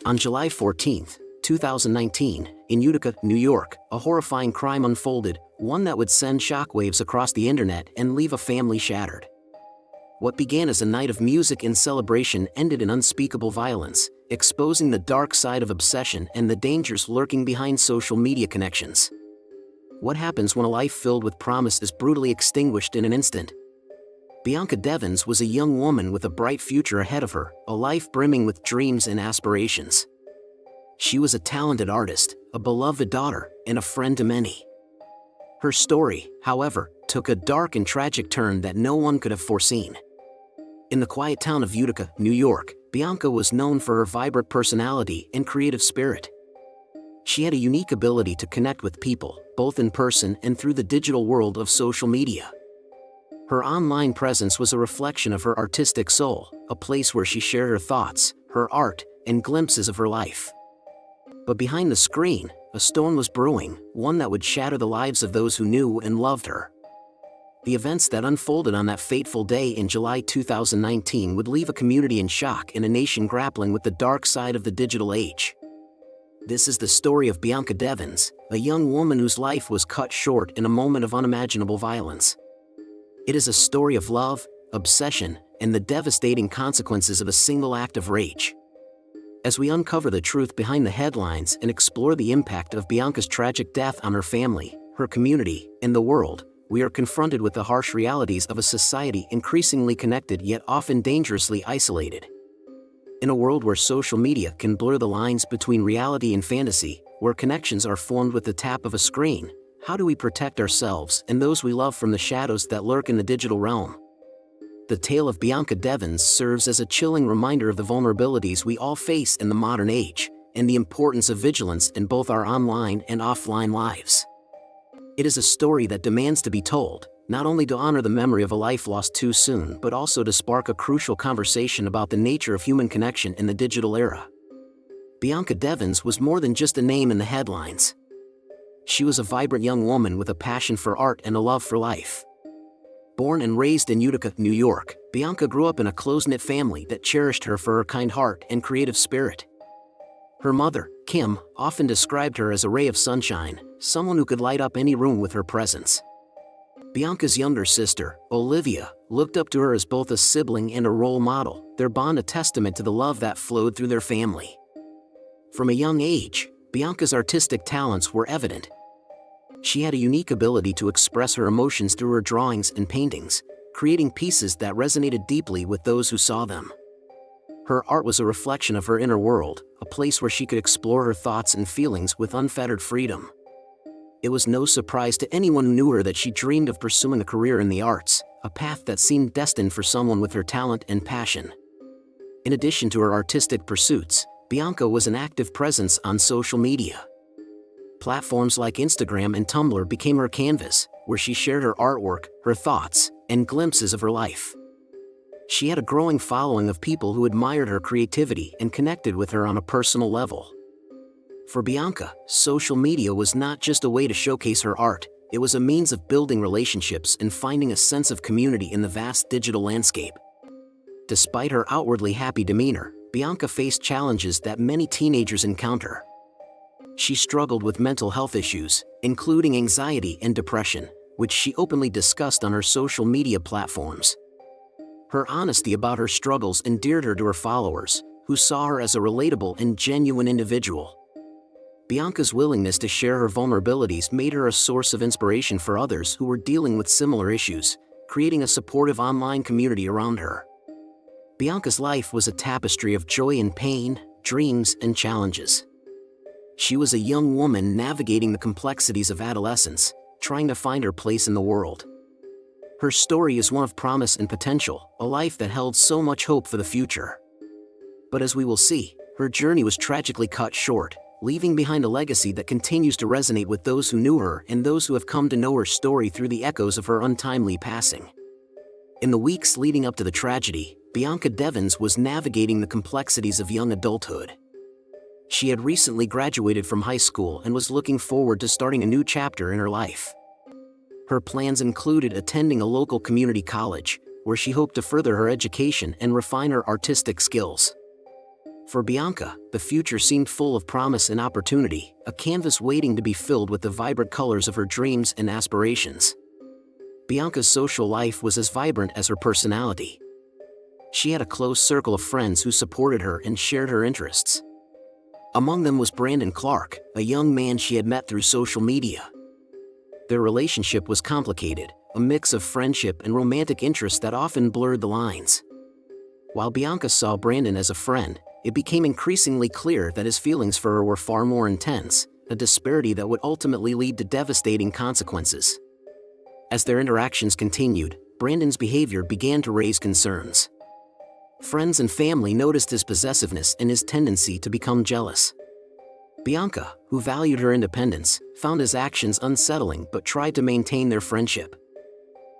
On July 14, 2019, in Utica, New York, a horrifying crime unfolded, one that would send shockwaves across the internet and leave a family shattered. What began as a night of music and celebration ended in unspeakable violence, exposing the dark side of obsession and the dangers lurking behind social media connections. What happens when a life filled with promise is brutally extinguished in an instant? Bianca Devins was a young woman with a bright future ahead of her, a life brimming with dreams and aspirations. She was a talented artist, a beloved daughter, and a friend to many. Her story, however, took a dark and tragic turn that no one could have foreseen. In the quiet town of Utica, New York, Bianca was known for her vibrant personality and creative spirit. She had a unique ability to connect with people, both in person and through the digital world of social media. Her online presence was a reflection of her artistic soul, a place where she shared her thoughts, her art, and glimpses of her life. But behind the screen, a storm was brewing, one that would shatter the lives of those who knew and loved her. The events that unfolded on that fateful day in July 2019 would leave a community in shock and a nation grappling with the dark side of the digital age. This is the story of Bianca Devins, a young woman whose life was cut short in a moment of unimaginable violence. It is a story of love, obsession, and the devastating consequences of a single act of rage. As we uncover the truth behind the headlines and explore the impact of Bianca's tragic death on her family, her community, and the world, we are confronted with the harsh realities of a society increasingly connected yet often dangerously isolated. In a world where social media can blur the lines between reality and fantasy, where connections are formed with the tap of a screen, how do we protect ourselves and those we love from the shadows that lurk in the digital realm? The tale of Bianca Devins serves as a chilling reminder of the vulnerabilities we all face in the modern age, and the importance of vigilance in both our online and offline lives. It is a story that demands to be told, not only to honor the memory of a life lost too soon but also to spark a crucial conversation about the nature of human connection in the digital era. Bianca Devins was more than just a name in the headlines. She was a vibrant young woman with a passion for art and a love for life. Born and raised in Utica, New York, Bianca grew up in a close-knit family that cherished her for her kind heart and creative spirit. Her mother, Kim, often described her as a ray of sunshine, someone who could light up any room with her presence. Bianca's younger sister, Olivia, looked up to her as both a sibling and a role model, their bond a testament to the love that flowed through their family. From a young age, Bianca's artistic talents were evident. She had a unique ability to express her emotions through her drawings and paintings, creating pieces that resonated deeply with those who saw them. Her art was a reflection of her inner world, a place where she could explore her thoughts and feelings with unfettered freedom. It was no surprise to anyone who knew her that she dreamed of pursuing a career in the arts, a path that seemed destined for someone with her talent and passion. In addition to her artistic pursuits, Bianca was an active presence on social media. Platforms like Instagram and Tumblr became her canvas, where she shared her artwork, her thoughts, and glimpses of her life. She had a growing following of people who admired her creativity and connected with her on a personal level. For Bianca, social media was not just a way to showcase her art, it was a means of building relationships and finding a sense of community in the vast digital landscape. Despite her outwardly happy demeanor, Bianca faced challenges that many teenagers encounter. She struggled with mental health issues, including anxiety and depression, which she openly discussed on her social media platforms. Her honesty about her struggles endeared her to her followers, who saw her as a relatable and genuine individual. Bianca's willingness to share her vulnerabilities made her a source of inspiration for others who were dealing with similar issues, creating a supportive online community around her. Bianca's life was a tapestry of joy and pain, dreams and challenges. She was a young woman navigating the complexities of adolescence, trying to find her place in the world. Her story is one of promise and potential, a life that held so much hope for the future. But as we will see, her journey was tragically cut short, leaving behind a legacy that continues to resonate with those who knew her and those who have come to know her story through the echoes of her untimely passing. In the weeks leading up to the tragedy, Bianca Devins was navigating the complexities of young adulthood. She had recently graduated from high school and was looking forward to starting a new chapter in her life. Her plans included attending a local community college, where she hoped to further her education and refine her artistic skills. For Bianca, the future seemed full of promise and opportunity, a canvas waiting to be filled with the vibrant colors of her dreams and aspirations. Bianca's social life was as vibrant as her personality. She had a close circle of friends who supported her and shared her interests. Among them was Brandon Clark, a young man she had met through social media. Their relationship was complicated, a mix of friendship and romantic interest that often blurred the lines. While Bianca saw Brandon as a friend, it became increasingly clear that his feelings for her were far more intense, a disparity that would ultimately lead to devastating consequences. As their interactions continued, Brandon's behavior began to raise concerns. Friends and family noticed his possessiveness and his tendency to become jealous. Bianca, who valued her independence, found his actions unsettling but tried to maintain their friendship.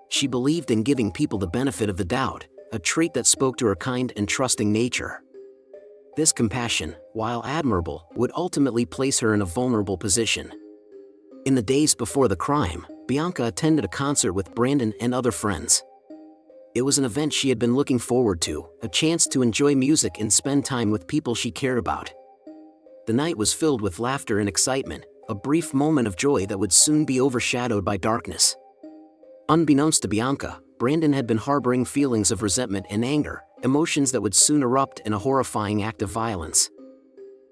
She believed in giving people the benefit of the doubt, a trait that spoke to her kind and trusting nature. This compassion, while admirable, would ultimately place her in a vulnerable position. In the days before the crime, Bianca attended a concert with Brandon and other friends. It was an event she had been looking forward to, a chance to enjoy music and spend time with people she cared about. The night was filled with laughter and excitement, a brief moment of joy that would soon be overshadowed by darkness. Unbeknownst to Bianca, Brandon had been harboring feelings of resentment and anger, emotions that would soon erupt in a horrifying act of violence.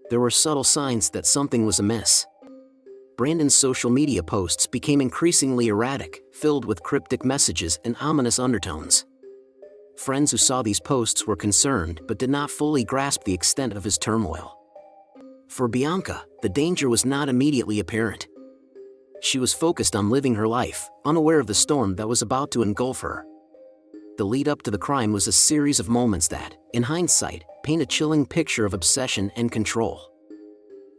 There were subtle signs that something was amiss. Brandon's social media posts became increasingly erratic, filled with cryptic messages and ominous undertones. Friends who saw these posts were concerned but did not fully grasp the extent of his turmoil. For Bianca, the danger was not immediately apparent. She was focused on living her life, unaware of the storm that was about to engulf her. The lead up to the crime was a series of moments that, in hindsight, paint a chilling picture of obsession and control.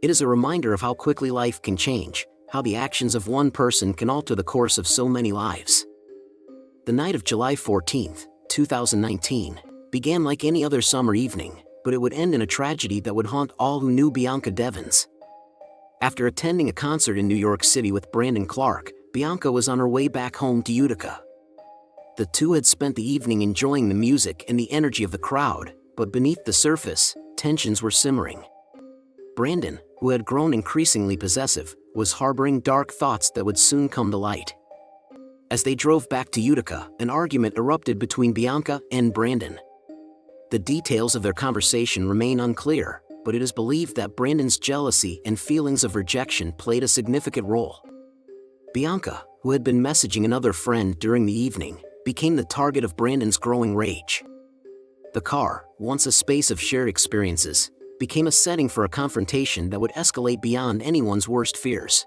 It is a reminder of how quickly life can change, how the actions of one person can alter the course of so many lives. The night of July 14, 2019, began like any other summer evening, but it would end in a tragedy that would haunt all who knew Bianca Devins. After attending a concert in New York City with Brandon Clark, Bianca was on her way back home to Utica. The two had spent the evening enjoying the music and the energy of the crowd, but beneath the surface, tensions were simmering. Brandon, who had grown increasingly possessive, was harboring dark thoughts that would soon come to light. As they drove back to Utica, an argument erupted between Bianca and Brandon. The details of their conversation remain unclear, but it is believed that Brandon's jealousy and feelings of rejection played a significant role. Bianca, who had been messaging another friend during the evening, became the target of Brandon's growing rage. The car, once a space of shared experiences, became a setting for a confrontation that would escalate beyond anyone's worst fears.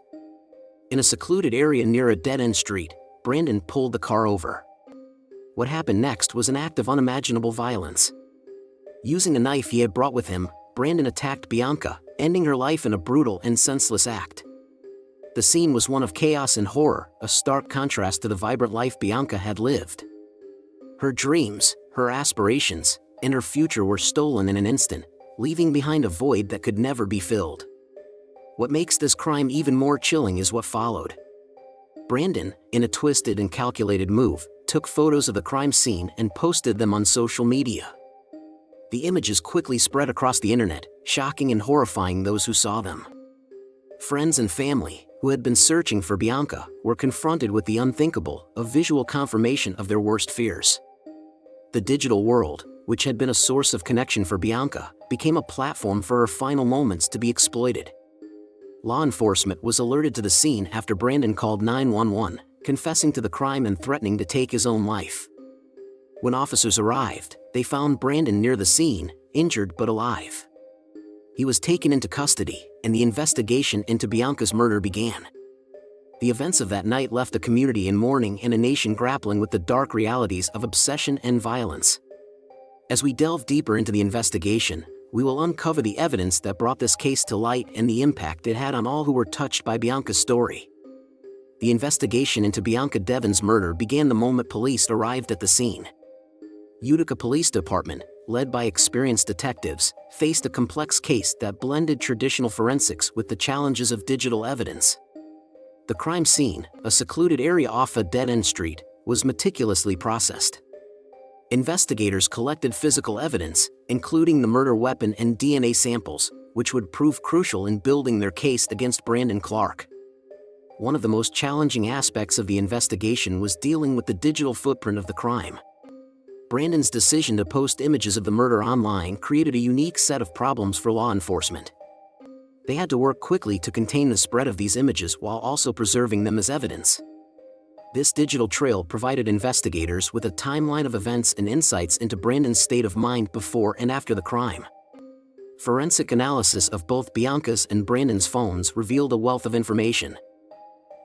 In a secluded area near a dead-end street, Brandon pulled the car over. What happened next was an act of unimaginable violence. Using a knife he had brought with him, Brandon attacked Bianca, ending her life in a brutal and senseless act. The scene was one of chaos and horror, a stark contrast to the vibrant life Bianca had lived. Her dreams, her aspirations, and her future were stolen in an instant, leaving behind a void that could never be filled. What makes this crime even more chilling is what followed. Brandon, in a twisted and calculated move, took photos of the crime scene and posted them on social media. The images quickly spread across the internet, shocking and horrifying those who saw them. Friends and family, who had been searching for Bianca, were confronted with the unthinkable, a visual confirmation of their worst fears. The digital world, which had been a source of connection for Bianca, became a platform for her final moments to be exploited. Law enforcement was alerted to the scene after Brandon called 911, confessing to the crime and threatening to take his own life. When officers arrived, they found Brandon near the scene, injured but alive. He was taken into custody, and the investigation into Bianca's murder began. The events of that night left the community in mourning and a nation grappling with the dark realities of obsession and violence. As we delve deeper into the investigation, we will uncover the evidence that brought this case to light and the impact it had on all who were touched by Bianca's story. The investigation into Bianca Devins' murder began the moment police arrived at the scene. Utica Police Department, led by experienced detectives, faced a complex case that blended traditional forensics with the challenges of digital evidence. The crime scene, a secluded area off a dead-end street, was meticulously processed. Investigators collected physical evidence, including the murder weapon and DNA samples, which would prove crucial in building their case against Brandon Clark. One of the most challenging aspects of the investigation was dealing with the digital footprint of the crime. Brandon's decision to post images of the murder online created a unique set of problems for law enforcement. They had to work quickly to contain the spread of these images while also preserving them as evidence. This digital trail provided investigators with a timeline of events and insights into Brandon's state of mind before and after the crime. Forensic analysis of both Bianca's and Brandon's phones revealed a wealth of information.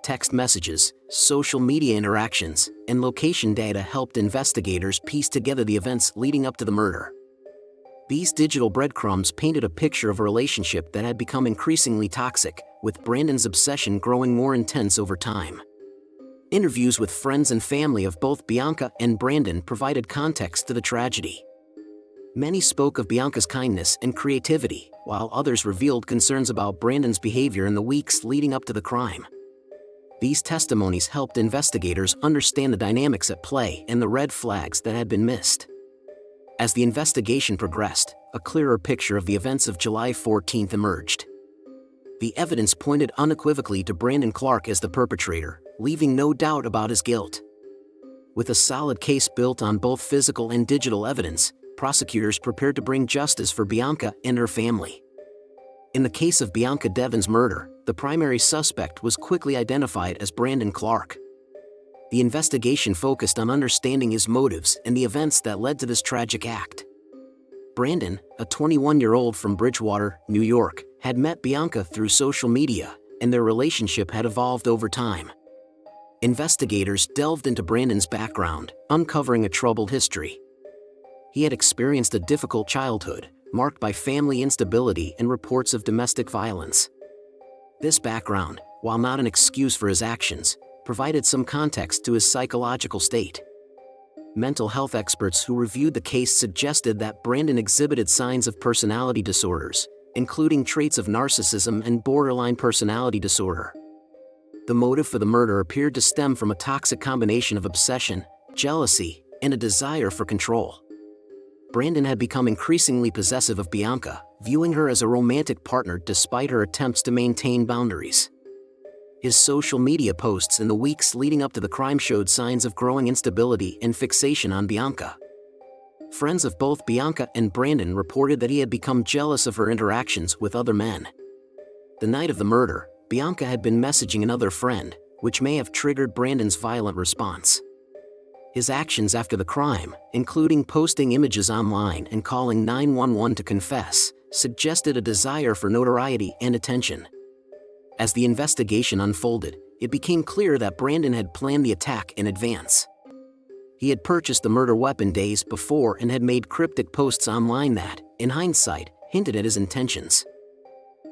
Text messages, social media interactions, and location data helped investigators piece together the events leading up to the murder. These digital breadcrumbs painted a picture of a relationship that had become increasingly toxic, with Brandon's obsession growing more intense over time. Interviews with friends and family of both Bianca and Brandon provided context to the tragedy. Many spoke of Bianca's kindness and creativity, while others revealed concerns about Brandon's behavior in the weeks leading up to the crime. These testimonies helped investigators understand the dynamics at play and the red flags that had been missed. As the investigation progressed, a clearer picture of the events of July 14 emerged. The evidence pointed unequivocally to Brandon Clark as the perpetrator, leaving no doubt about his guilt. With a solid case built on both physical and digital evidence, prosecutors prepared to bring justice for Bianca and her family. In the case of Bianca Devins' murder, the primary suspect was quickly identified as Brandon Clark. The investigation focused on understanding his motives and the events that led to this tragic act. Brandon, a 21-year-old from Bridgewater, New York, had met Bianca through social media, and their relationship had evolved over time. Investigators delved into Brandon's background, uncovering a troubled history. He had experienced a difficult childhood, marked by family instability and reports of domestic violence. This background, while not an excuse for his actions, provided some context to his psychological state. Mental health experts who reviewed the case suggested that Brandon exhibited signs of personality disorders, including traits of narcissism and borderline personality disorder. The motive for the murder appeared to stem from a toxic combination of obsession, jealousy, and a desire for control. Brandon had become increasingly possessive of Bianca, viewing her as a romantic partner despite her attempts to maintain boundaries. His social media posts in the weeks leading up to the crime showed signs of growing instability and fixation on Bianca. Friends of both Bianca and Brandon reported that he had become jealous of her interactions with other men. The night of the murder, Bianca had been messaging another friend, which may have triggered Brandon's violent response. His actions after the crime, including posting images online and calling 911 to confess, suggested a desire for notoriety and attention. As the investigation unfolded, it became clear that Brandon had planned the attack in advance. He had purchased the murder weapon days before and had made cryptic posts online that, in hindsight, hinted at his intentions.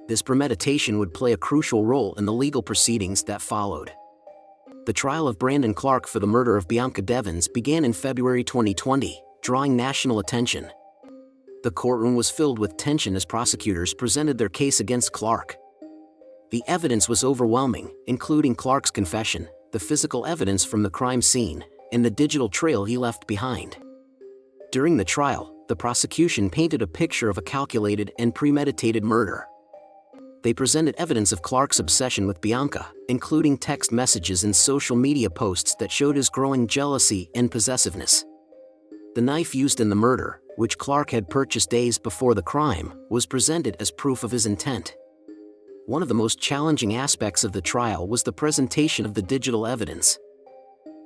This premeditation would play a crucial role in the legal proceedings that followed. The trial of Brandon Clark for the murder of Bianca Devins began in February 2020, drawing national attention. The courtroom was filled with tension as prosecutors presented their case against Clark. The evidence was overwhelming, including Clark's confession, the physical evidence from the crime scene, and the digital trail he left behind. During the trial, the prosecution painted a picture of a calculated and premeditated murder. They presented evidence of Clark's obsession with Bianca, including text messages and social media posts that showed his growing jealousy and possessiveness. The knife used in the murder, which Clark had purchased days before the crime, was presented as proof of his intent. One of the most challenging aspects of the trial was the presentation of the digital evidence.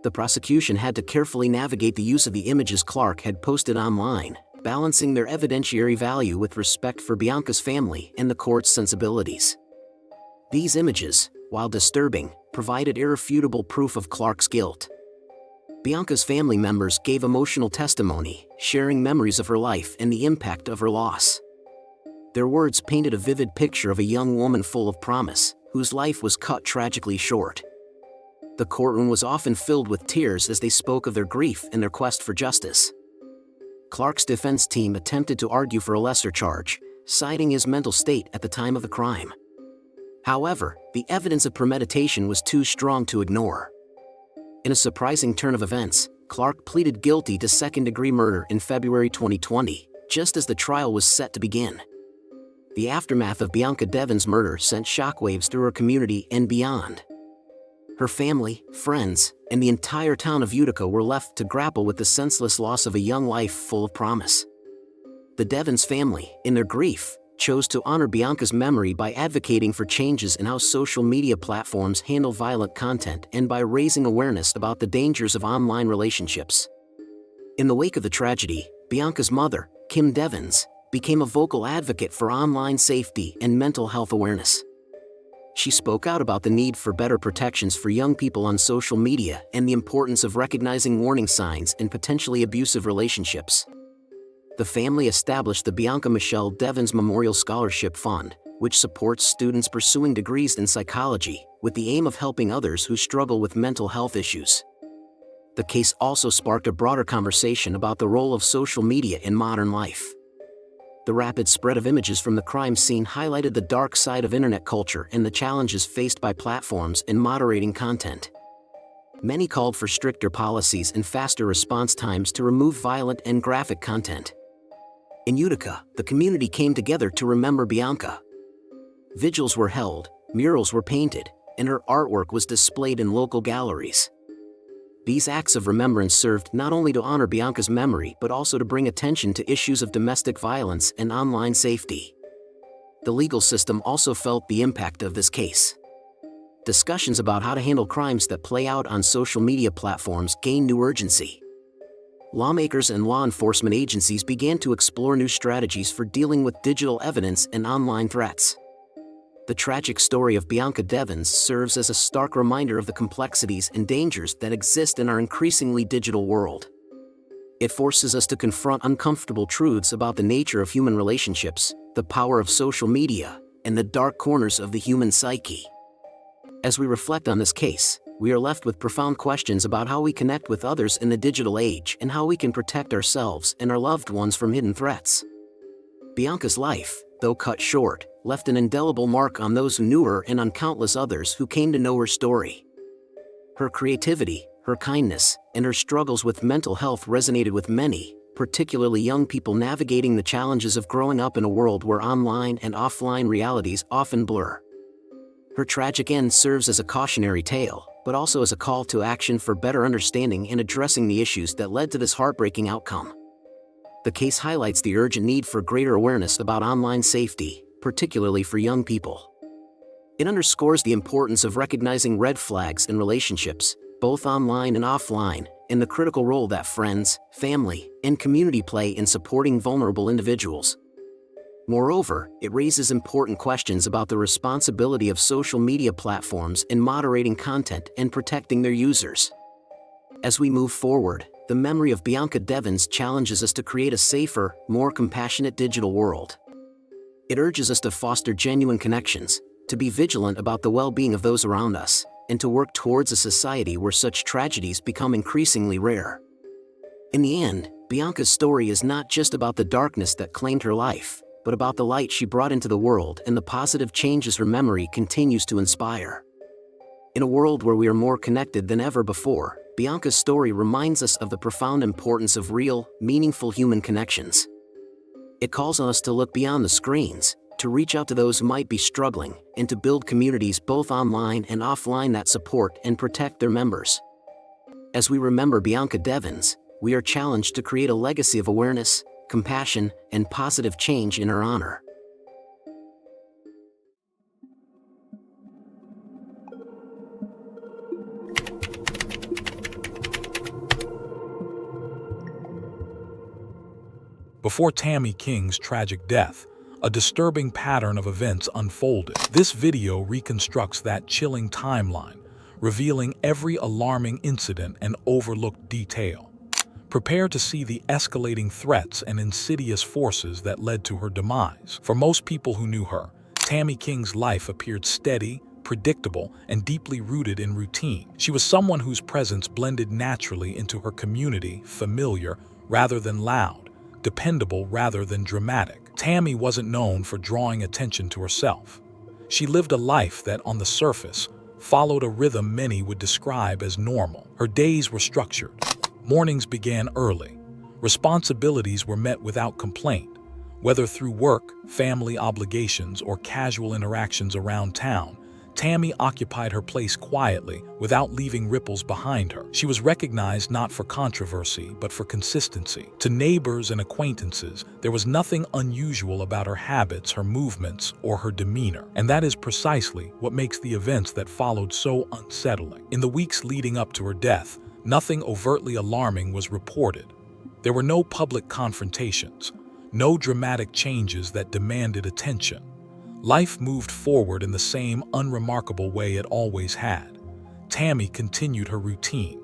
The prosecution had to carefully navigate the use of the images Clark had posted online, balancing their evidentiary value with respect for Bianca's family and the court's sensibilities. These images, while disturbing, provided irrefutable proof of Clark's guilt. Bianca's family members gave emotional testimony, sharing memories of her life and the impact of her loss. Their words painted a vivid picture of a young woman full of promise, whose life was cut tragically short. The courtroom was often filled with tears as they spoke of their grief and their quest for justice. Clark's defense team attempted to argue for a lesser charge, citing his mental state at the time of the crime. However, the evidence of premeditation was too strong to ignore. In a surprising turn of events, Clark pleaded guilty to second-degree murder in February 2020, just as the trial was set to begin. The aftermath of Bianca Devins' murder sent shockwaves through her community and beyond. Her family, friends, and the entire town of Utica were left to grapple with the senseless loss of a young life full of promise. The Devins family, in their grief, chose to honor Bianca's memory by advocating for changes in how social media platforms handle violent content and by raising awareness about the dangers of online relationships. In the wake of the tragedy, Bianca's mother, Kim Devins, became a vocal advocate for online safety and mental health awareness. She spoke out about the need for better protections for young people on social media and the importance of recognizing warning signs in potentially abusive relationships. The family established the Bianca Michelle Devins Memorial Scholarship Fund, which supports students pursuing degrees in psychology, with the aim of helping others who struggle with mental health issues. The case also sparked a broader conversation about the role of social media in modern life. The rapid spread of images from the crime scene highlighted the dark side of internet culture and the challenges faced by platforms in moderating content. Many called for stricter policies and faster response times to remove violent and graphic content. In Utica, the community came together to remember Bianca. Vigils were held, murals were painted, and her artwork was displayed in local galleries. These acts of remembrance served not only to honor Bianca's memory but also to bring attention to issues of domestic violence and online safety. The legal system also felt the impact of this case. Discussions about how to handle crimes that play out on social media platforms gained new urgency. Lawmakers and law enforcement agencies began to explore new strategies for dealing with digital evidence and online threats. The tragic story of Bianca Devins serves as a stark reminder of the complexities and dangers that exist in our increasingly digital world. It forces us to confront uncomfortable truths about the nature of human relationships, the power of social media, and the dark corners of the human psyche. As we reflect on this case, we are left with profound questions about how we connect with others in the digital age and how we can protect ourselves and our loved ones from hidden threats. Bianca's life, though cut short, left an indelible mark on those who knew her and on countless others who came to know her story. Her creativity, her kindness, and her struggles with mental health resonated with many, particularly young people navigating the challenges of growing up in a world where online and offline realities often blur. Her tragic end serves as a cautionary tale, but also as a call to action for better understanding and addressing the issues that led to this heartbreaking outcome. The case highlights the urgent need for greater awareness about online safety, particularly for young people. It underscores the importance of recognizing red flags in relationships, both online and offline, and the critical role that friends, family, and community play in supporting vulnerable individuals. Moreover, it raises important questions about the responsibility of social media platforms in moderating content and protecting their users. As we move forward, the memory of Bianca Devins challenges us to create a safer, more compassionate digital world. It urges us to foster genuine connections, to be vigilant about the well-being of those around us, and to work towards a society where such tragedies become increasingly rare. In the end, Bianca's story is not just about the darkness that claimed her life, but about the light she brought into the world and the positive changes her memory continues to inspire. In a world where we are more connected than ever before, Bianca's story reminds us of the profound importance of real, meaningful human connections. It calls on us to look beyond the screens, to reach out to those who might be struggling, and to build communities both online and offline that support and protect their members. As we remember Bianca Devins, we are challenged to create a legacy of awareness, compassion, and positive change in her honor. Before Tammy King's tragic death, a disturbing pattern of events unfolded. This video reconstructs that chilling timeline, revealing every alarming incident and overlooked detail. Prepare to see the escalating threats and insidious forces that led to her demise. For most people who knew her, Tammy King's life appeared steady, predictable, and deeply rooted in routine. She was someone whose presence blended naturally into her community, familiar rather than loud, dependable rather than dramatic. Tammy wasn't known for drawing attention to herself. She lived a life that, on the surface, followed a rhythm many would describe as normal. Her days were structured. Mornings began early. Responsibilities were met without complaint. Whether through work, family obligations, or casual interactions around town, Tammy occupied her place quietly, without leaving ripples behind her. She was recognized not for controversy, but for consistency. To neighbors and acquaintances, there was nothing unusual about her habits, her movements, or her demeanor. And that is precisely what makes the events that followed so unsettling. In the weeks leading up to her death, nothing overtly alarming was reported. There were no public confrontations, no dramatic changes that demanded attention. Life moved forward in the same unremarkable way it always had. Tammy continued her routine.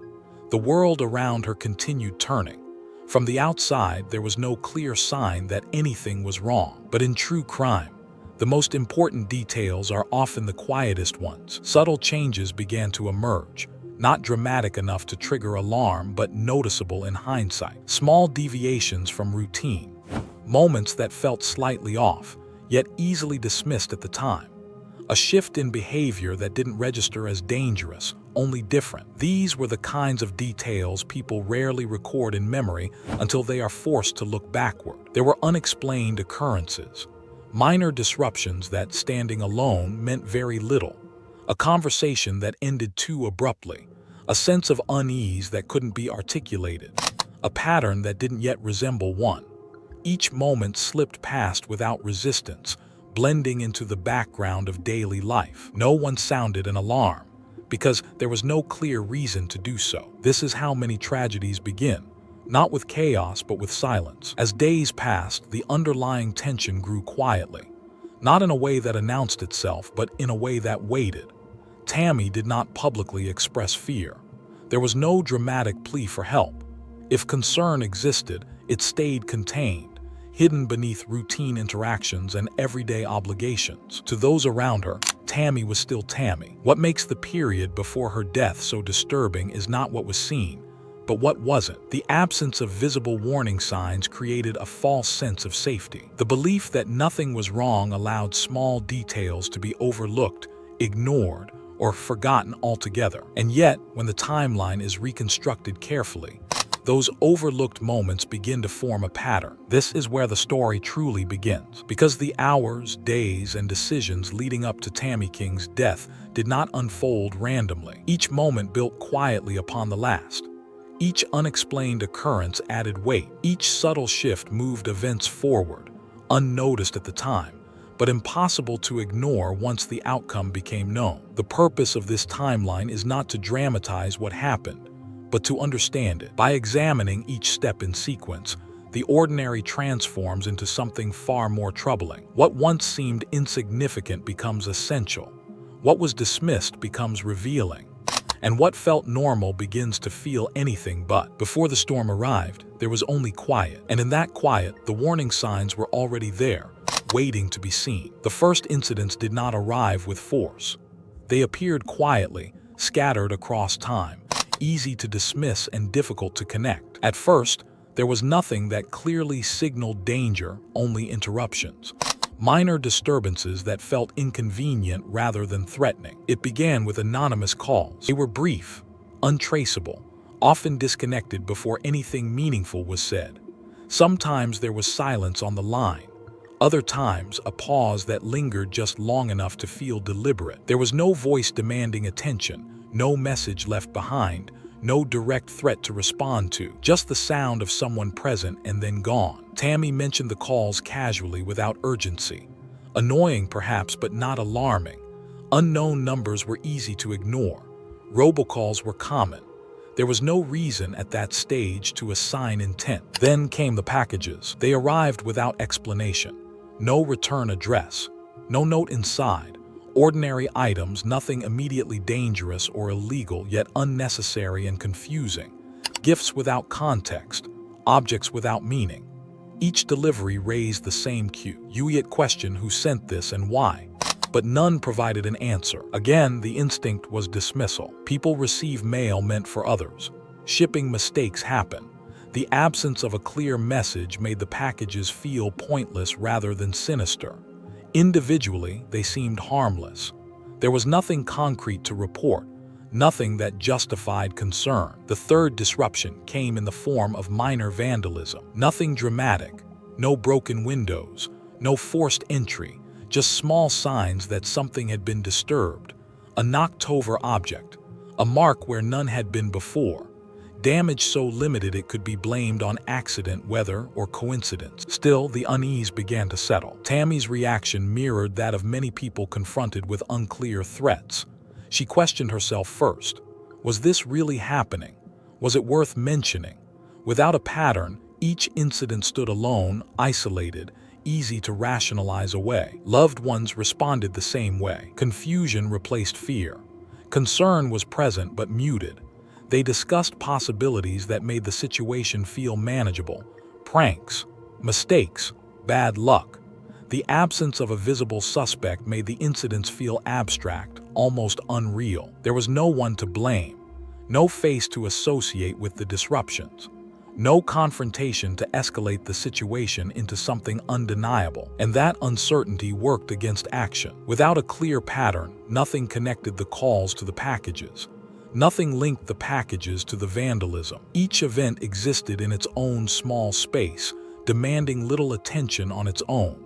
The world around her continued turning. From the outside, there was no clear sign that anything was wrong. But in true crime, the most important details are often the quietest ones. Subtle changes began to emerge, not dramatic enough to trigger alarm, but noticeable in hindsight. Small deviations from routine, moments that felt slightly off, yet easily dismissed at the time. A shift in behavior that didn't register as dangerous, only different. These were the kinds of details people rarely record in memory until they are forced to look backward. There were unexplained occurrences, minor disruptions that, standing alone, meant very little. A conversation that ended too abruptly, a sense of unease that couldn't be articulated, a pattern that didn't yet resemble one. Each moment slipped past without resistance, blending into the background of daily life. No one sounded an alarm, because there was no clear reason to do so. This is how many tragedies begin, not with chaos but with silence. As days passed, the underlying tension grew quietly, not in a way that announced itself, but in a way that waited. Tammy did not publicly express fear. There was no dramatic plea for help. If concern existed, it stayed contained, hidden beneath routine interactions and everyday obligations. To those around her, Tammy was still Tammy. What makes the period before her death so disturbing is not what was seen, but what wasn't. The absence of visible warning signs created a false sense of safety. The belief that nothing was wrong allowed small details to be overlooked, ignored, or forgotten altogether. And yet, when the timeline is reconstructed carefully, those overlooked moments begin to form a pattern. This is where the story truly begins. Because the hours, days, and decisions leading up to Tammy King's death did not unfold randomly. Each moment built quietly upon the last. Each unexplained occurrence added weight. Each subtle shift moved events forward, unnoticed at the time, but impossible to ignore once the outcome became known. The purpose of this timeline is not to dramatize what happened, but to understand it. By examining each step in sequence, the ordinary transforms into something far more troubling. What once seemed insignificant becomes essential. What was dismissed becomes revealing. And what felt normal begins to feel anything but. Before the storm arrived, there was only quiet. And in that quiet, the warning signs were already there, waiting to be seen. The first incidents did not arrive with force. They appeared quietly, scattered across time, easy to dismiss and difficult to connect. At first, there was nothing that clearly signaled danger, only interruptions. Minor disturbances that felt inconvenient rather than threatening. It began with anonymous calls. They were brief, untraceable, often disconnected before anything meaningful was said. Sometimes there was silence on the line. Other times, a pause that lingered just long enough to feel deliberate. There was no voice demanding attention, no message left behind, no direct threat to respond to, just the sound of someone present and then gone. Tammy mentioned the calls casually without urgency. Annoying perhaps, but not alarming. Unknown numbers were easy to ignore. Robocalls were common. There was no reason at that stage to assign intent. Then came the packages. They arrived without explanation. No return address, no note inside. Ordinary items, nothing immediately dangerous or illegal, yet unnecessary and confusing. Gifts without context, objects without meaning. Each delivery raised the same cute, question: who sent this and why? But none provided an answer. Again, the instinct was dismissal. People receive mail meant for others. Shipping mistakes happen. The absence of a clear message made the packages feel pointless rather than sinister. Individually, they seemed harmless. There was nothing concrete to report, nothing that justified concern. The third disruption came in the form of minor vandalism. Nothing dramatic, no broken windows, no forced entry, just small signs that something had been disturbed. A knocked-over object, a mark where none had been before. Damage so limited it could be blamed on accident, weather, or coincidence. Still, the unease began to settle. Tammy's reaction mirrored that of many people confronted with unclear threats. She questioned herself first. Was this really happening? Was it worth mentioning? Without a pattern, each incident stood alone, isolated, easy to rationalize away. Loved ones responded the same way. Confusion replaced fear. Concern was present but muted. They discussed possibilities that made the situation feel manageable. Pranks, mistakes, bad luck. The absence of a visible suspect made the incidents feel abstract, almost unreal. There was no one to blame, no face to associate with the disruptions, no confrontation to escalate the situation into something undeniable. And that uncertainty worked against action. Without a clear pattern, nothing connected the calls to the packages. Nothing linked the packages to the vandalism. Each event existed in its own small space, demanding little attention on its own.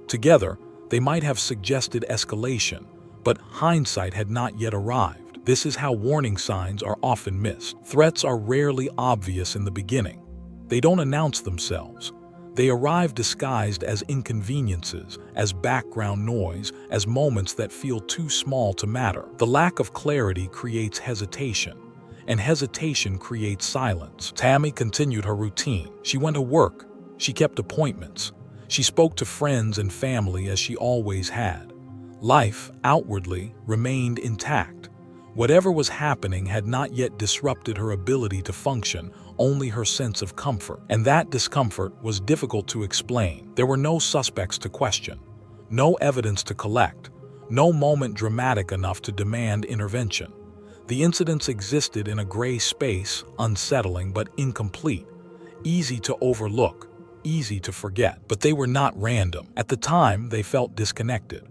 Together, they might have suggested escalation, but hindsight had not yet arrived. This is how warning signs are often missed. Threats are rarely obvious in the beginning. They don't announce themselves. They arrive disguised as inconveniences, as background noise, as moments that feel too small to matter. The lack of clarity creates hesitation, and hesitation creates silence. Tammy continued her routine. She went to work. She kept appointments. She spoke to friends and family as she always had. Life, outwardly, remained intact. Whatever was happening had not yet disrupted her ability to function, only her sense of comfort. And that discomfort was difficult to explain. There were no suspects to question, no evidence to collect, no moment dramatic enough to demand intervention. The incidents existed in a gray space, unsettling but incomplete, easy to overlook, easy to forget. But they were not random. At the time, they felt disconnected.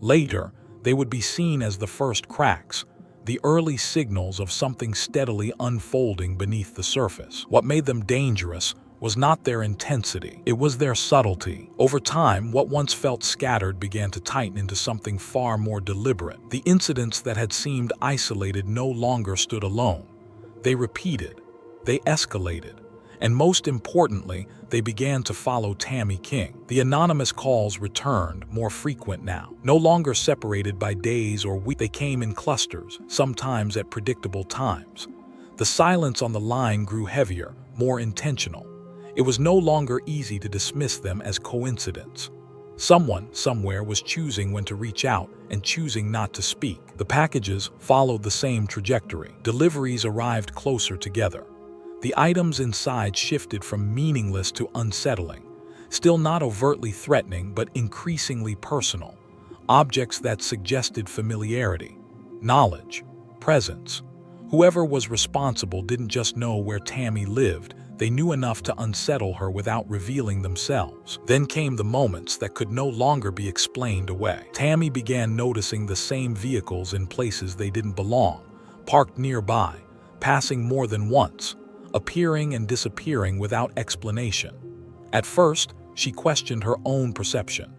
Later, they would be seen as the first cracks, the early signals of something steadily unfolding beneath the surface. What made them dangerous was not their intensity, it was their subtlety. Over time, what once felt scattered began to tighten into something far more deliberate. The incidents that had seemed isolated no longer stood alone. They repeated, they escalated, and most importantly, they began to follow Tammy King. The anonymous calls returned, more frequent now. No longer separated by days or weeks, they came in clusters, sometimes at predictable times. The silence on the line grew heavier, more intentional. It was no longer easy to dismiss them as coincidence. Someone, somewhere, was choosing when to reach out and choosing not to speak. The packages followed the same trajectory. Deliveries arrived closer together. The items inside shifted from meaningless to unsettling, still not overtly threatening but increasingly personal. Objects that suggested familiarity, knowledge, presence. Whoever was responsible didn't just know where Tammy lived, they knew enough to unsettle her without revealing themselves. Then came the moments that could no longer be explained away. Tammy began noticing the same vehicles in places they didn't belong, parked nearby, passing more than once, appearing and disappearing without explanation. At first, she questioned her own perception.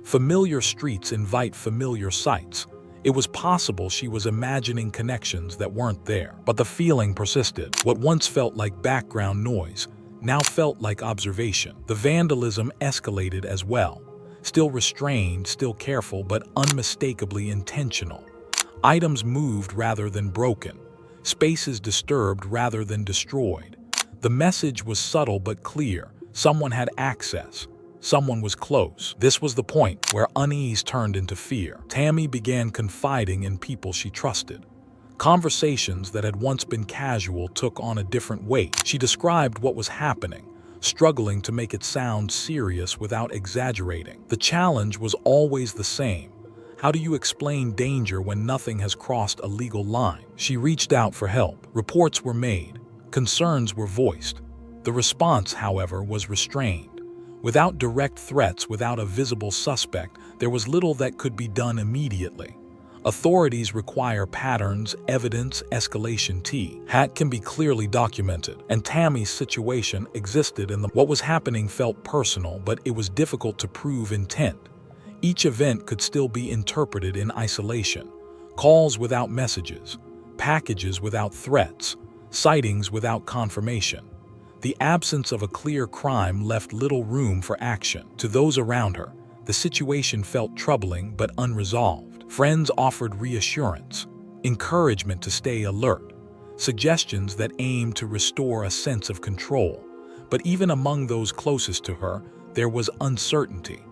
Familiar streets invite familiar sights. It was possible she was imagining connections that weren't there. But the feeling persisted. What once felt like background noise now felt like observation. The vandalism escalated as well. Still restrained, still careful, but unmistakably intentional. Items moved rather than broken. Spaces disturbed rather than destroyed. The message was subtle but clear. Someone had access. Someone was close. This was the point where unease turned into fear. Tammy began confiding in people she trusted. Conversations that had once been casual took on a different weight. She described what was happening, struggling to make it sound serious without exaggerating. The challenge was always the same. How do you explain danger when nothing has crossed a legal line? She reached out for help. Reports were made. Concerns were voiced. The response, however, was restrained. Without direct threats, without a visible suspect, there was little that could be done immediately. Authorities require patterns, evidence, escalation T. Hat can be clearly documented, and Tammy's situation existed in what was happening felt personal, but it was difficult to prove intent. Each event could still be interpreted in isolation. Calls without messages, packages without threats, sightings without confirmation. The absence of a clear crime left little room for action. To those around her, the situation felt troubling but unresolved. Friends offered reassurance, encouragement to stay alert, suggestions that aimed to restore a sense of control. But even among those closest to her, there was uncertainty.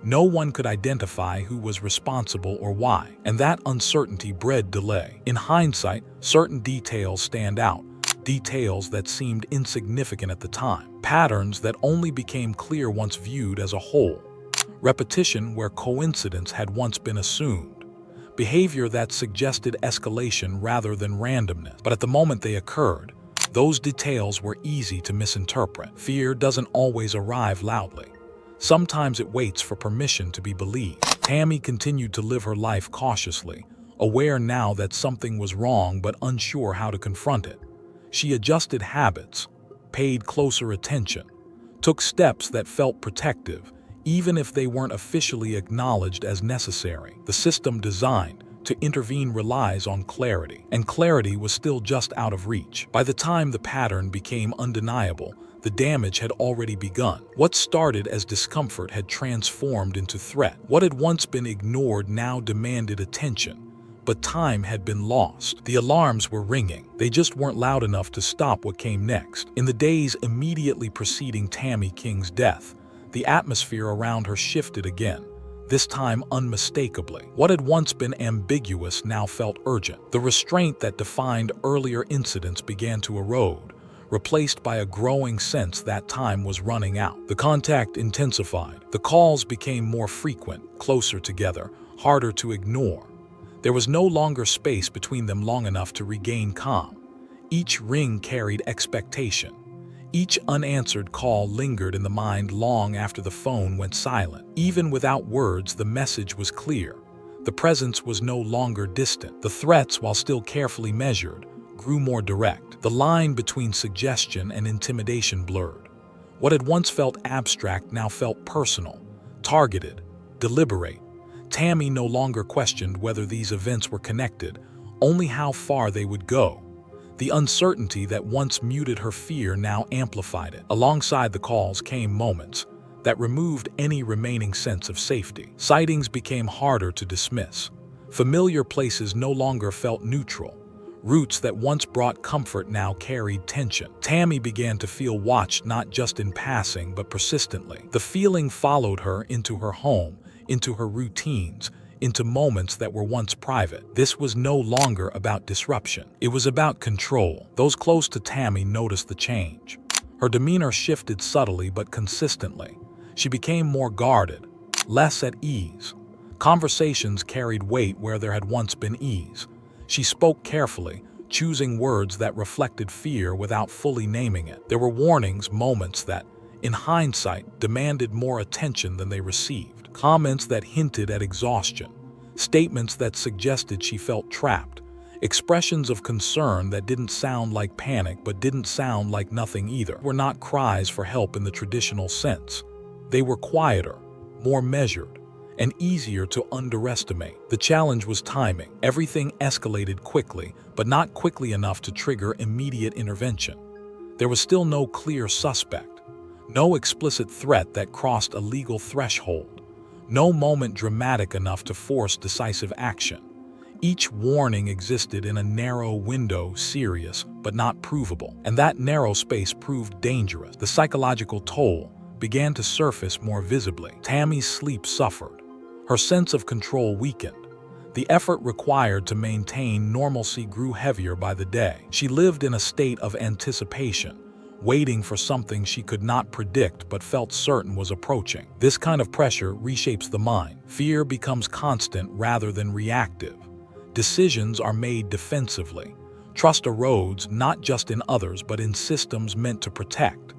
No one could identify who was responsible or why, and that uncertainty bred delay. In hindsight, certain details stand out, details that seemed insignificant at the time, patterns that only became clear once viewed as a whole, repetition where coincidence had once been assumed, behavior that suggested escalation rather than randomness. But at the moment they occurred, those details were easy to misinterpret. Fear doesn't always arrive loudly. Sometimes it waits for permission to be believed. Tammy continued to live her life cautiously, aware now that something was wrong but unsure how to confront it. She adjusted habits, paid closer attention, took steps that felt protective, even if they weren't officially acknowledged as necessary. The system designed to intervene relies on clarity, and clarity was still just out of reach. By the time the pattern became undeniable, the damage had already begun. What started as discomfort had transformed into threat. What had once been ignored now demanded attention. But time had been lost. The alarms were ringing. They just weren't loud enough to stop what came next. In the days immediately preceding Tammy King's death, the atmosphere around her shifted again, this time unmistakably. What had once been ambiguous now felt urgent. The restraint that defined earlier incidents began to erode, replaced by a growing sense that time was running out. The contact intensified. The calls became more frequent, closer together, harder to ignore. There was no longer space between them long enough to regain calm. Each ring carried expectation. Each unanswered call lingered in the mind long after the phone went silent. Even without words, the message was clear. The presence was no longer distant. The threats, while still carefully measured, grew more direct. The line between suggestion and intimidation blurred. What had once felt abstract now felt personal, targeted, deliberate. Tammy no longer questioned whether these events were connected, only how far they would go. The uncertainty that once muted her fear now amplified it. Alongside the calls came moments that removed any remaining sense of safety. Sightings became harder to dismiss. Familiar places no longer felt neutral. Routes that once brought comfort now carried tension. Tammy began to feel watched not just in passing but persistently. The feeling followed her into her home, into her routines, into moments that were once private. This was no longer about disruption. It was about control. Those close to Tammy noticed the change. Her demeanor shifted subtly but consistently. She became more guarded, less at ease. Conversations carried weight where there had once been ease. She spoke carefully, choosing words that reflected fear without fully naming it. There were warnings, moments that, in hindsight, demanded more attention than they received. Comments that hinted at exhaustion, statements that suggested she felt trapped, expressions of concern that didn't sound like panic but didn't sound like nothing either. Were not cries for help in the traditional sense. They were quieter, more measured, and easier to underestimate. The challenge was timing. Everything escalated quickly, but not quickly enough to trigger immediate intervention. There was still no clear suspect, no explicit threat that crossed a legal threshold. No moment dramatic enough to force decisive action. Each warning existed in a narrow window, serious but not provable. And that narrow space proved dangerous. The psychological toll began to surface more visibly. Tammy's sleep suffered. Her sense of control weakened. The effort required to maintain normalcy grew heavier by the day. She lived in a state of anticipation, waiting for something she could not predict but felt certain was approaching. This kind of pressure reshapes the mind. Fear becomes constant rather than reactive. Decisions are made defensively. Trust erodes not just in others but in systems meant to protect.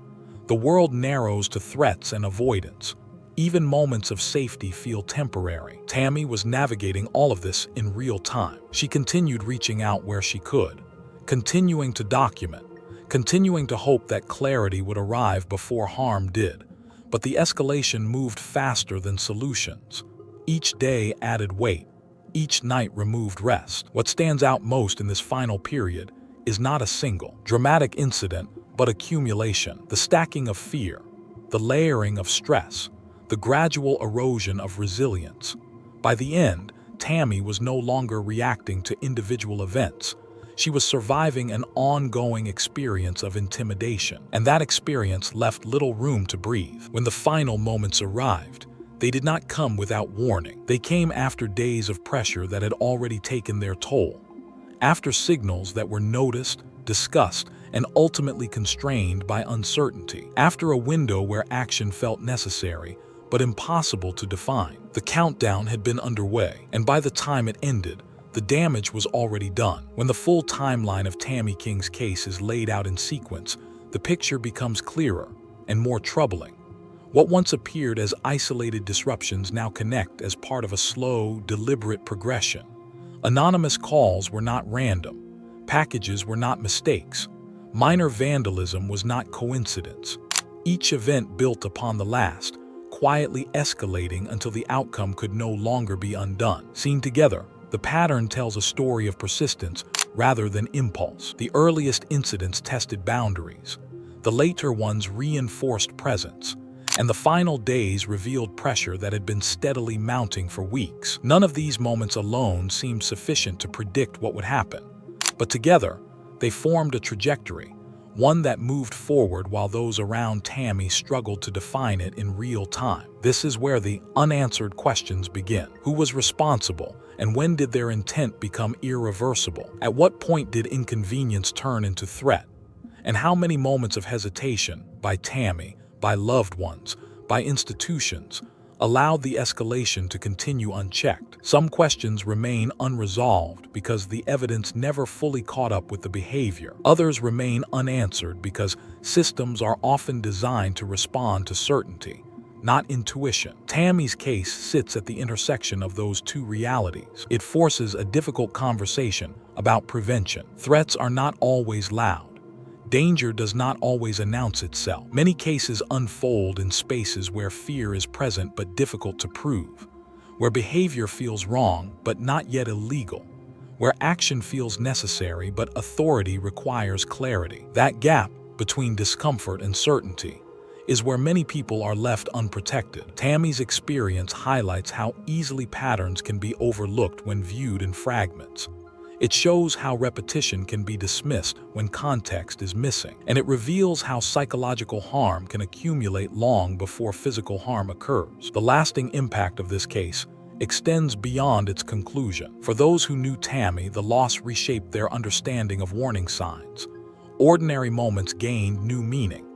The world narrows to threats and avoidance. Even moments of safety feel temporary. Tammy was navigating all of this in real time. She continued reaching out where she could, continuing to document, continuing to hope that clarity would arrive before harm did. But the escalation moved faster than solutions. Each day added weight. Each night removed rest. What stands out most in this final period is not a single, dramatic incident, but accumulation. The stacking of fear, the layering of stress, the gradual erosion of resilience. By the end, Tammy was no longer reacting to individual events. She was surviving an ongoing experience of intimidation, and that experience left little room to breathe. When the final moments arrived, they did not come without warning. They came after days of pressure that had already taken their toll, after signals that were noticed, discussed, and ultimately constrained by uncertainty, after a window where action felt necessary but impossible to define. The countdown had been underway, and by the time it ended, the damage was already done. When the full timeline of Tammy King's case is laid out in sequence, the picture becomes clearer and more troubling. What once appeared as isolated disruptions now connect as part of a slow, deliberate progression. Anonymous calls were not random. Packages were not mistakes. Minor vandalism was not coincidence. Each event built upon the last, quietly escalating until the outcome could no longer be undone. Seen together, the pattern tells a story of persistence rather than impulse. The earliest incidents tested boundaries. The later ones reinforced presence. And the final days revealed pressure that had been steadily mounting for weeks. None of these moments alone seemed sufficient to predict what would happen. But together, they formed a trajectory, one that moved forward while those around Tammy struggled to define it in real time. This is where the unanswered questions begin. Who was responsible, and when did their intent become irreversible? At what point did inconvenience turn into threat? And how many moments of hesitation, by Tammy, by loved ones, by institutions, allowed the escalation to continue unchecked? Some questions remain unresolved because the evidence never fully caught up with the behavior. Others remain unanswered because systems are often designed to respond to certainty, not intuition. Tammy's case sits at the intersection of those two realities. It forces a difficult conversation about prevention. Threats are not always loud. Danger does not always announce itself. Many cases unfold in spaces where fear is present but difficult to prove, where behavior feels wrong but not yet illegal, where action feels necessary but authority requires clarity. That gap between discomfort and certainty is where many people are left unprotected. Tammy's experience highlights how easily patterns can be overlooked when viewed in fragments. It shows how repetition can be dismissed when context is missing, and it reveals how psychological harm can accumulate long before physical harm occurs. The lasting impact of this case extends beyond its conclusion. For those who knew Tammy, the loss reshaped their understanding of warning signs. Ordinary moments gained new meaning.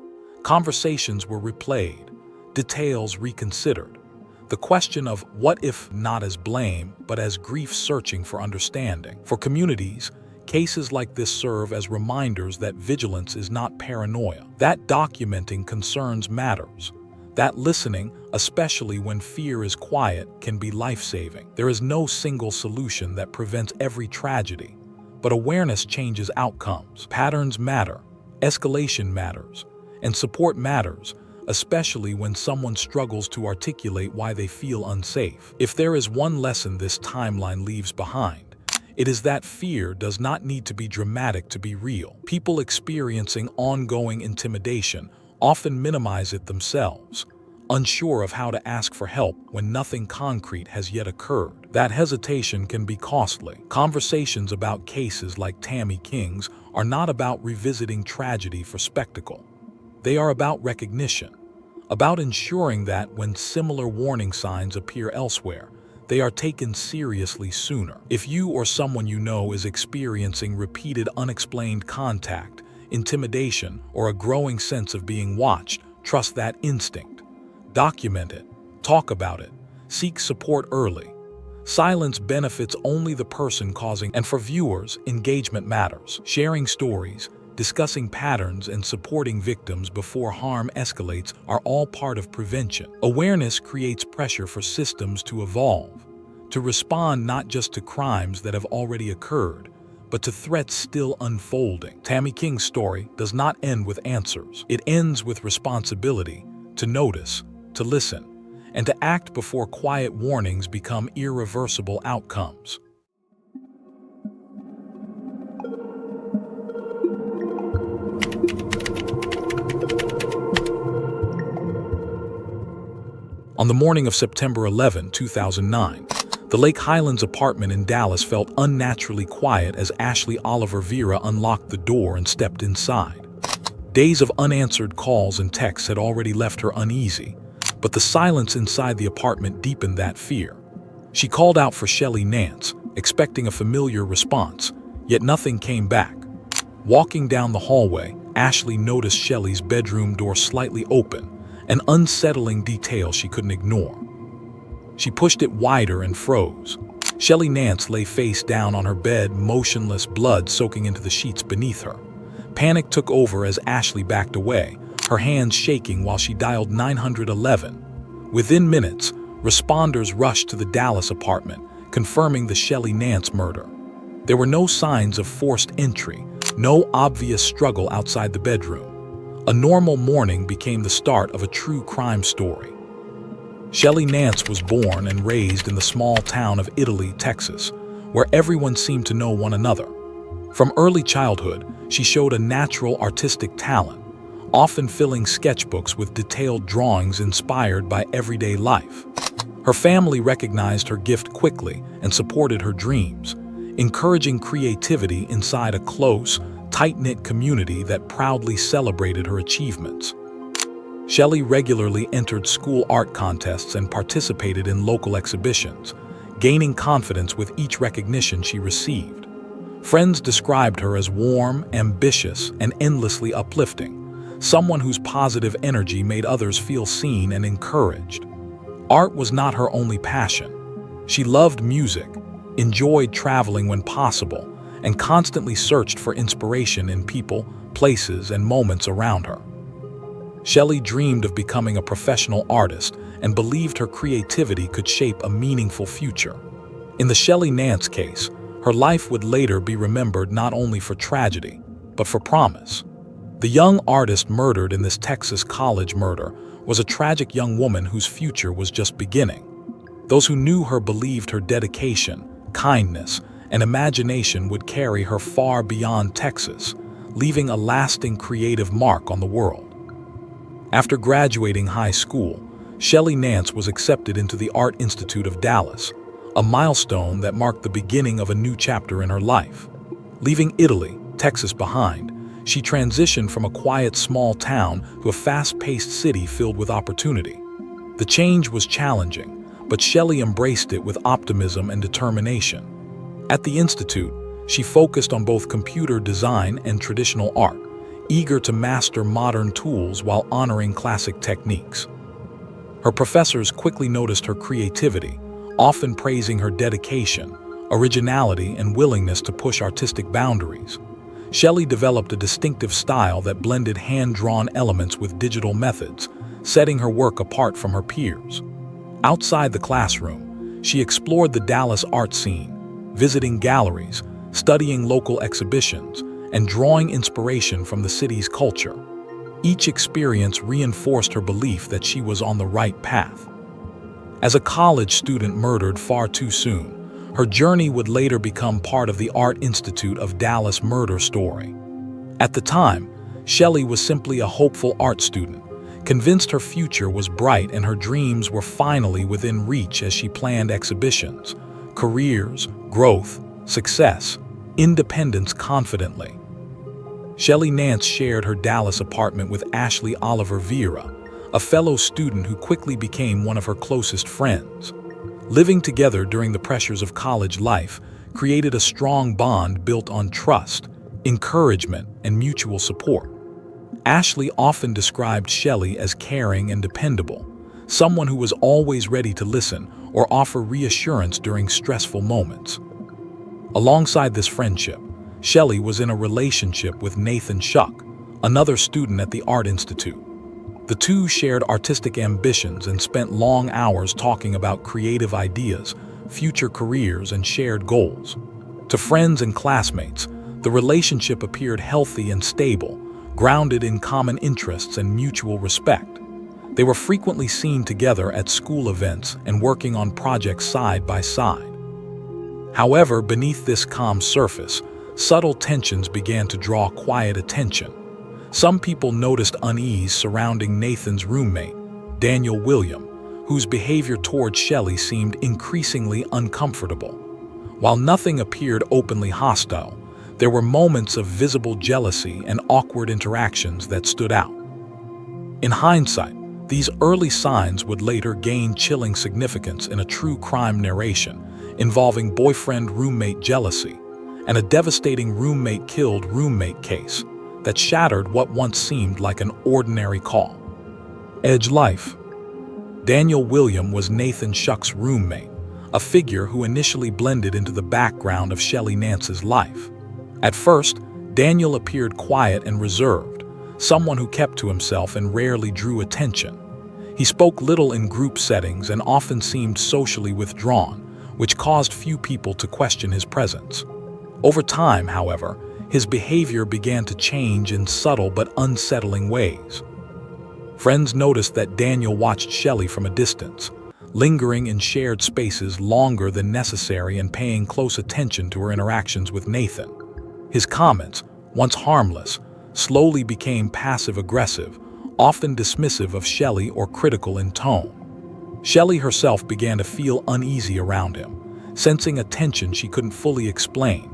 Conversations were replayed, details reconsidered. The question of what if not as blame, but as grief searching for understanding. For communities, cases like this serve as reminders that vigilance is not paranoia, that documenting concerns matters, that listening, especially when fear is quiet, can be life-saving. There is no single solution that prevents every tragedy, but awareness changes outcomes. Patterns matter, escalation matters, and support matters, especially when someone struggles to articulate why they feel unsafe. If there is one lesson this timeline leaves behind, it is that fear does not need to be dramatic to be real. People experiencing ongoing intimidation often minimize it themselves, unsure of how to ask for help when nothing concrete has yet occurred. That hesitation can be costly. Conversations about cases like Tammy King's are not about revisiting tragedy for spectacle. They are about recognition, about ensuring that when similar warning signs appear elsewhere, they are taken seriously sooner. If you or someone you know is experiencing repeated unexplained contact, intimidation, or a growing sense of being watched, trust that instinct. Document it, talk about it, seek support early. Silence benefits only the person causing, and for viewers, engagement matters. Sharing stories, discussing patterns and supporting victims before harm escalates are all part of prevention. Awareness creates pressure for systems to evolve, to respond not just to crimes that have already occurred, but to threats still unfolding. Tammy King's story does not end with answers. It ends with responsibility to notice, to listen, and to act before quiet warnings become irreversible outcomes. On the morning of September 11, 2009, the Lake Highlands apartment in Dallas felt unnaturally quiet as Ashley Oliver Vera unlocked the door and stepped inside. Days of unanswered calls and texts had already left her uneasy, but the silence inside the apartment deepened that fear. She called out for Shelly Nance, expecting a familiar response, yet nothing came back. Walking down the hallway, Ashley noticed Shelly's bedroom door slightly open, an unsettling detail she couldn't ignore. She pushed it wider and froze. Shelly Nance lay face down on her bed, motionless, blood soaking into the sheets beneath her. Panic took over as Ashley backed away, her hands shaking while she dialed 911. Within minutes, responders rushed to the Dallas apartment, confirming the Shelly Nance murder. There were no signs of forced entry, no obvious struggle outside the bedroom. A normal morning became the start of a true crime story. Shelly Nance was born and raised in the small town of Italy, Texas, where everyone seemed to know one another. From early childhood, she showed a natural artistic talent, often filling sketchbooks with detailed drawings inspired by everyday life. Her family recognized her gift quickly and supported her dreams, encouraging creativity inside a close, tight-knit community that proudly celebrated her achievements. Shelly regularly entered school art contests and participated in local exhibitions, gaining confidence with each recognition she received. Friends described her as warm, ambitious, and endlessly uplifting, someone whose positive energy made others feel seen and encouraged. Art was not her only passion. She loved music, enjoyed traveling when possible, and constantly searched for inspiration in people, places, and moments around her. Shelly dreamed of becoming a professional artist and believed her creativity could shape a meaningful future. In the Shelly Nance case, her life would later be remembered not only for tragedy, but for promise. The young artist murdered in this Texas college murder was a tragic young woman whose future was just beginning. Those who knew her believed her dedication, kindness, and imagination would carry her far beyond Texas, leaving a lasting creative mark on the world. After graduating high school, Shelly Nance was accepted into the Art Institute of Dallas, a milestone that marked the beginning of a new chapter in her life. Leaving Italy, Texas behind, she transitioned from a quiet small town to a fast-paced city filled with opportunity. The change was challenging, but Shelly embraced it with optimism and determination. At the Institute, she focused on both computer design and traditional art, eager to master modern tools while honoring classic techniques. Her professors quickly noticed her creativity, often praising her dedication, originality, and willingness to push artistic boundaries. Shelly developed a distinctive style that blended hand-drawn elements with digital methods, setting her work apart from her peers. Outside the classroom, she explored the Dallas art scene, visiting galleries, studying local exhibitions, and drawing inspiration from the city's culture. Each experience reinforced her belief that she was on the right path. As a college student murdered far too soon, her journey would later become part of the Art Institute of Dallas murder story. At the time, Shelly was simply a hopeful art student, convinced her future was bright and her dreams were finally within reach as she planned exhibitions, careers, growth, success, independence confidently. Shelly Nance shared her Dallas apartment with Ashley Oliver Vera, a fellow student who quickly became one of her closest friends. Living together during the pressures of college life created a strong bond built on trust, encouragement, and mutual support. Ashley often described Shelly as caring and dependable, someone who was always ready to listen or offer reassurance during stressful moments. Alongside this friendship, Shelley was in a relationship with Nathan Schuck, another student at the Art Institute. The two shared artistic ambitions and spent long hours talking about creative ideas, future careers, and shared goals. To friends and classmates, the relationship appeared healthy and stable, grounded in common interests and mutual respect. They were frequently seen together at school events and working on projects side by side. However, beneath this calm surface, subtle tensions began to draw quiet attention. Some people noticed unease surrounding Nathan's roommate, Daniel William, whose behavior toward Shelley seemed increasingly uncomfortable. While nothing appeared openly hostile, there were moments of visible jealousy and awkward interactions that stood out. In hindsight, these early signs would later gain chilling significance in a true crime narration involving boyfriend-roommate jealousy and a devastating roommate-killed-roommate case that shattered what once seemed like an ordinary call. Edge life. Daniel William was Nathan Schuck's roommate, a figure who initially blended into the background of Shelley Nance's life. At first, Daniel appeared quiet and reserved, someone who kept to himself and rarely drew attention. He spoke little in group settings and often seemed socially withdrawn, which caused few people to question his presence. Over time, however, his behavior began to change in subtle but unsettling ways. Friends noticed that Daniel watched Shelley from a distance, lingering in shared spaces longer than necessary and paying close attention to her interactions with Nathan. His comments, once harmless, slowly became passive-aggressive, often dismissive of Shelley or critical in tone. Shelley herself began to feel uneasy around him, sensing a tension she couldn't fully explain.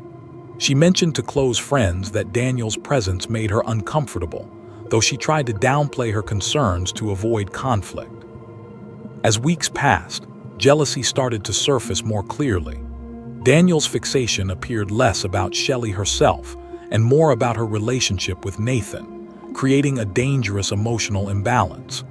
She mentioned to close friends that Daniel's presence made her uncomfortable, though she tried to downplay her concerns to avoid conflict. As weeks passed, jealousy started to surface more clearly. Daniel's fixation appeared less about Shelley herself and more about her relationship with Nathan, creating a dangerous emotional imbalance.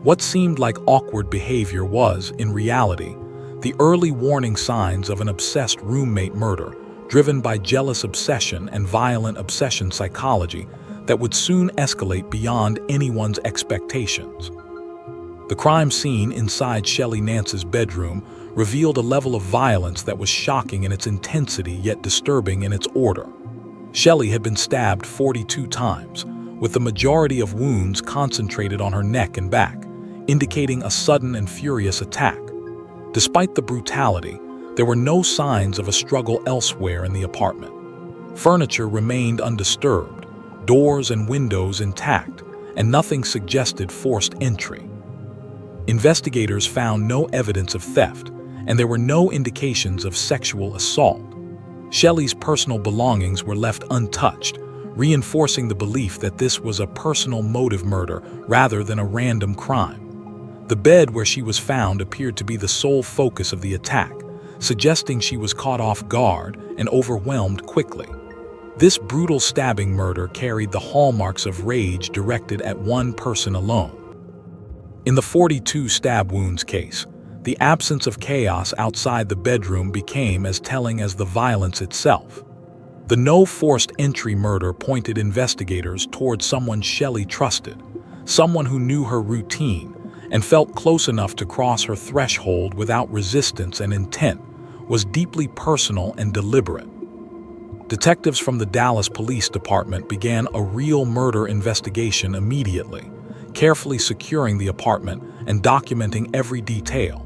What seemed like awkward behavior was, in reality, the early warning signs of an obsessed roommate murder driven by jealous obsession and violent obsession psychology that would soon escalate beyond anyone's expectations. The crime scene inside Shelley Nance's bedroom revealed a level of violence that was shocking in its intensity yet disturbing in its order. Shelley had been stabbed 42 times, with the majority of wounds concentrated on her neck and back, indicating a sudden and furious attack. Despite the brutality, there were no signs of a struggle elsewhere in the apartment. Furniture remained undisturbed, doors and windows intact, and nothing suggested forced entry. Investigators found no evidence of theft, and there were no indications of sexual assault. Shelley's personal belongings were left untouched, reinforcing the belief that this was a personal motive murder rather than a random crime. The bed where she was found appeared to be the sole focus of the attack, suggesting she was caught off guard and overwhelmed quickly. This brutal stabbing murder carried the hallmarks of rage directed at one person alone. In the 42 stab wounds case, the absence of chaos outside the bedroom became as telling as the violence itself. The no forced entry murder pointed investigators towards someone Shelley trusted, someone who knew her routine and felt close enough to cross her threshold without resistance and intent, was deeply personal and deliberate. Detectives from the Dallas Police Department began a real murder investigation immediately, carefully securing the apartment and documenting every detail.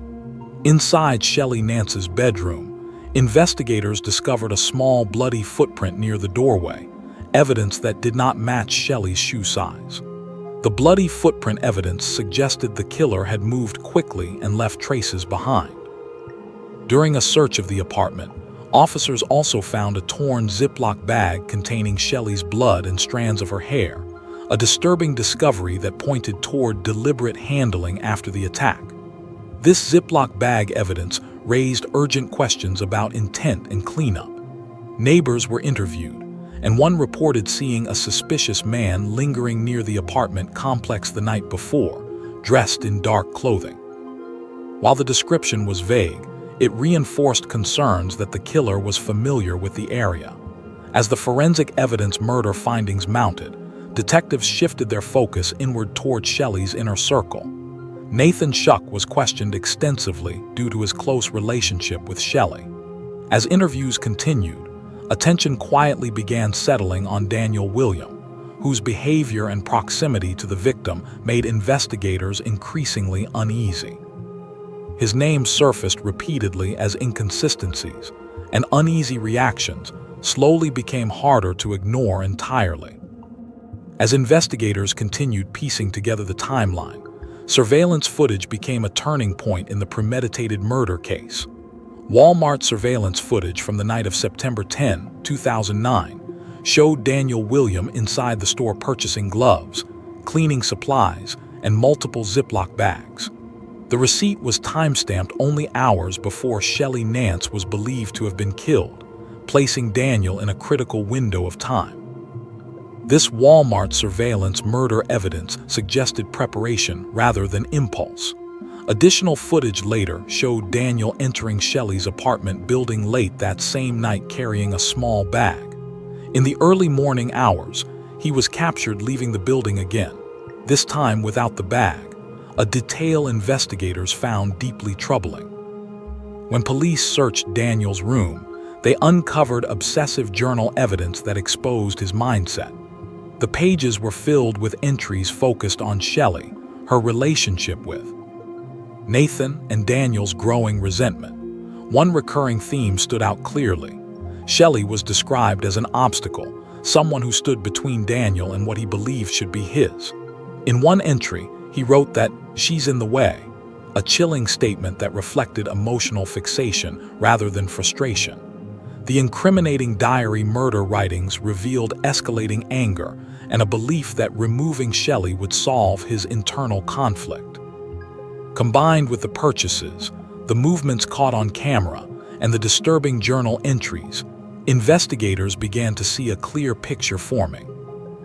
Inside Shelley Nance's bedroom, investigators discovered a small bloody footprint near the doorway, evidence that did not match Shelley's shoe size. The bloody footprint evidence suggested the killer had moved quickly and left traces behind. During a search of the apartment, officers also found a torn Ziploc bag containing Shelley's blood and strands of her hair, a disturbing discovery that pointed toward deliberate handling after the attack. This Ziploc bag evidence raised urgent questions about intent and cleanup. Neighbors were interviewed, and one reported seeing a suspicious man lingering near the apartment complex the night before, dressed in dark clothing. While the description was vague, it reinforced concerns that the killer was familiar with the area. As the forensic evidence murder findings mounted, detectives shifted their focus inward toward Shelley's inner circle. Nathan Schuck was questioned extensively due to his close relationship with Shelley. As interviews continued, attention quietly began settling on Daniel William, whose behavior and proximity to the victim made investigators increasingly uneasy. His name surfaced repeatedly as inconsistencies, and uneasy reactions slowly became harder to ignore entirely. As investigators continued piecing together the timeline, surveillance footage became a turning point in the premeditated murder case. Walmart surveillance footage from the night of September 10, 2009, showed Daniel William inside the store purchasing gloves, cleaning supplies, and multiple Ziploc bags. The receipt was timestamped only hours before Shelley Nance was believed to have been killed, placing Daniel in a critical window of time. This Walmart surveillance murder evidence suggested preparation rather than impulse. Additional footage later showed Daniel entering Shelley's apartment building late that same night carrying a small bag. In the early morning hours, he was captured leaving the building again, this time without the bag, a detail investigators found deeply troubling. When police searched Daniel's room, they uncovered obsessive journal evidence that exposed his mindset. The pages were filled with entries focused on Shelley, her relationship with Nathan, and Daniel's growing resentment. One recurring theme stood out clearly. Shelley was described as an obstacle, someone who stood between Daniel and what he believed should be his. In one entry, he wrote that "she's in the way," a chilling statement that reflected emotional fixation rather than frustration. The incriminating diary murder writings revealed escalating anger and a belief that removing Shelley would solve his internal conflict. Combined with the purchases, the movements caught on camera, and the disturbing journal entries, investigators began to see a clear picture forming.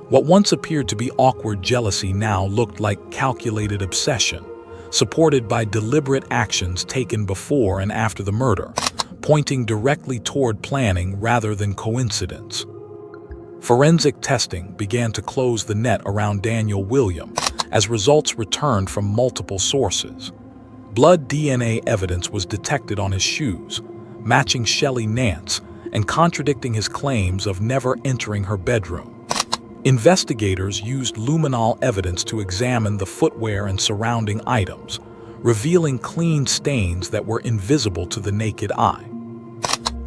What once appeared to be awkward jealousy now looked like calculated obsession, supported by deliberate actions taken before and after the murder, pointing directly toward planning rather than coincidence. Forensic testing began to close the net around Daniel William as results returned from multiple sources. Blood DNA evidence was detected on his shoes, matching Shelley Nance and contradicting his claims of never entering her bedroom. Investigators used luminol evidence to examine the footwear and surrounding items, revealing clean stains that were invisible to the naked eye.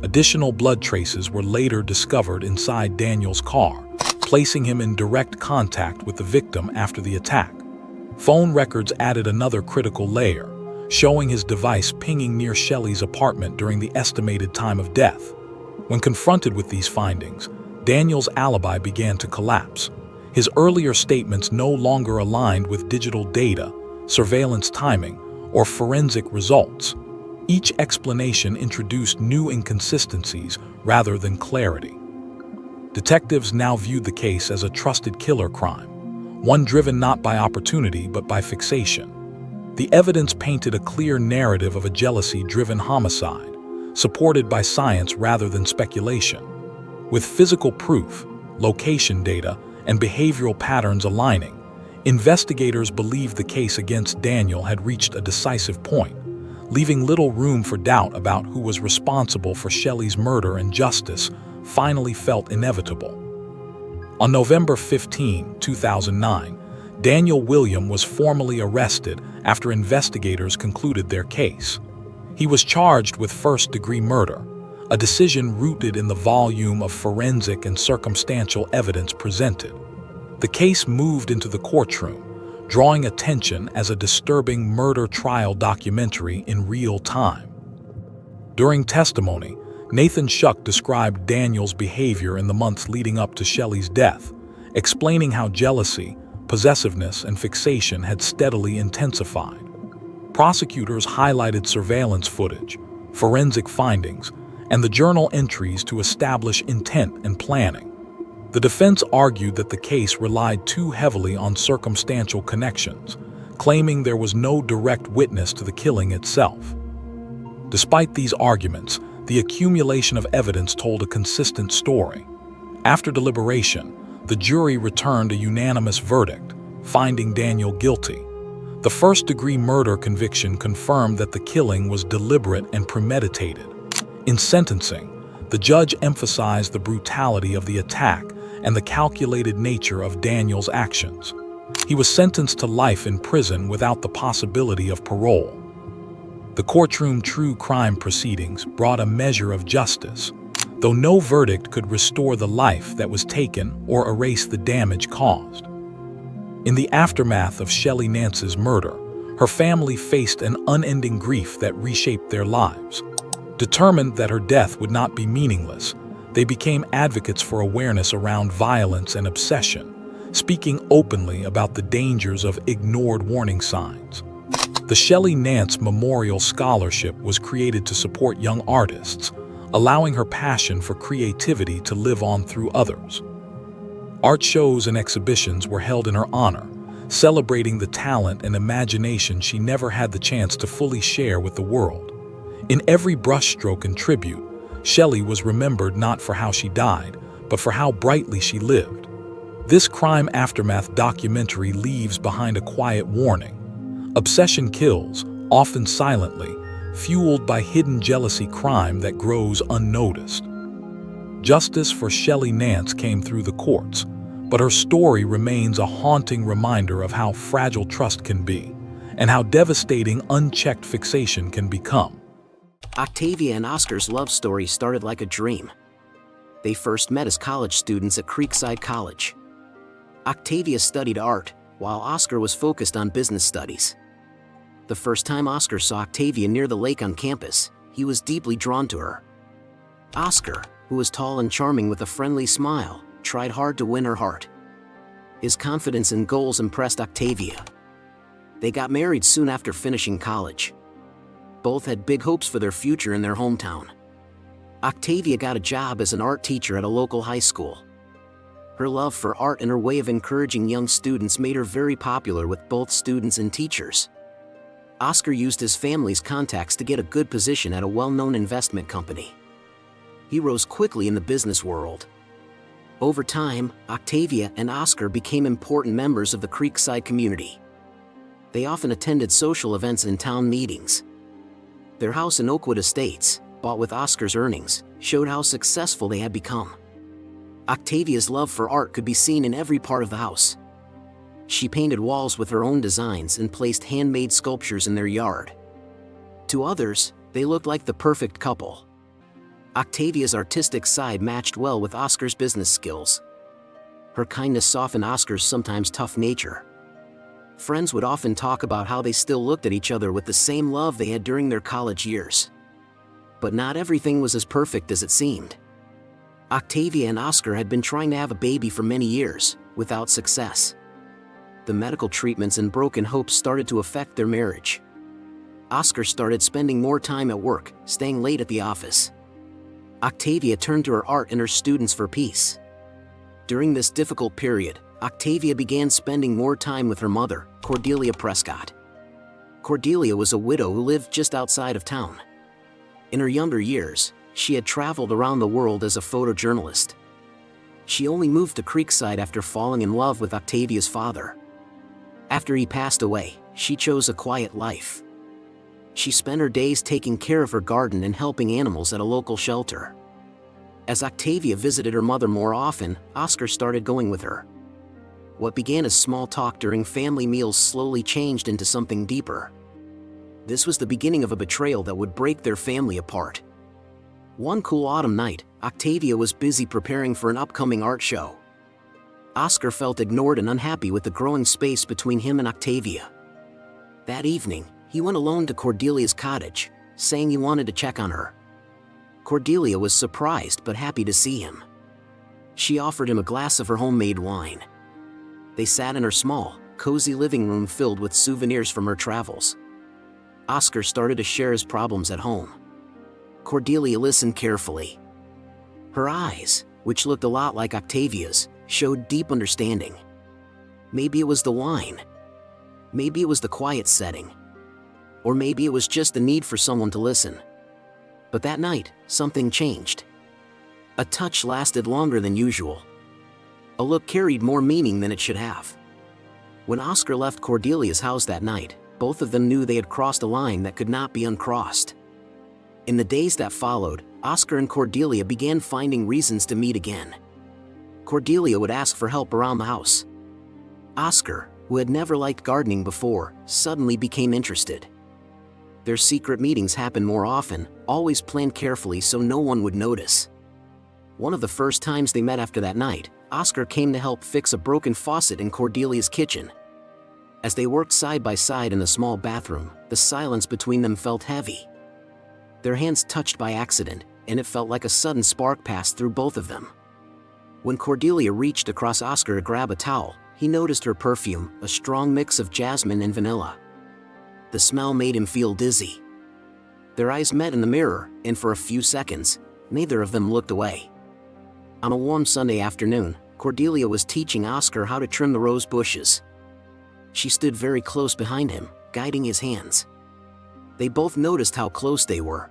Additional blood traces were later discovered inside Daniel's car, placing him in direct contact with the victim after the attack. Phone records added another critical layer, showing his device pinging near Shelley's apartment during the estimated time of death. When confronted with these findings, Daniel's alibi began to collapse. His earlier statements no longer aligned with digital data, surveillance timing, or forensic results. Each explanation introduced new inconsistencies rather than clarity. Detectives now viewed the case as a trusted killer crime, one driven not by opportunity but by fixation. The evidence painted a clear narrative of a jealousy-driven homicide, supported by science rather than speculation. With physical proof, location data, and behavioral patterns aligning, investigators believed the case against Daniel had reached a decisive point, leaving little room for doubt about who was responsible for Shelley's murder, and justice finally felt inevitable. On November 15, 2009, Daniel William was formally arrested after investigators concluded their case. He was charged with first-degree murder, a decision rooted in the volume of forensic and circumstantial evidence presented. The case moved into the courtroom, drawing attention as a disturbing murder trial documentary in real time. During testimony, Nathan Schuck described Daniel's behavior in the months leading up to Shelley's death, explaining how jealousy, possessiveness, and fixation had steadily intensified. Prosecutors highlighted surveillance footage, forensic findings, and the journal entries to establish intent and planning. The defense argued that the case relied too heavily on circumstantial connections, claiming there was no direct witness to the killing itself. Despite these arguments, the accumulation of evidence told a consistent story. After deliberation, the jury returned a unanimous verdict, finding Daniel guilty. The first-degree murder conviction confirmed that the killing was deliberate and premeditated. In sentencing, the judge emphasized the brutality of the attack and the calculated nature of Daniel's actions. He was sentenced to life in prison without the possibility of parole. The courtroom true crime proceedings brought a measure of justice, though no verdict could restore the life that was taken or erase the damage caused. In the aftermath of Shelley Nance's murder, her family faced an unending grief that reshaped their lives. Determined that her death would not be meaningless, they became advocates for awareness around violence and obsession, speaking openly about the dangers of ignored warning signs. The Shelley Nance Memorial Scholarship was created to support young artists, allowing her passion for creativity to live on through others. Art shows and exhibitions were held in her honor, celebrating the talent and imagination she never had the chance to fully share with the world. In every brushstroke and tribute, Shelley was remembered not for how she died, but for how brightly she lived. This crime aftermath documentary leaves behind a quiet warning. Obsession kills, often silently, fueled by hidden jealousy crime that grows unnoticed. Justice for Shelley Nance came through the courts, but her story remains a haunting reminder of how fragile trust can be, and how devastating unchecked fixation can become. Octavia and Oscar's love story started like a dream. They first met as college students at Creekside College. Octavia studied art, while Oscar was focused on business studies. The first time Oscar saw Octavia near the lake on campus, he was deeply drawn to her. Oscar, who was tall and charming with a friendly smile, tried hard to win her heart. His confidence and goals impressed Octavia. They got married soon after finishing college. Both had big hopes for their future in their hometown. Octavia got a job as an art teacher at a local high school. Her love for art and her way of encouraging young students made her very popular with both students and teachers. Oscar used his family's contacts to get a good position at a well-known investment company. He rose quickly in the business world. Over time, Octavia and Oscar became important members of the Creekside community. They often attended social events and town meetings. Their house in Oakwood Estates, bought with Oscar's earnings, showed how successful they had become. Octavia's love for art could be seen in every part of the house. She painted walls with her own designs and placed handmade sculptures in their yard. To others, they looked like the perfect couple. Octavia's artistic side matched well with Oscar's business skills. Her kindness softened Oscar's sometimes tough nature. Friends would often talk about how they still looked at each other with the same love they had during their college years. But not everything was as perfect as it seemed. Octavia and Oscar had been trying to have a baby for many years, without success. The medical treatments and broken hopes started to affect their marriage. Oscar started spending more time at work, staying late at the office. Octavia turned to her art and her students for peace. During this difficult period, Octavia began spending more time with her mother, Cordelia Prescott. Cordelia was a widow who lived just outside of town. In her younger years, she had traveled around the world as a photojournalist. She only moved to Creekside after falling in love with Octavia's father. After he passed away, she chose a quiet life. She spent her days taking care of her garden and helping animals at a local shelter. As Octavia visited her mother more often, Oscar started going with her. What began as small talk during family meals slowly changed into something deeper. This was the beginning of a betrayal that would break their family apart. One cool autumn night, Octavia was busy preparing for an upcoming art show. Oscar felt ignored and unhappy with the growing space between him and Octavia. That evening, he went alone to Cordelia's cottage, saying he wanted to check on her. Cordelia was surprised but happy to see him. She offered him a glass of her homemade wine. They sat in her small, cozy living room filled with souvenirs from her travels. Oscar started to share his problems at home. Cordelia listened carefully. Her eyes, which looked a lot like Octavia's, showed deep understanding. Maybe it was the wine. Maybe it was the quiet setting. Or maybe it was just the need for someone to listen. But that night, something changed. A touch lasted longer than usual. A look carried more meaning than it should have. When Oscar left Cordelia's house that night, both of them knew they had crossed a line that could not be uncrossed. In the days that followed, Oscar and Cordelia began finding reasons to meet again. Cordelia would ask for help around the house. Oscar, who had never liked gardening before, suddenly became interested. Their secret meetings happened more often, always planned carefully so no one would notice. One of the first times they met after that night, Oscar came to help fix a broken faucet in Cordelia's kitchen. As they worked side by side in the small bathroom, the silence between them felt heavy. Their hands touched by accident, and it felt like a sudden spark passed through both of them. When Cordelia reached across Oscar to grab a towel, he noticed her perfume, a strong mix of jasmine and vanilla. The smell made him feel dizzy. Their eyes met in the mirror, and for a few seconds, neither of them looked away. On a warm Sunday afternoon, Cordelia was teaching Oscar how to trim the rose bushes. She stood very close behind him, guiding his hands. They both noticed how close they were.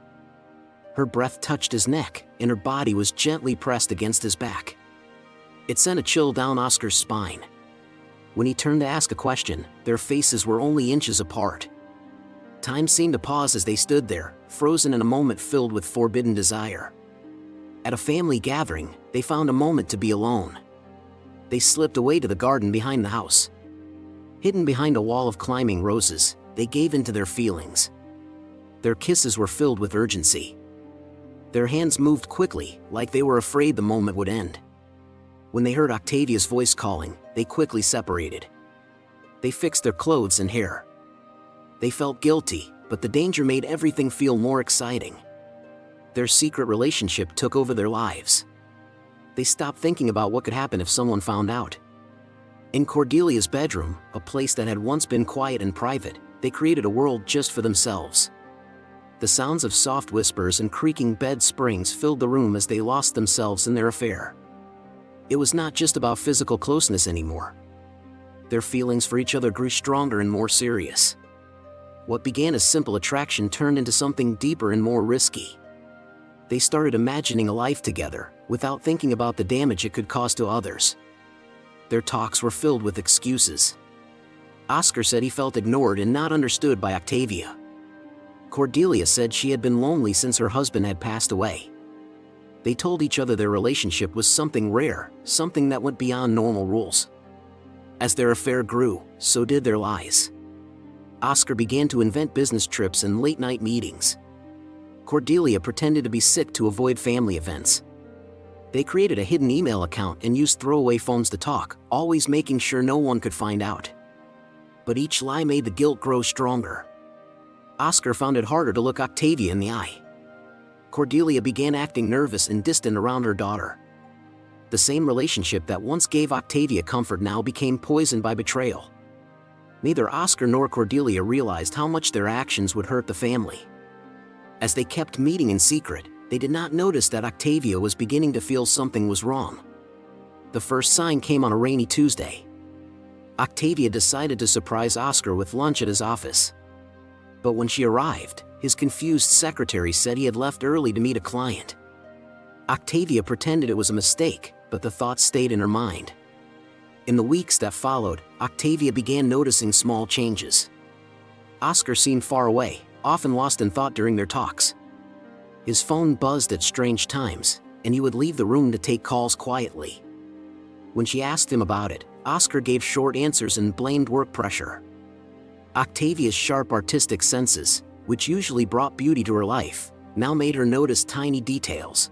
Her breath touched his neck, and her body was gently pressed against his back. It sent a chill down Oscar's spine. When he turned to ask a question, their faces were only inches apart. Time seemed to pause as they stood there, frozen in a moment filled with forbidden desire. At a family gathering, they found a moment to be alone. They slipped away to the garden behind the house. Hidden behind a wall of climbing roses, they gave in to their feelings. Their kisses were filled with urgency. Their hands moved quickly, like they were afraid the moment would end. When they heard Octavia's voice calling, they quickly separated. They fixed their clothes and hair. They felt guilty, but the danger made everything feel more exciting. Their secret relationship took over their lives. They stopped thinking about what could happen if someone found out. In Cordelia's bedroom, a place that had once been quiet and private, they created a world just for themselves. The sounds of soft whispers and creaking bed springs filled the room as they lost themselves in their affair. It was not just about physical closeness anymore. Their feelings for each other grew stronger and more serious. What began as simple attraction turned into something deeper and more risky. They started imagining a life together, without thinking about the damage it could cause to others. Their talks were filled with excuses. Oscar said he felt ignored and not understood by Octavia. Cordelia said she had been lonely since her husband had passed away. They told each other their relationship was something rare, something that went beyond normal rules. As their affair grew, so did their lies. Oscar began to invent business trips and late-night meetings. Cordelia pretended to be sick to avoid family events. They created a hidden email account and used throwaway phones to talk, always making sure no one could find out. But each lie made the guilt grow stronger. Oscar found it harder to look Octavia in the eye. Cordelia began acting nervous and distant around her daughter. The same relationship that once gave Octavia comfort now became poisoned by betrayal. Neither Oscar nor Cordelia realized how much their actions would hurt the family. As they kept meeting in secret, they did not notice that Octavia was beginning to feel something was wrong. The first sign came on a rainy Tuesday. Octavia decided to surprise Oscar with lunch at his office. But when she arrived, his confused secretary said he had left early to meet a client. Octavia pretended it was a mistake, but the thought stayed in her mind. In the weeks that followed, Octavia began noticing small changes. Oscar seemed far away, often lost in thought during their talks. His phone buzzed at strange times, and he would leave the room to take calls quietly. When she asked him about it, Oscar gave short answers and blamed work pressure. Octavia's sharp artistic senses, which usually brought beauty to her life, now made her notice tiny details.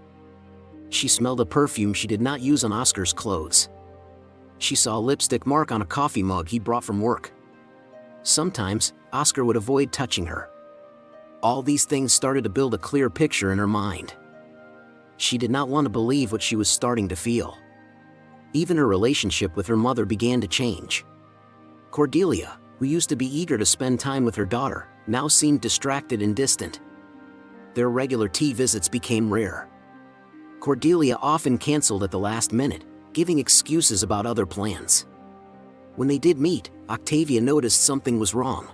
She smelled a perfume she did not use on Oscar's clothes. She saw a lipstick mark on a coffee mug he brought from work. Sometimes, Oscar would avoid touching her. All these things started to build a clear picture in her mind. She did not want to believe what she was starting to feel. Even her relationship with her mother began to change. Cordelia, who used to be eager to spend time with her daughter, now seemed distracted and distant. Their regular tea visits became rare. Cordelia often canceled at the last minute, giving excuses about other plans. When they did meet, Octavia noticed something was wrong.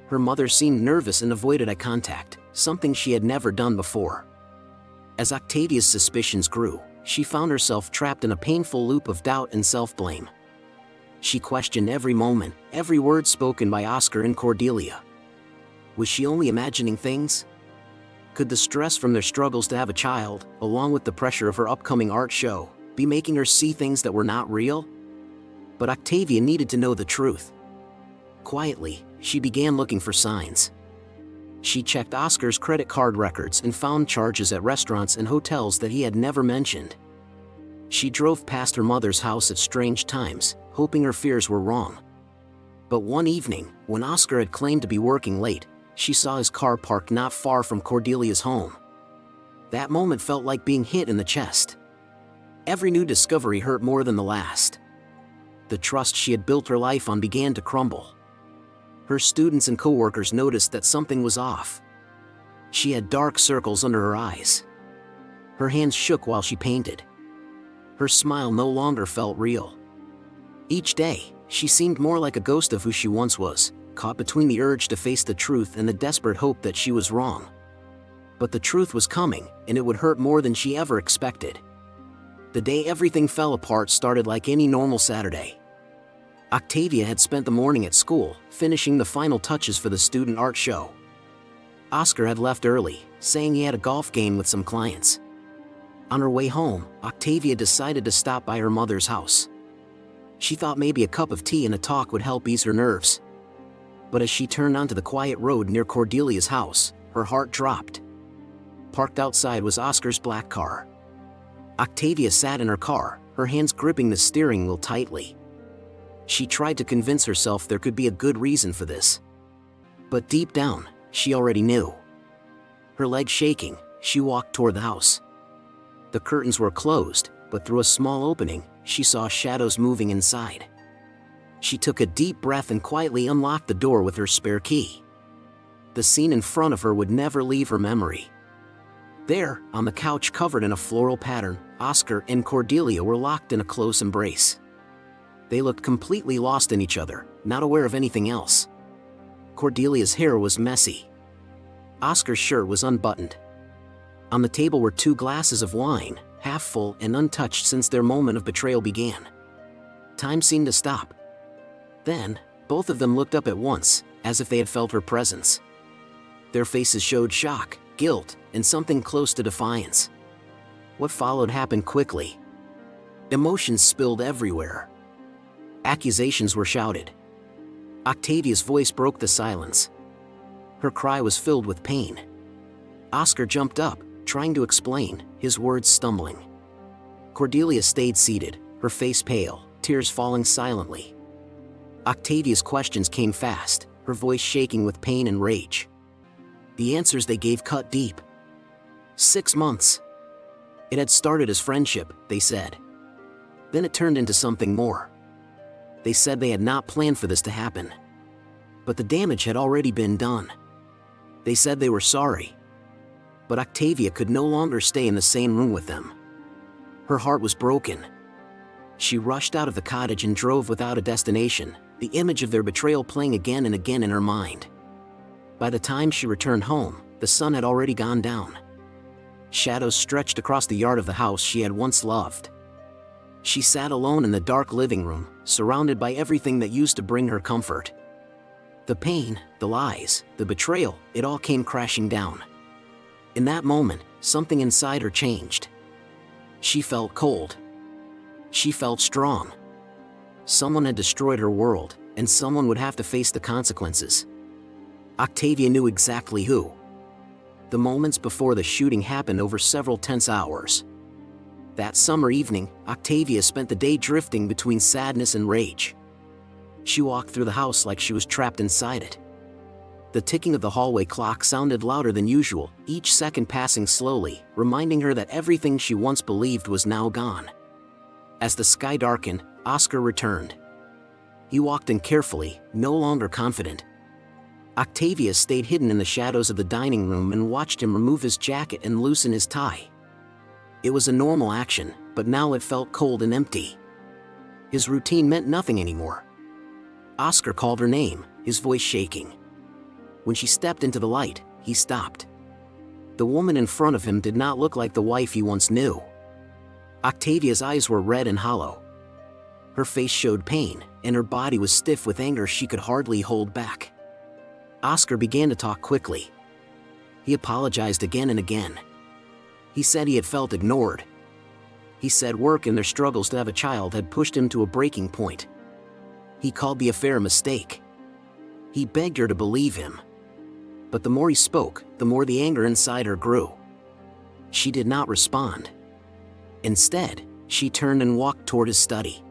Her mother seemed nervous and avoided eye contact, something she had never done before. As Octavia's suspicions grew, she found herself trapped in a painful loop of doubt and self-blame. She questioned every moment, every word spoken by Oscar and Cordelia. Was she only imagining things? Could the stress from their struggles to have a child, along with the pressure of her upcoming art show, be making her see things that were not real? But Octavia needed to know the truth. Quietly, she began looking for signs. She checked Oscar's credit card records and found charges at restaurants and hotels that he had never mentioned. She drove past her mother's house at strange times, hoping her fears were wrong. But one evening, when Oscar had claimed to be working late, she saw his car parked not far from Cordelia's home. That moment felt like being hit in the chest. Every new discovery hurt more than the last. The trust she had built her life on began to crumble. Her students and coworkers noticed that something was off. She had dark circles under her eyes. Her hands shook while she painted. Her smile no longer felt real. Each day, she seemed more like a ghost of who she once was, caught between the urge to face the truth and the desperate hope that she was wrong. But the truth was coming, and it would hurt more than she ever expected. The day everything fell apart started like any normal Saturday. Octavia had spent the morning at school, finishing the final touches for the student art show. Oscar had left early, saying he had a golf game with some clients. On her way home, Octavia decided to stop by her mother's house. She thought maybe a cup of tea and a talk would help ease her nerves. But as she turned onto the quiet road near Cordelia's house, her heart dropped. Parked outside was Oscar's black car. Octavia sat in her car, her hands gripping the steering wheel tightly. She tried to convince herself there could be a good reason for this. But deep down, she already knew. Her legs shaking, she walked toward the house. The curtains were closed, but through a small opening, she saw shadows moving inside. She took a deep breath and quietly unlocked the door with her spare key. The scene in front of her would never leave her memory. There, on the couch covered in a floral pattern, Oscar and Cordelia were locked in a close embrace. They looked completely lost in each other, not aware of anything else. Cordelia's hair was messy. Oscar's shirt was unbuttoned. On the table were 2 glasses of wine, half full and untouched since their moment of betrayal began. Time seemed to stop. Then, both of them looked up at once, as if they had felt her presence. Their faces showed shock, guilt, and something close to defiance. What followed happened quickly. Emotions spilled everywhere. Accusations were shouted. Octavia's voice broke the silence. Her cry was filled with pain. Oscar jumped up, trying to explain, his words stumbling. Cordelia stayed seated, her face pale, tears falling silently. Octavia's questions came fast, her voice shaking with pain and rage. The answers they gave cut deep. 6 months. It had started as friendship, they said. Then it turned into something more. They said they had not planned for this to happen. But the damage had already been done. They said they were sorry. But Octavia could no longer stay in the same room with them. Her heart was broken. She rushed out of the cottage and drove without a destination, the image of their betrayal playing again and again in her mind. By the time she returned home, the sun had already gone down. Shadows stretched across the yard of the house she had once loved. She sat alone in the dark living room, surrounded by everything that used to bring her comfort. The pain, the lies, the betrayal, it all came crashing down. In that moment, something inside her changed. She felt cold. She felt strong. Someone had destroyed her world, and someone would have to face the consequences. Octavia knew exactly who. The moments before the shooting happened over several tense hours. That summer evening, Octavia spent the day drifting between sadness and rage. She walked through the house like she was trapped inside it. The ticking of the hallway clock sounded louder than usual, each second passing slowly, reminding her that everything she once believed was now gone. As the sky darkened, Oscar returned. He walked in carefully, no longer confident. Octavia stayed hidden in the shadows of the dining room and watched him remove his jacket and loosen his tie. It was a normal action, but now it felt cold and empty. His routine meant nothing anymore. Oscar called her name, his voice shaking. When she stepped into the light, he stopped. The woman in front of him did not look like the wife he once knew. Octavia's eyes were red and hollow. Her face showed pain, and her body was stiff with anger she could hardly hold back. Oscar began to talk quickly. He apologized again and again. He said he had felt ignored. He said work and their struggles to have a child had pushed him to a breaking point. He called the affair a mistake. He begged her to believe him. But the more he spoke, the more the anger inside her grew. She did not respond. Instead, she turned and walked toward his study.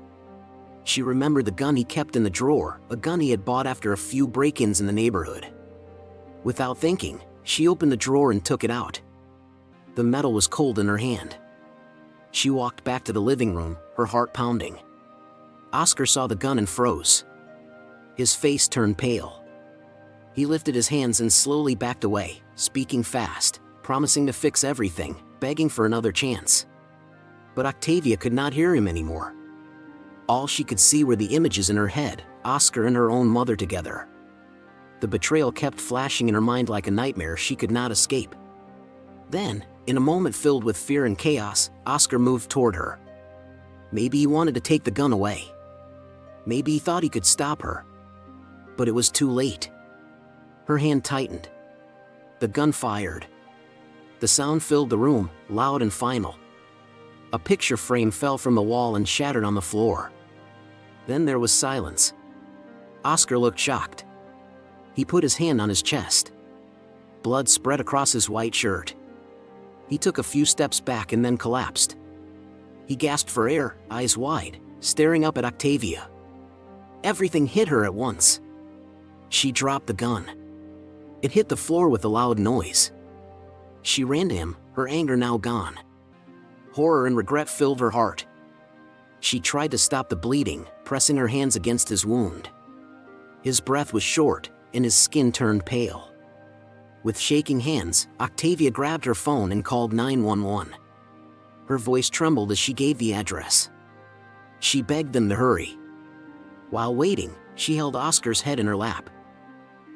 She remembered the gun he kept in the drawer, a gun he had bought after a few break-ins in the neighborhood. Without thinking, she opened the drawer and took it out. The metal was cold in her hand. She walked back to the living room, her heart pounding. Oscar saw the gun and froze. His face turned pale. He lifted his hands and slowly backed away, speaking fast, promising to fix everything, begging for another chance. But Octavia could not hear him anymore. All she could see were the images in her head, Oscar and her own mother together. The betrayal kept flashing in her mind like a nightmare she could not escape. Then, in a moment filled with fear and chaos, Oscar moved toward her. Maybe he wanted to take the gun away. Maybe he thought he could stop her. But it was too late. Her hand tightened. The gun fired. The sound filled the room, loud and final. A picture frame fell from the wall and shattered on the floor. Then there was silence. Oscar looked shocked. He put his hand on his chest. Blood spread across his white shirt. He took a few steps back and then collapsed. He gasped for air, eyes wide, staring up at Octavia. Everything hit her at once. She dropped the gun. It hit the floor with a loud noise. She ran to him, her anger now gone. Horror and regret filled her heart. She tried to stop the bleeding, pressing her hands against his wound. His breath was short, and his skin turned pale. With shaking hands, Octavia grabbed her phone and called 911. Her voice trembled as she gave the address. She begged them to hurry. While waiting, she held Oscar's head in her lap.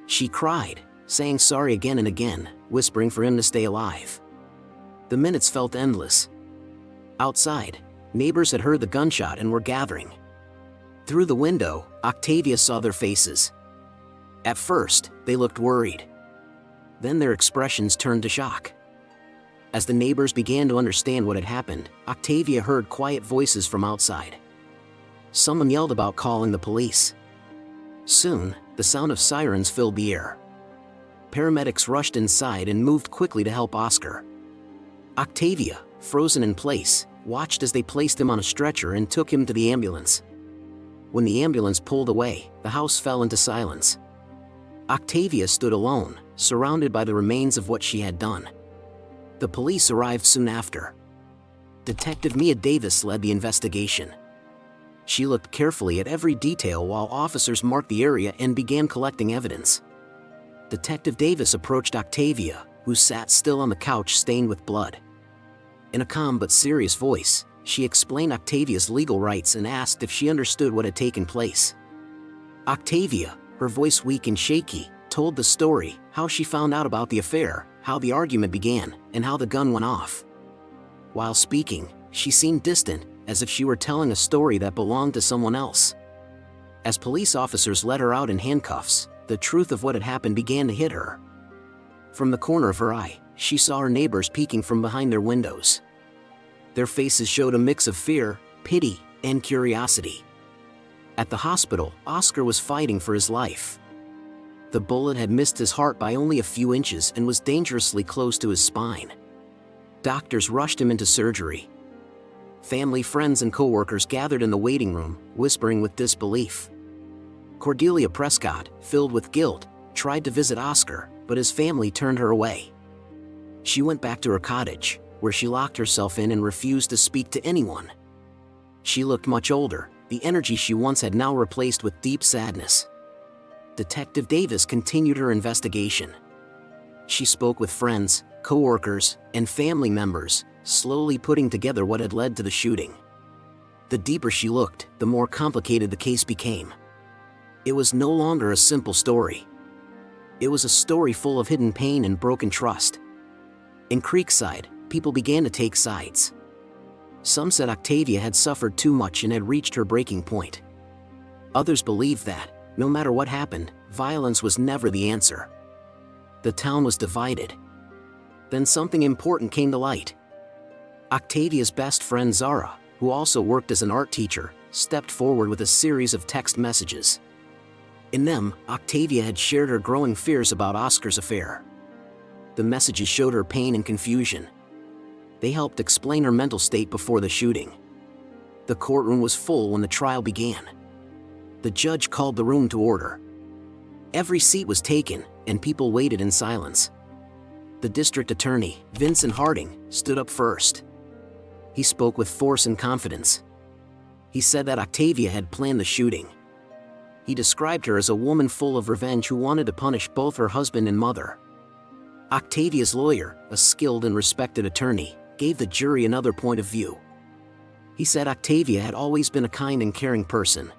She cried, saying sorry again and again, whispering for him to stay alive. The minutes felt endless. Outside, neighbors had heard the gunshot and were gathering. Through the window, Octavia saw their faces. At first, they looked worried. Then their expressions turned to shock. As the neighbors began to understand what had happened, Octavia heard quiet voices from outside. Someone yelled about calling the police. Soon, the sound of sirens filled the air. Paramedics rushed inside and moved quickly to help Oscar. Octavia, frozen in place, watched as they placed him on a stretcher and took him to the ambulance. When the ambulance pulled away, the house fell into silence. Octavia stood alone, surrounded by the remains of what she had done. The police arrived soon after. Detective Mia Davis led the investigation. She looked carefully at every detail while officers marked the area and began collecting evidence. Detective Davis approached Octavia, who sat still on the couch stained with blood. In a calm but serious voice, she explained Octavia's legal rights and asked if she understood what had taken place. Octavia, her voice weak and shaky, told the story, how she found out about the affair, how the argument began, and how the gun went off. While speaking, she seemed distant, as if she were telling a story that belonged to someone else. As police officers let her out in handcuffs, the truth of what had happened began to hit her. From the corner of her eye, she saw her neighbors peeking from behind their windows. Their faces showed a mix of fear, pity, and curiosity. At the hospital, Oscar was fighting for his life. The bullet had missed his heart by only a few inches and was dangerously close to his spine. Doctors rushed him into surgery. Family, friends, and co-workers gathered in the waiting room, whispering with disbelief. Cordelia Prescott, filled with guilt, tried to visit Oscar, but his family turned her away. She went back to her cottage, where she locked herself in and refused to speak to anyone. She looked much older, the energy she once had now replaced with deep sadness. Detective Davis continued her investigation. She spoke with friends, co-workers, and family members, slowly putting together what had led to the shooting. The deeper she looked, the more complicated the case became. It was no longer a simple story. It was a story full of hidden pain and broken trust. In Creekside, people began to take sides. Some said Octavia had suffered too much and had reached her breaking point. Others believed that, no matter what happened, violence was never the answer. The town was divided. Then something important came to light. Octavia's best friend Zara, who also worked as an art teacher, stepped forward with a series of text messages. In them, Octavia had shared her growing fears about Oscar's affair. The messages showed her pain and confusion. They helped explain her mental state before the shooting. The courtroom was full when the trial began. The judge called the room to order. Every seat was taken, and people waited in silence. The district attorney, Vincent Harding, stood up first. He spoke with force and confidence. He said that Octavia had planned the shooting. He described her as a woman full of revenge who wanted to punish both her husband and mother. Octavia's lawyer, a skilled and respected attorney, gave the jury another point of view. He said Octavia had always been a kind and caring person.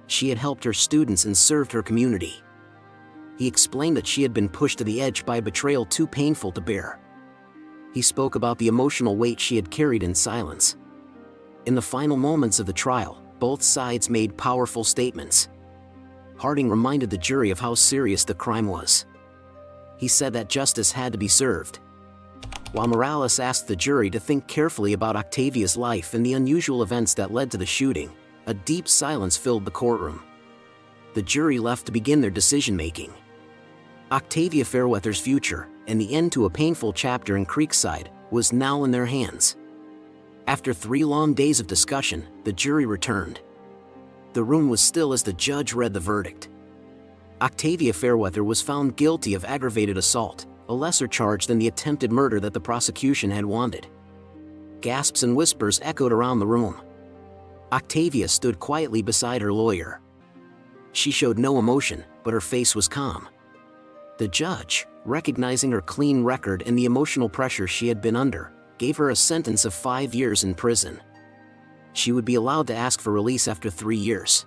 She had helped her students and served her community. He explained that she had been pushed to the edge by a betrayal too painful to bear. He spoke about the emotional weight she had carried in silence. In the final moments of the trial, both sides made powerful statements. Harding reminded the jury of how serious the crime was. He said that justice had to be served. While Morales asked the jury to think carefully about Octavia's life and the unusual events that led to the shooting, a deep silence filled the courtroom. The jury left to begin their decision-making. Octavia Fairweather's future, and the end to a painful chapter in Creekside, was now in their hands. After 3 long days of discussion, the jury returned. The room was still as the judge read the verdict. Octavia Fairweather was found guilty of aggravated assault, a lesser charge than the attempted murder that the prosecution had wanted. Gasps and whispers echoed around the room. Octavia stood quietly beside her lawyer. She showed no emotion, but her face was calm. The judge, recognizing her clean record and the emotional pressure she had been under, gave her a sentence of 5 years in prison. She would be allowed to ask for release after 3 years.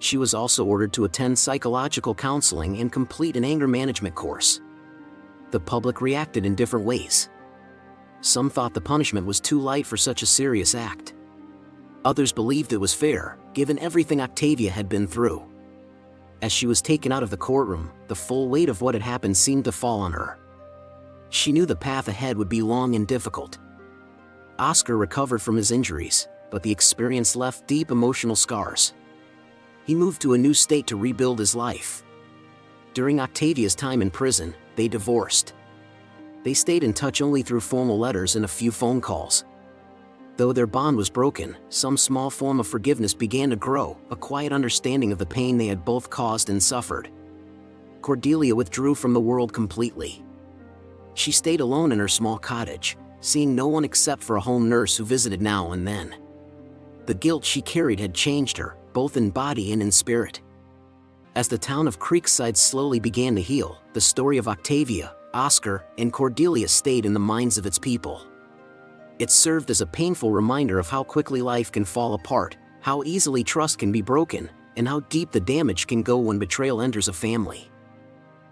She was also ordered to attend psychological counseling and complete an anger management course. The public reacted in different ways. Some thought the punishment was too light for such a serious act. Others believed it was fair, given everything Octavia had been through. As she was taken out of the courtroom, the full weight of what had happened seemed to fall on her. She knew the path ahead would be long and difficult. Oscar recovered from his injuries, but the experience left deep emotional scars. He moved to a new state to rebuild his life. During Octavia's time in prison, they divorced. They stayed in touch only through formal letters and a few phone calls. Though their bond was broken, some small form of forgiveness began to grow, a quiet understanding of the pain they had both caused and suffered. Cordelia withdrew from the world completely. She stayed alone in her small cottage, seeing no one except for a home nurse who visited now and then. The guilt she carried had changed her, both in body and in spirit. As the town of Creekside slowly began to heal, the story of Octavia, Oscar, and Cordelia stayed in the minds of its people. It served as a painful reminder of how quickly life can fall apart, how easily trust can be broken, and how deep the damage can go when betrayal enters a family.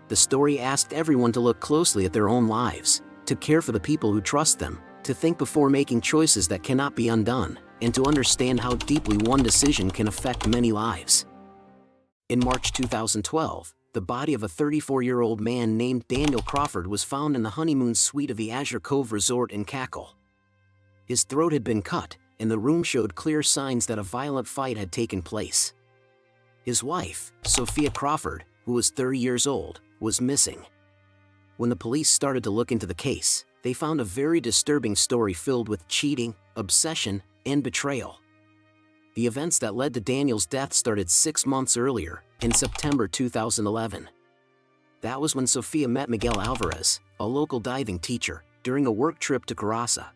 The story asked everyone to look closely at their own lives, to care for the people who trust them, to think before making choices that cannot be undone, and to understand how deeply one decision can affect many lives. In March 2012, the body of a 34-year-old man named Daniel Crawford was found in the honeymoon suite of the Azure Cove Resort in Cackle. His throat had been cut, and the room showed clear signs that a violent fight had taken place. His wife, Sophia Crawford, who was 30 years old, was missing. When the police started to look into the case, they found a very disturbing story filled with cheating, obsession, and betrayal. The events that led to Daniel's death started 6 months earlier, in September 2011. That was when Sophia met Miguel Alvarez, a local diving teacher, during a work trip to Carasa.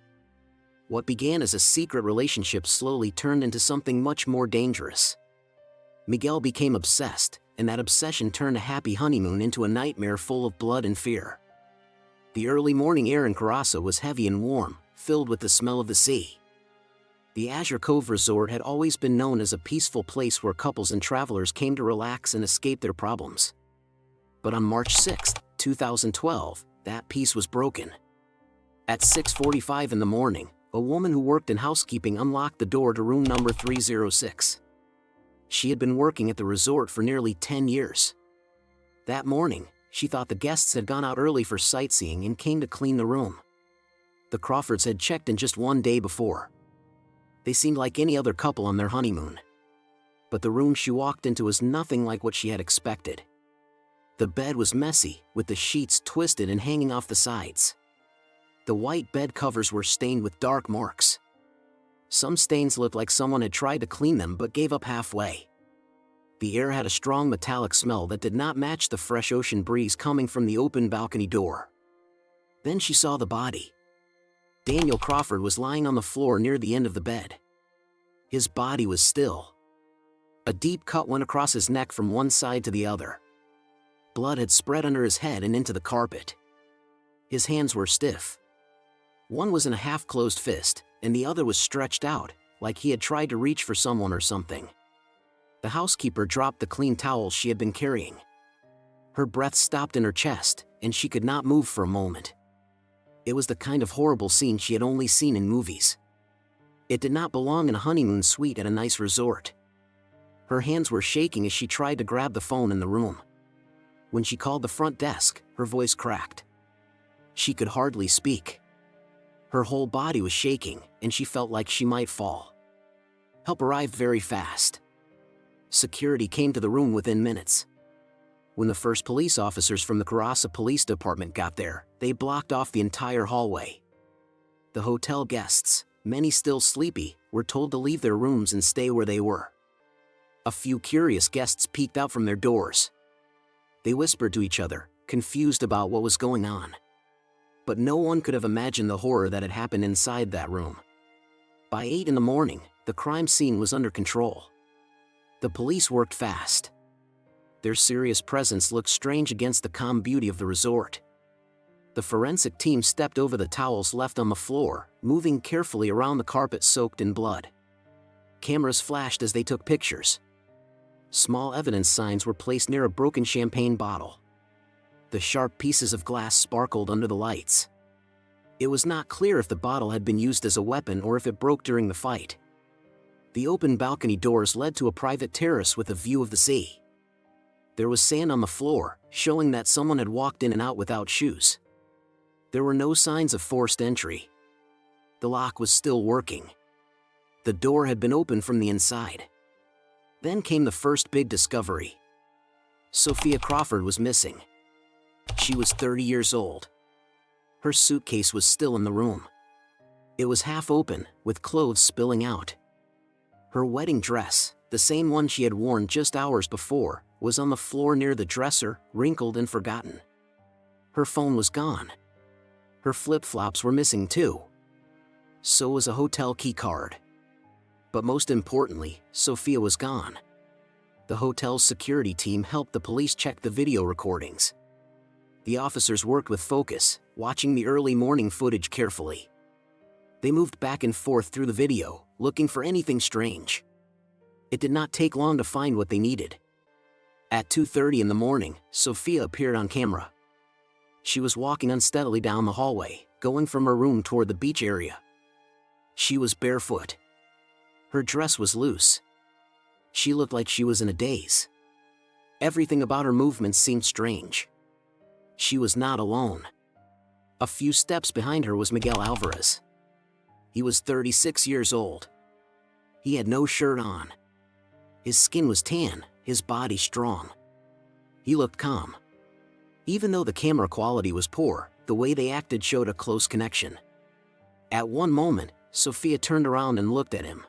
What began as a secret relationship slowly turned into something much more dangerous. Miguel became obsessed, and that obsession turned a happy honeymoon into a nightmare full of blood and fear. The early morning air in Carasa was heavy and warm, filled with the smell of the sea. The Azure Cove Resort had always been known as a peaceful place where couples and travelers came to relax and escape their problems. But on March 6, 2012, that peace was broken. At 6:45 in the morning, a woman who worked in housekeeping unlocked the door to room number 306. She had been working at the resort for nearly 10 years. That morning, she thought the guests had gone out early for sightseeing and came to clean the room. The Crawfords had checked in just one day before. They seemed like any other couple on their honeymoon. But the room she walked into was nothing like what she had expected. The bed was messy, with the sheets twisted and hanging off the sides. The white bed covers were stained with dark marks. Some stains looked like someone had tried to clean them but gave up halfway. The air had a strong metallic smell that did not match the fresh ocean breeze coming from the open balcony door. Then she saw the body. Daniel Crawford was lying on the floor near the end of the bed. His body was still. A deep cut went across his neck from one side to the other. Blood had spread under his head and into the carpet. His hands were stiff. One was in a half-closed fist, and the other was stretched out, like he had tried to reach for someone or something. The housekeeper dropped the clean towels she had been carrying. Her breath stopped in her chest, and she could not move for a moment. It was the kind of horrible scene she had only seen in movies. It did not belong in a honeymoon suite at a nice resort. Her hands were shaking as she tried to grab the phone in the room. When she called the front desk, her voice cracked. She could hardly speak. Her whole body was shaking, and she felt like she might fall. Help arrived very fast. Security came to the room within minutes. When the first police officers from the Karasa Police Department got there, they blocked off the entire hallway. The hotel guests, many still sleepy, were told to leave their rooms and stay where they were. A few curious guests peeked out from their doors. They whispered to each other, confused about what was going on. But no one could have imagined the horror that had happened inside that room. By 8 in the morning, the crime scene was under control. The police worked fast. Their serious presence looked strange against the calm beauty of the resort. The forensic team stepped over the towels left on the floor, moving carefully around the carpet soaked in blood. Cameras flashed as they took pictures. Small evidence signs were placed near a broken champagne bottle. The sharp pieces of glass sparkled under the lights. It was not clear if the bottle had been used as a weapon or if it broke during the fight. The open balcony doors led to a private terrace with a view of the sea. There was sand on the floor, showing that someone had walked in and out without shoes. There were no signs of forced entry. The lock was still working. The door had been opened from the inside. Then came the first big discovery. Sophia Crawford was missing. She was 30 years old. Her suitcase was still in the room. It was half open, with clothes spilling out. Her wedding dress, the same one she had worn just hours before, was on the floor near the dresser, wrinkled and forgotten. Her phone was gone. Her flip-flops were missing too. So was a hotel key card. But most importantly, Sophia was gone. The hotel's security team helped the police check the video recordings. The officers worked with focus, watching the early morning footage carefully. They moved back and forth through the video, looking for anything strange. It did not take long to find what they needed. At 2:30 in the morning, Sophia appeared on camera. She was walking unsteadily down the hallway, going from her room toward the beach area. She was barefoot. Her dress was loose. She looked like she was in a daze. Everything about her movements seemed strange. She was not alone. A few steps behind her was Miguel Alvarez. He was 36 years old. He had no shirt on. His skin was tan, his body strong. He looked calm. Even though the camera quality was poor, the way they acted showed a close connection. At one moment, Sophia turned around and looked at him.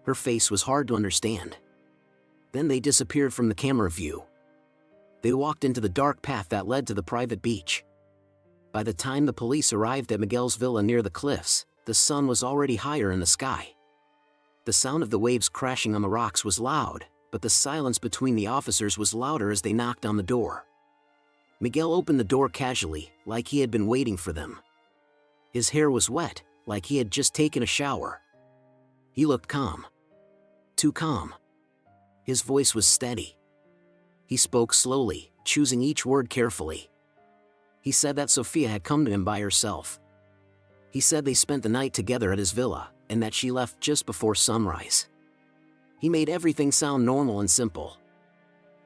Her face was hard to understand. Then they disappeared from the camera view. They walked into the dark path that led to the private beach. By the time the police arrived at Miguel's villa near the cliffs, the sun was already higher in the sky. The sound of the waves crashing on the rocks was loud, but the silence between the officers was louder as they knocked on the door. Miguel opened the door casually, like he had been waiting for them. His hair was wet, like he had just taken a shower. He looked calm. Too calm. His voice was steady. He spoke slowly, choosing each word carefully. He said that Sophia had come to him by herself. He said they spent the night together at his villa, and that she left just before sunrise. He made everything sound normal and simple.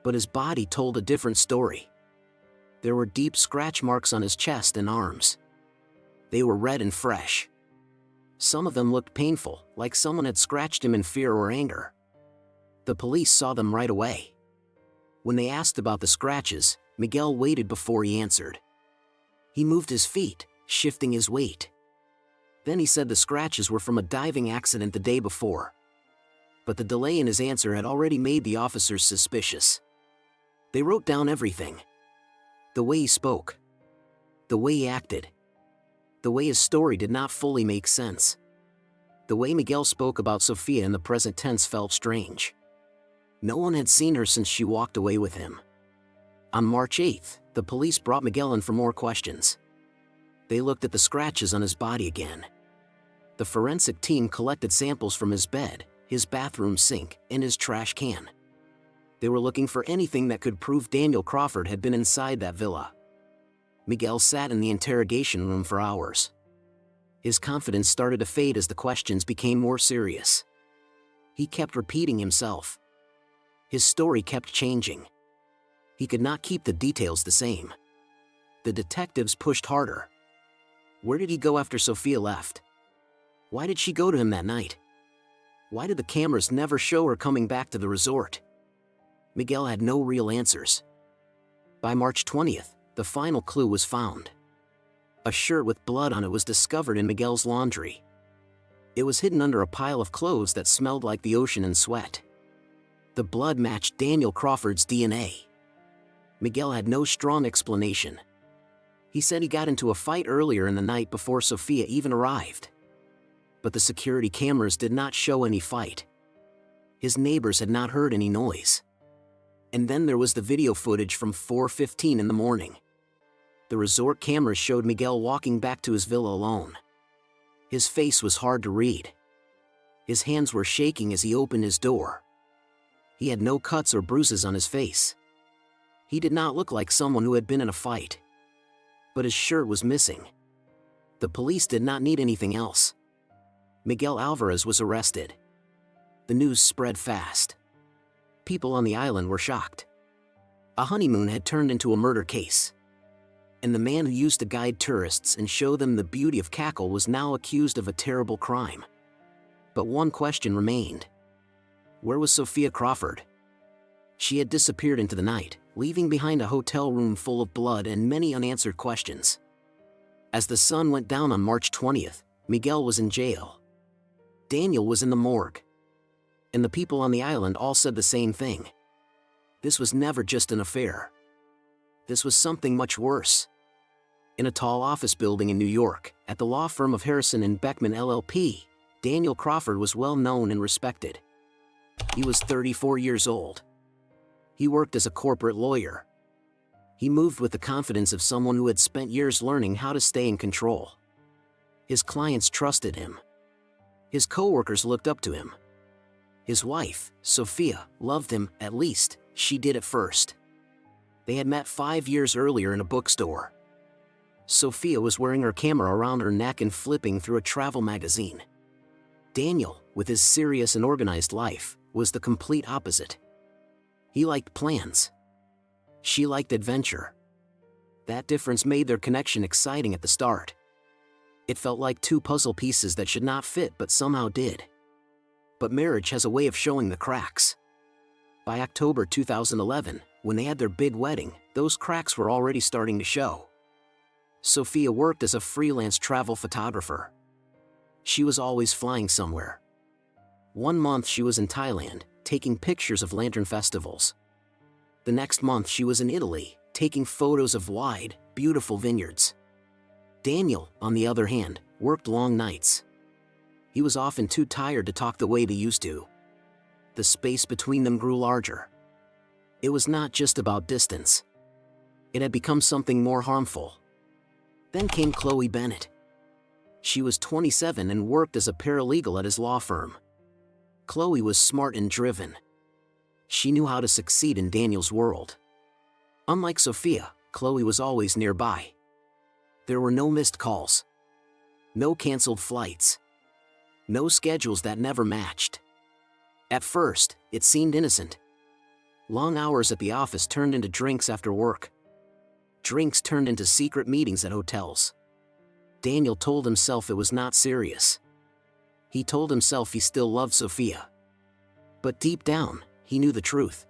But his body told a different story. There were deep scratch marks on his chest and arms. They were red and fresh. Some of them looked painful, like someone had scratched him in fear or anger. The police saw them right away. When they asked about the scratches, Miguel waited before he answered. He moved his feet, shifting his weight. Then he said the scratches were from a diving accident the day before. But the delay in his answer had already made the officers suspicious. They wrote down everything. The way he spoke. The way he acted. The way his story did not fully make sense. The way Miguel spoke about Sofia in the present tense felt strange. No one had seen her since she walked away with him. On March 8th, the police brought Miguel in for more questions. They looked at the scratches on his body again. The forensic team collected samples from his bed, his bathroom sink, and his trash can. They were looking for anything that could prove Daniel Crawford had been inside that villa. Miguel sat in the interrogation room for hours. His confidence started to fade as the questions became more serious. He kept repeating himself. His story kept changing. He could not keep the details the same. The detectives pushed harder. Where did he go after Sofia left? Why did she go to him that night? Why did the cameras never show her coming back to the resort? Miguel had no real answers. By March 20th, the final clue was found. A shirt with blood on it was discovered in Miguel's laundry. It was hidden under a pile of clothes that smelled like the ocean and sweat. The blood matched Daniel Crawford's DNA. Miguel had no strong explanation. He said he got into a fight earlier in the night before Sofia even arrived. But the security cameras did not show any fight. His neighbors had not heard any noise. And then there was the video footage from 4:15 in the morning. The resort cameras showed Miguel walking back to his villa alone. His face was hard to read. His hands were shaking as he opened his door. He had no cuts or bruises on his face. He did not look like someone who had been in a fight. But his shirt was missing. The police did not need anything else. Miguel Alvarez was arrested. The news spread fast. People on the island were shocked. A honeymoon had turned into a murder case. And the man who used to guide tourists and show them the beauty of Cackle was now accused of a terrible crime. But one question remained. Where was Sofia Crawford? She had disappeared into the night, leaving behind a hotel room full of blood and many unanswered questions. As the sun went down on March 20th, Miguel was in jail. Daniel was in the morgue. And the people on the island all said the same thing. This was never just an affair. This was something much worse. In a tall office building in New York, at the law firm of Harrison and Beckman LLP, Daniel Crawford was well known and respected. He was 34 years old. He worked as a corporate lawyer. He moved with the confidence of someone who had spent years learning how to stay in control. His clients trusted him. His coworkers looked up to him. His wife, Sofia, loved him, at least, she did at first. They had met 5 years earlier in a bookstore. Sofia was wearing her camera around her neck and flipping through a travel magazine. Daniel, with his serious and organized life, was the complete opposite. He liked plans. She liked adventure. That difference made their connection exciting at the start. It felt like two puzzle pieces that should not fit but somehow did. But marriage has a way of showing the cracks. By October 2011, when they had their big wedding, those cracks were already starting to show. Sofia worked as a freelance travel photographer. She was always flying somewhere. One month she was in Thailand, taking pictures of lantern festivals. The next month she was in Italy, taking photos of wide, beautiful vineyards. Daniel, on the other hand, worked long nights. He was often too tired to talk the way they used to. The space between them grew larger. It was not just about distance. It had become something more harmful. Then came Chloe Bennett. She was 27 and worked as a paralegal at his law firm. Chloe was smart and driven. She knew how to succeed in Daniel's world. Unlike Sofia, Chloe was always nearby. There were no missed calls. No canceled flights. No schedules that never matched. At first, it seemed innocent. Long hours at the office turned into drinks after work. Drinks turned into secret meetings at hotels. Daniel told himself it was not serious. He told himself he still loved Sophia. But deep down, he knew the truth.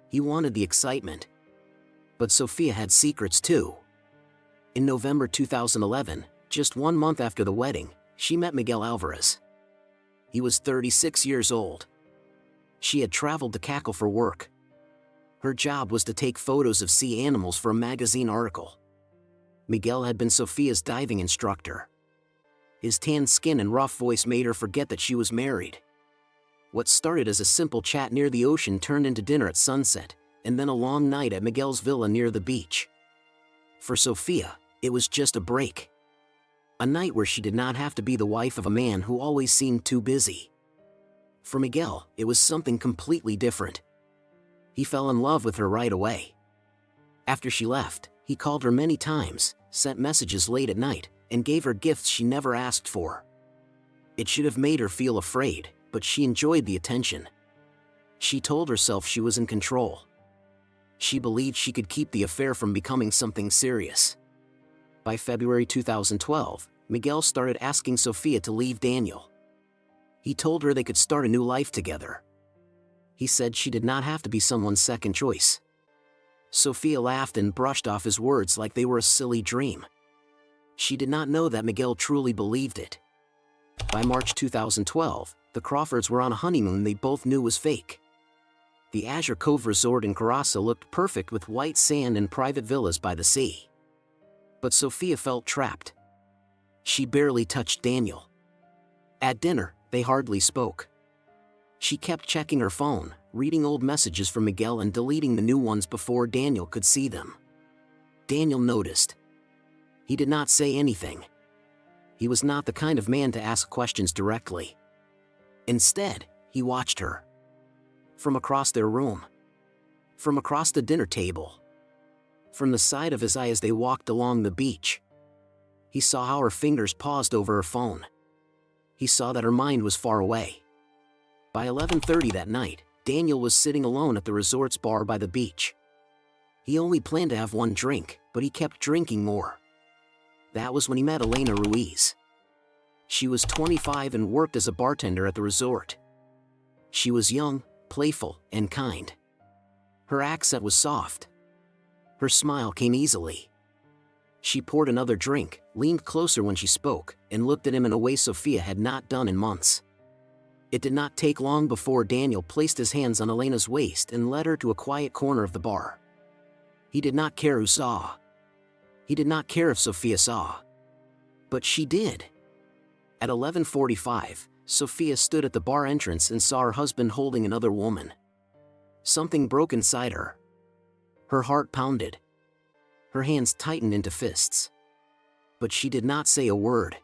He wanted the excitement. But Sophia had secrets too. In November 2011, just 1 month after the wedding, she met Miguel Alvarez. He was 36 years old. She had traveled to Cackle for work. Her job was to take photos of sea animals for a magazine article. Miguel had been Sophia's diving instructor. His tan skin and rough voice made her forget that she was married. What started as a simple chat near the ocean turned into dinner at sunset, and then a long night at Miguel's villa near the beach. For Sophia, it was just a break. A night where she did not have to be the wife of a man who always seemed too busy. For Miguel, it was something completely different. He fell in love with her right away. After she left, he called her many times, sent messages late at night, and gave her gifts she never asked for. It should have made her feel afraid, but she enjoyed the attention. She told herself she was in control. She believed she could keep the affair from becoming something serious. By February 2012, Miguel started asking Sophia to leave Daniel. He told her they could start a new life together. He said she did not have to be someone's second choice. Sophia laughed and brushed off his words like they were a silly dream. She did not know that Miguel truly believed it. By March 2012, the Crawfords were on a honeymoon they both knew was fake. The Azure Cove Resort in Caraça looked perfect with white sand and private villas by the sea. But Sophia felt trapped. She barely touched Daniel. At dinner, they hardly spoke. She kept checking her phone, reading old messages from Miguel and deleting the new ones before Daniel could see them. Daniel noticed. He did not say anything. He was not the kind of man to ask questions directly. Instead, he watched her. From across their room. From across the dinner table. From the side of his eye as they walked along the beach. He saw how her fingers paused over her phone. He saw that her mind was far away. By 11:30 that night, Daniel was sitting alone at the resort's bar by the beach. He only planned to have one drink, but he kept drinking more. That was when he met Elena Ruiz. She was 25 and worked as a bartender at the resort. She was young, playful, and kind. Her accent was soft. Her smile came easily. She poured another drink, leaned closer when she spoke, and looked at him in a way Sophia had not done in months. It did not take long before Daniel placed his hands on Elena's waist and led her to a quiet corner of the bar. He did not care who saw. He did not care if Sophia saw. But she did. At 11:45, Sophia stood at the bar entrance and saw her husband holding another woman. Something broke inside her. Her heart pounded. Her hands tightened into fists. But she did not say a word.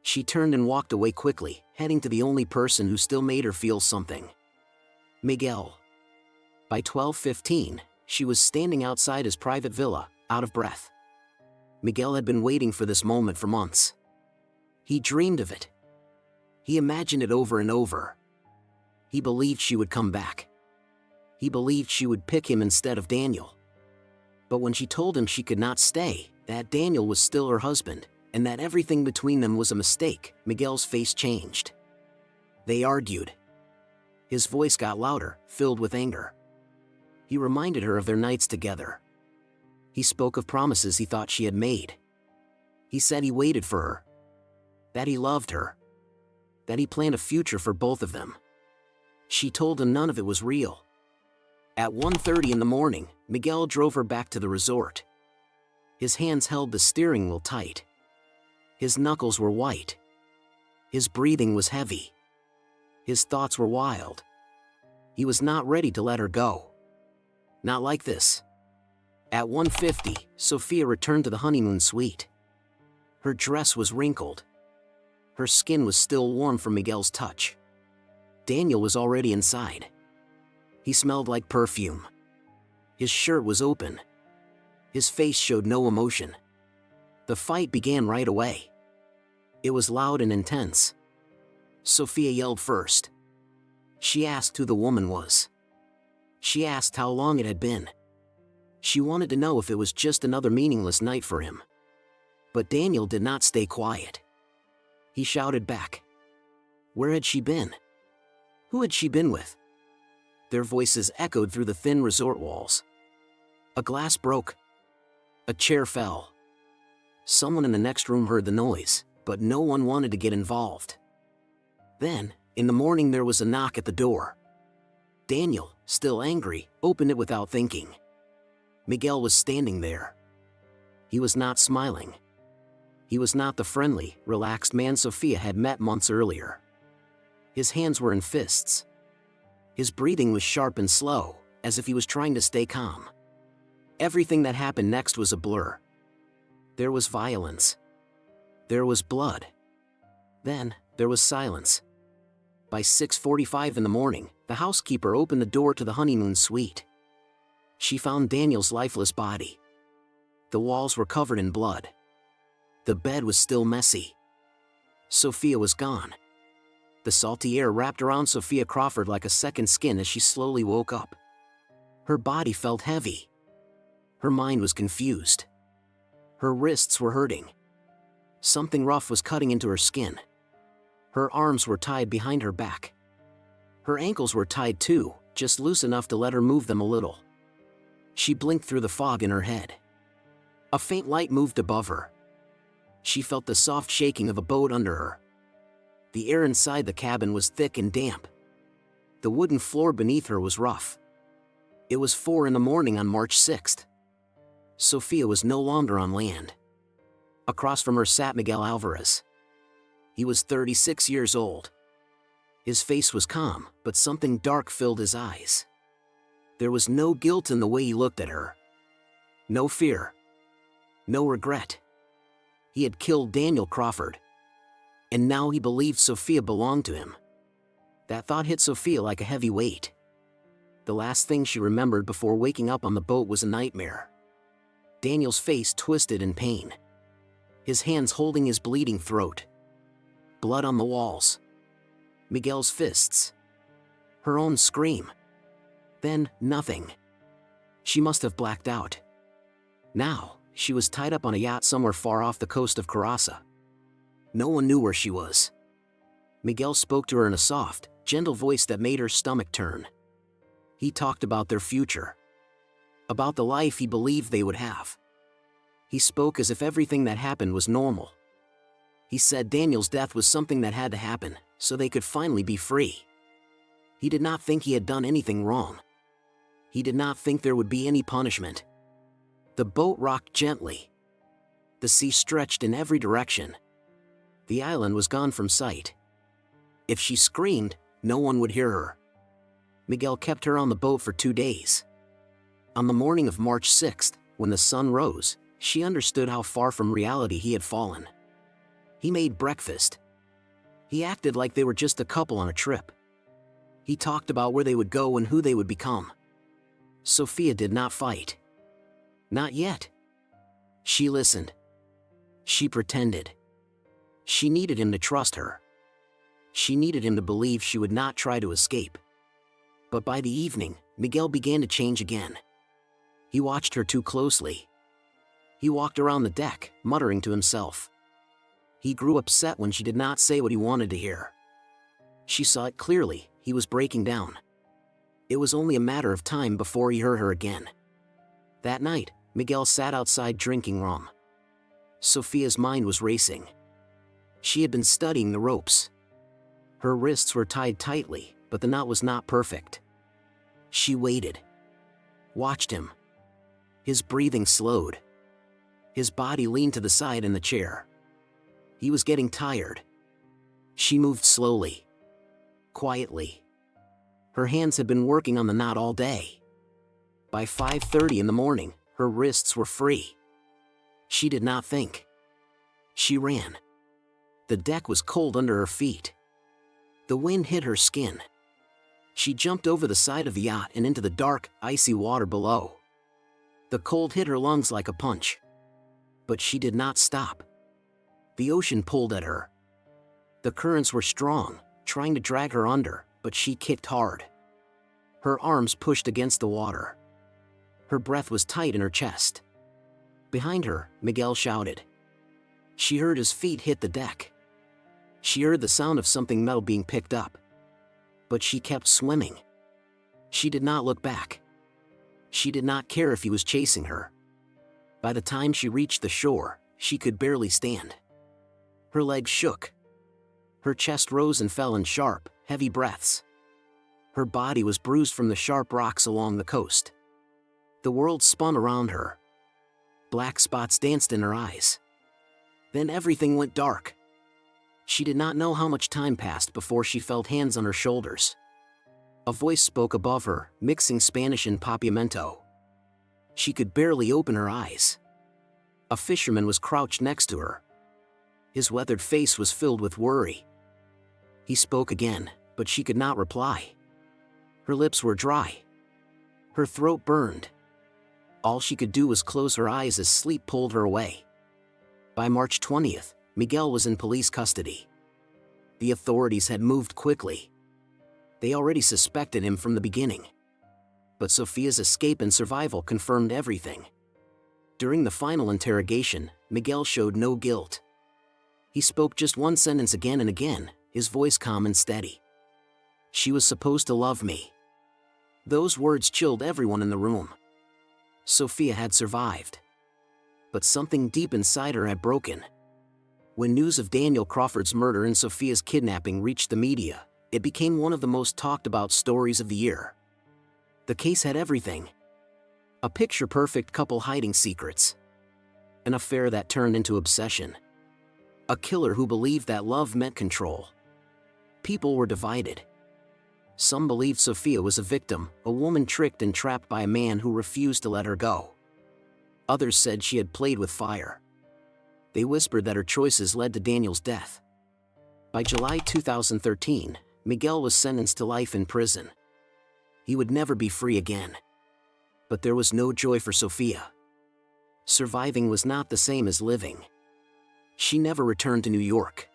She turned and walked away quickly, heading to the only person who still made her feel something. Miguel. By 12:15, she was standing outside his private villa, out of breath. Miguel had been waiting for this moment for months. He dreamed of it. He imagined it over and over. He believed she would come back. He believed she would pick him instead of Daniel. But when she told him she could not stay, that Daniel was still her husband, and that everything between them was a mistake, Miguel's face changed. They argued. His voice got louder, filled with anger. He reminded her of their nights together. He spoke of promises he thought she had made. He said he waited for her. That he loved her. That he planned a future for both of them. She told him none of it was real. At 1:30 in the morning, Miguel drove her back to the resort. His hands held the steering wheel tight. His knuckles were white. His breathing was heavy. His thoughts were wild. He was not ready to let her go. Not like this. At 1:50, Sophia returned to the honeymoon suite. Her dress was wrinkled. Her skin was still warm from Miguel's touch. Daniel was already inside. He smelled like perfume. His shirt was open. His face showed no emotion. The fight began right away. It was loud and intense. Sophia yelled first. She asked who the woman was. She asked how long it had been. She wanted to know if it was just another meaningless night for him. But Daniel did not stay quiet. He shouted back. Where had she been? Who had she been with? Their voices echoed through the thin resort walls. A glass broke. A chair fell. Someone in the next room heard the noise, but no one wanted to get involved. Then, in the morning, there was a knock at the door. Daniel, still angry, opened it without thinking. Miguel was standing there. He was not smiling. He was not the friendly, relaxed man Sophia had met months earlier. His hands were in fists. His breathing was sharp and slow, as if he was trying to stay calm. Everything that happened next was a blur. There was violence. There was blood. Then, there was silence. By 6:45 in the morning, the housekeeper opened the door to the honeymoon suite. She found Daniel's lifeless body. The walls were covered in blood. The bed was still messy. Sophia was gone. The salty air wrapped around Sophia Crawford like a second skin as she slowly woke up. Her body felt heavy. Her mind was confused. Her wrists were hurting. Something rough was cutting into her skin. Her arms were tied behind her back. Her ankles were tied too, just loose enough to let her move them a little. She blinked through the fog in her head. A faint light moved above her. She felt the soft shaking of a boat under her. The air inside the cabin was thick and damp. The wooden floor beneath her was rough. It was 4 in the morning on March 6th. Sophia was no longer on land. Across from her sat Miguel Alvarez. He was 36 years old. His face was calm, but something dark filled his eyes. There was no guilt in the way he looked at her. No fear. No regret. He had killed Daniel Crawford. And now he believed Sophia belonged to him. That thought hit Sophia like a heavy weight. The last thing she remembered before waking up on the boat was a nightmare. Daniel's face twisted in pain. His hands holding his bleeding throat. Blood on the walls. Miguel's fists. Her own scream. Then, nothing. She must have blacked out. Now, she was tied up on a yacht somewhere far off the coast of Caraza. No one knew where she was. Miguel spoke to her in a soft, gentle voice that made her stomach turn. He talked about their future. About the life he believed they would have. He spoke as if everything that happened was normal. He said Daniel's death was something that had to happen, so they could finally be free. He did not think he had done anything wrong. He did not think there would be any punishment. The boat rocked gently. The sea stretched in every direction. The island was gone from sight. If she screamed, no one would hear her. Miguel kept her on the boat for 2 days. On the morning of March 6th, when the sun rose, she understood how far from reality he had fallen. He made breakfast. He acted like they were just a couple on a trip. He talked about where they would go and who they would become. Sophia did not fight. Not yet. She listened. She pretended. She needed him to trust her. She needed him to believe she would not try to escape. But by the evening, Miguel began to change again. He watched her too closely. He walked around the deck, muttering to himself. He grew upset when she did not say what he wanted to hear. She saw it clearly, he was breaking down. It was only a matter of time before he heard her again. That night, Miguel sat outside drinking rum. Sophia's mind was racing. She had been studying the ropes. Her wrists were tied tightly, but the knot was not perfect. She waited. Watched him. His breathing slowed. His body leaned to the side in the chair. He was getting tired. She moved slowly. Quietly. Her hands had been working on the knot all day. By 5:30 in the morning, her wrists were free. She did not think. She ran. The deck was cold under her feet. The wind hit her skin. She jumped over the side of the yacht and into the dark, icy water below. The cold hit her lungs like a punch. But she did not stop. The ocean pulled at her. The currents were strong, trying to drag her under, but she kicked hard. Her arms pushed against the water. Her breath was tight in her chest. Behind her, Miguel shouted. She heard his feet hit the deck. She heard the sound of something metal being picked up. But she kept swimming. She did not look back. She did not care if he was chasing her. By the time she reached the shore, she could barely stand. Her legs shook. Her chest rose and fell in sharp, heavy breaths. Her body was bruised from the sharp rocks along the coast. The world spun around her. Black spots danced in her eyes. Then everything went dark. She did not know how much time passed before she felt hands on her shoulders. A voice spoke above her, mixing Spanish and Papiamento. She could barely open her eyes. A fisherman was crouched next to her. His weathered face was filled with worry. He spoke again, but she could not reply. Her lips were dry. Her throat burned. All she could do was close her eyes as sleep pulled her away. By March 20th, Miguel was in police custody. The authorities had moved quickly. They already suspected him from the beginning. But Sofia's escape and survival confirmed everything. During the final interrogation, Miguel showed no guilt. He spoke just one sentence again and again, his voice calm and steady. She was supposed to love me. Those words chilled everyone in the room. Sofia had survived. But something deep inside her had broken. When news of Daniel Crawford's murder and Sofia's kidnapping reached the media, it became one of the most talked about stories of the year. The case had everything. A picture-perfect couple hiding secrets. An affair that turned into obsession. A killer who believed that love meant control. People were divided. Some believed Sofia was a victim, a woman tricked and trapped by a man who refused to let her go. Others said she had played with fire. They whispered that her choices led to Daniel's death. By July 2013, Miguel was sentenced to life in prison. He would never be free again. But there was no joy for Sofia. Surviving was not the same as living. She never returned to New York.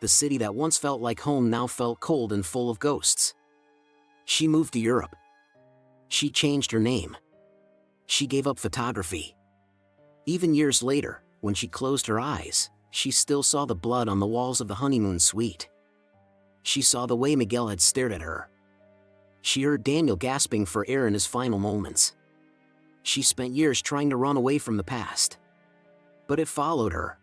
The city that once felt like home now felt cold and full of ghosts. She moved to Europe. She changed her name. She gave up photography. Even years later, when she closed her eyes, she still saw the blood on the walls of the honeymoon suite. She saw the way Miguel had stared at her. She heard Daniel gasping for air in his final moments. She spent years trying to run away from the past. But it followed her.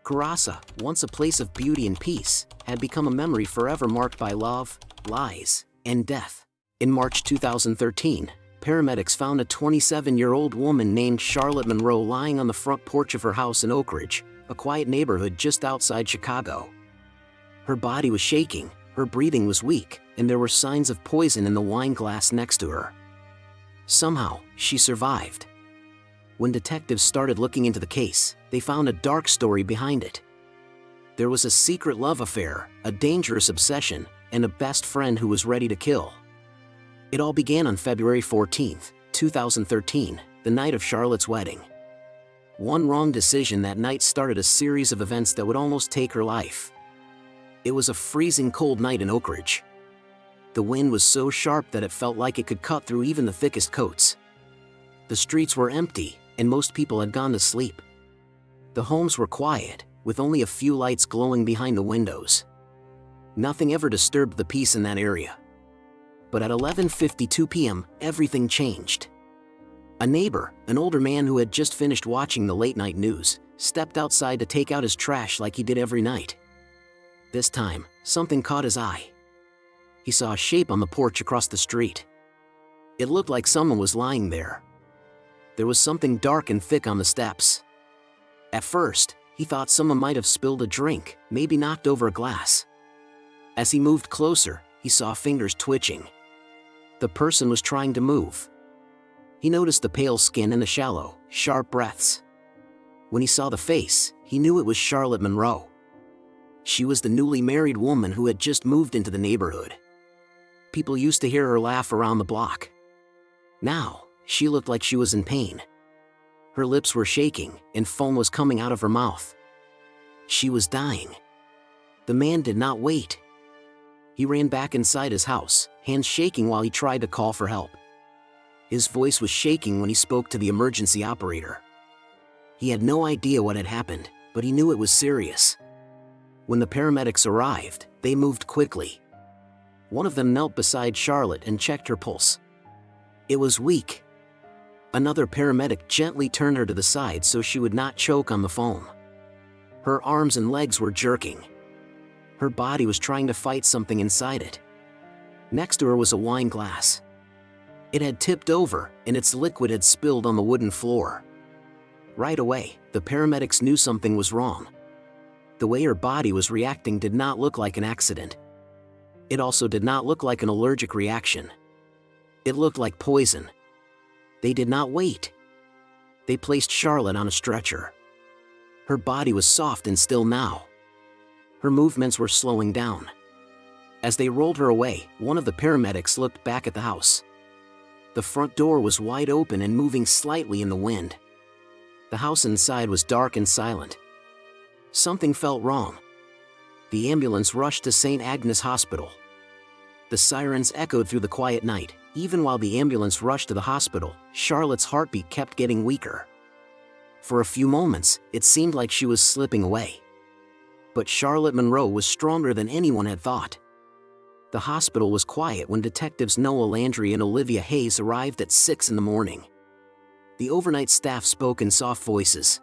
Carasa, once a place of beauty and peace, had become a memory forever marked by love, lies, and death. In March 2013, paramedics found a 27-year-old woman named Charlotte Monroe lying on the front porch of her house in Oak Ridge, a quiet neighborhood just outside Chicago. Her body was shaking, her breathing was weak, and there were signs of poison in the wine glass next to her. Somehow, she survived. When detectives started looking into the case, they found a dark story behind it. There was a secret love affair, a dangerous obsession, and a best friend who was ready to kill. It all began on February 14, 2013, the night of Charlotte's wedding. One wrong decision that night started a series of events that would almost take her life. It was a freezing cold night in Oak Ridge. The wind was so sharp that it felt like it could cut through even the thickest coats. The streets were empty, and most people had gone to sleep. The homes were quiet, with only a few lights glowing behind the windows. Nothing ever disturbed the peace in that area. But at 11:52 p.m., everything changed. A neighbor, an older man who had just finished watching the late-night news, stepped outside to take out his trash like he did every night. This time, something caught his eye. He saw a shape on the porch across the street. It looked like someone was lying there. There was something dark and thick on the steps. At first, he thought someone might have spilled a drink, maybe knocked over a glass. As he moved closer, he saw fingers twitching. The person was trying to move. He noticed the pale skin and the shallow, sharp breaths. When he saw the face, he knew it was Charlotte Monroe. She was the newly married woman who had just moved into the neighborhood. People used to hear her laugh around the block. Now, she looked like she was in pain. Her lips were shaking, and foam was coming out of her mouth. She was dying. The man did not wait. He ran back inside his house, hands shaking while he tried to call for help. His voice was shaking when he spoke to the emergency operator. He had no idea what had happened, but he knew it was serious. When the paramedics arrived, they moved quickly. One of them knelt beside Charlotte and checked her pulse. It was weak. Another paramedic gently turned her to the side so she would not choke on the foam. Her arms and legs were jerking. Her body was trying to fight something inside it. Next to her was a wine glass. It had tipped over, and its liquid had spilled on the wooden floor. Right away, the paramedics knew something was wrong. The way her body was reacting did not look like an accident. It also did not look like an allergic reaction. It looked like poison. They did not wait. They placed Charlotte on a stretcher. Her body was soft and still now. Her movements were slowing down. As they rolled her away, one of the paramedics looked back at the house. The front door was wide open and moving slightly in the wind. The house inside was dark and silent. Something felt wrong. The ambulance rushed to St. Agnes Hospital. The sirens echoed through the quiet night. Even while the ambulance rushed to the hospital, Charlotte's heartbeat kept getting weaker. For a few moments, it seemed like she was slipping away. But Charlotte Monroe was stronger than anyone had thought. The hospital was quiet when detectives Noah Landry and Olivia Hayes arrived at 6 in the morning. The overnight staff spoke in soft voices.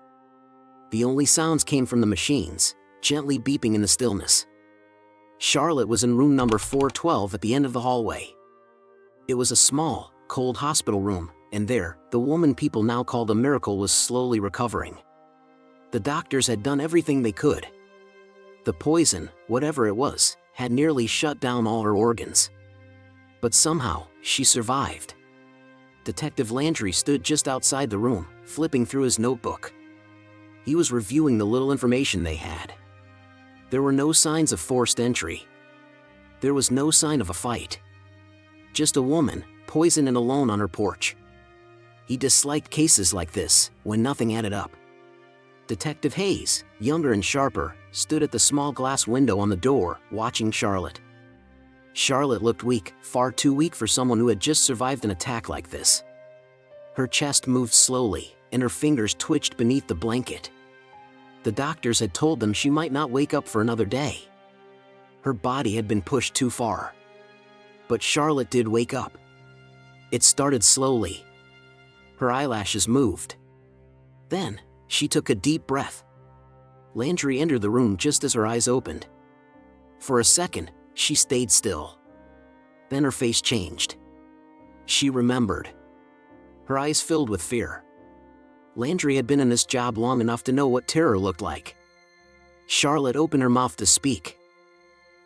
The only sounds came from the machines, gently beeping in the stillness. Charlotte was in room number 412 at the end of the hallway. It was a small, cold hospital room, and there, the woman people now called a miracle was slowly recovering. The doctors had done everything they could. The poison, whatever it was, had nearly shut down all her organs. But somehow, she survived. Detective Landry stood just outside the room, flipping through his notebook. He was reviewing the little information they had. There were no signs of forced entry. There was no sign of a fight. Just a woman, poisoned and alone on her porch. He disliked cases like this, when nothing added up. Detective Hayes, younger and sharper, stood at the small glass window on the door, watching Charlotte. Charlotte looked weak, far too weak for someone who had just survived an attack like this. Her chest moved slowly, and her fingers twitched beneath the blanket. The doctors had told them she might not wake up for another day. Her body had been pushed too far. But Charlotte did wake up. It started slowly. Her eyelashes moved. Then, she took a deep breath. Landry entered the room just as her eyes opened. For a second, she stayed still. Then her face changed. She remembered. Her eyes filled with fear. Landry had been in this job long enough to know what terror looked like. Charlotte opened her mouth to speak.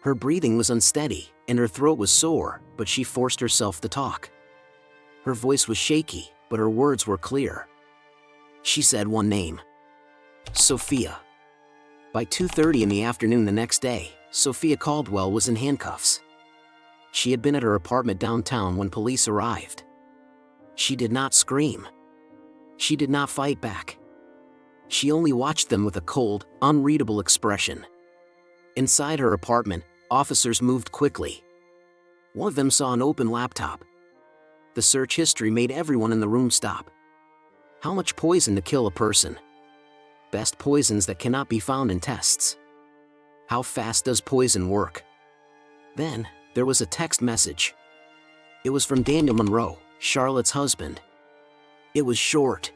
Her breathing was unsteady, and her throat was sore, but she forced herself to talk. Her voice was shaky, but her words were clear. She said one name. Sophia. By 2:30 in the afternoon the next day, Sophia Caldwell was in handcuffs. She had been at her apartment downtown when police arrived. She did not scream. She did not fight back. She only watched them with a cold, unreadable expression. Inside her apartment, officers moved quickly. One of them saw an open laptop. The search history made everyone in the room stop. How much poison to kill a person? Best poisons that cannot be found in tests. How fast does poison work? Then, there was a text message. It was from Daniel Monroe, Charlotte's husband. It was short.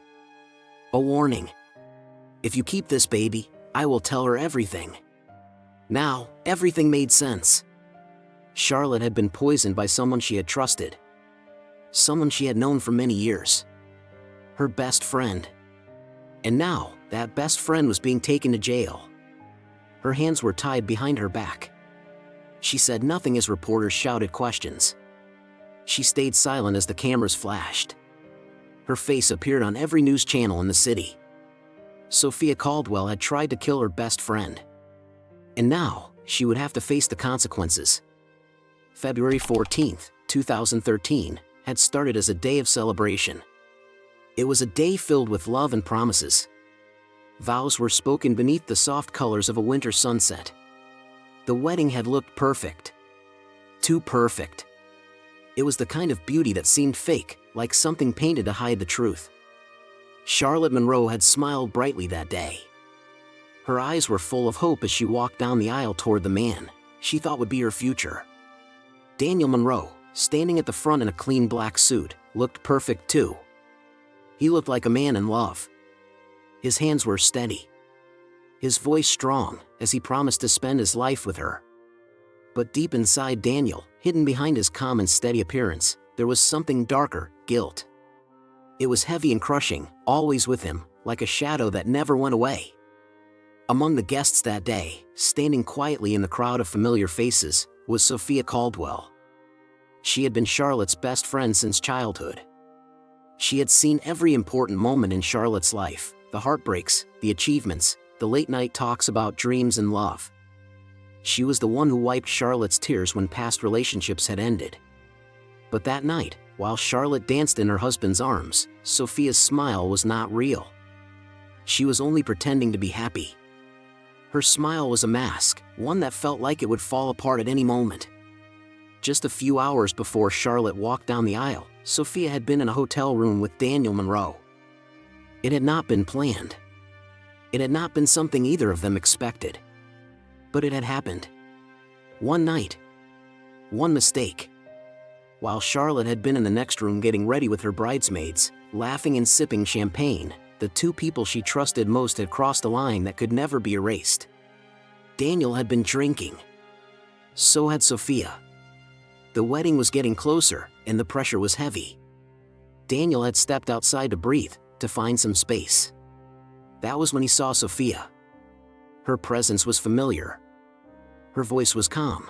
A warning. If you keep this baby, I will tell her everything. Now, everything made sense. Charlotte had been poisoned by someone she had trusted. Someone she had known for many years. Her best friend. And now, that best friend was being taken to jail. Her hands were tied behind her back. She said nothing as reporters shouted questions. She stayed silent as the cameras flashed. Her face appeared on every news channel in the city. Sophia Caldwell had tried to kill her best friend. And now, she would have to face the consequences. February 14, 2013, had started as a day of celebration. It was a day filled with love and promises. Vows were spoken beneath the soft colors of a winter sunset. The wedding had looked perfect. Too perfect. It was the kind of beauty that seemed fake, like something painted to hide the truth. Charlotte Monroe had smiled brightly that day. Her eyes were full of hope as she walked down the aisle toward the man she thought would be her future. Daniel Monroe, standing at the front in a clean black suit, looked perfect too. He looked like a man in love. His hands were steady. His voice strong, as he promised to spend his life with her. But deep inside Daniel, hidden behind his calm and steady appearance, there was something darker, guilt. It was heavy and crushing, always with him, like a shadow that never went away. Among the guests that day, standing quietly in the crowd of familiar faces, was Sophia Caldwell. She had been Charlotte's best friend since childhood. She had seen every important moment in Charlotte's life, the heartbreaks, the achievements, the late-night talks about dreams and love. She was the one who wiped Charlotte's tears when past relationships had ended. But that night, while Charlotte danced in her husband's arms, Sophia's smile was not real. She was only pretending to be happy. Her smile was a mask, one that felt like it would fall apart at any moment. Just a few hours before Charlotte walked down the aisle, Sophia had been in a hotel room with Daniel Monroe. It had not been planned. It had not been something either of them expected. But it had happened. One night. One mistake. While Charlotte had been in the next room getting ready with her bridesmaids, laughing and sipping champagne, the two people she trusted most had crossed a line that could never be erased. Daniel had been drinking. So had Sophia. The wedding was getting closer, and the pressure was heavy. Daniel had stepped outside to breathe, to find some space. That was when he saw Sophia. Her presence was familiar. Her voice was calm.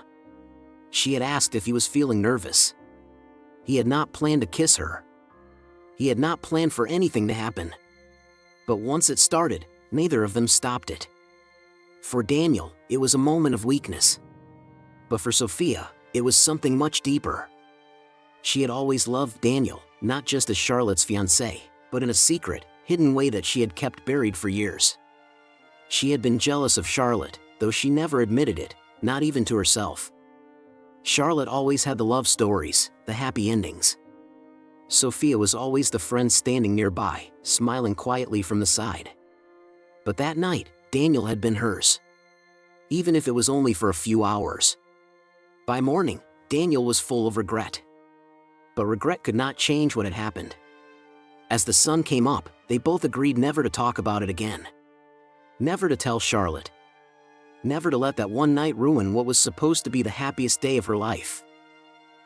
She had asked if he was feeling nervous. He had not planned to kiss her. He had not planned for anything to happen. But once it started, neither of them stopped it. For Daniel, it was a moment of weakness. But for Sophia, it was something much deeper. She had always loved Daniel, not just as Charlotte's fiancé, but in a secret, hidden way that she had kept buried for years. She had been jealous of Charlotte, though she never admitted it, not even to herself. Charlotte always had the love stories, the happy endings. Sophia was always the friend standing nearby, smiling quietly from the side. But that night, Daniel had been hers. Even if it was only for a few hours. By morning, Daniel was full of regret. But regret could not change what had happened. As the sun came up, they both agreed never to talk about it again. Never to tell Charlotte. Never to let that one night ruin what was supposed to be the happiest day of her life.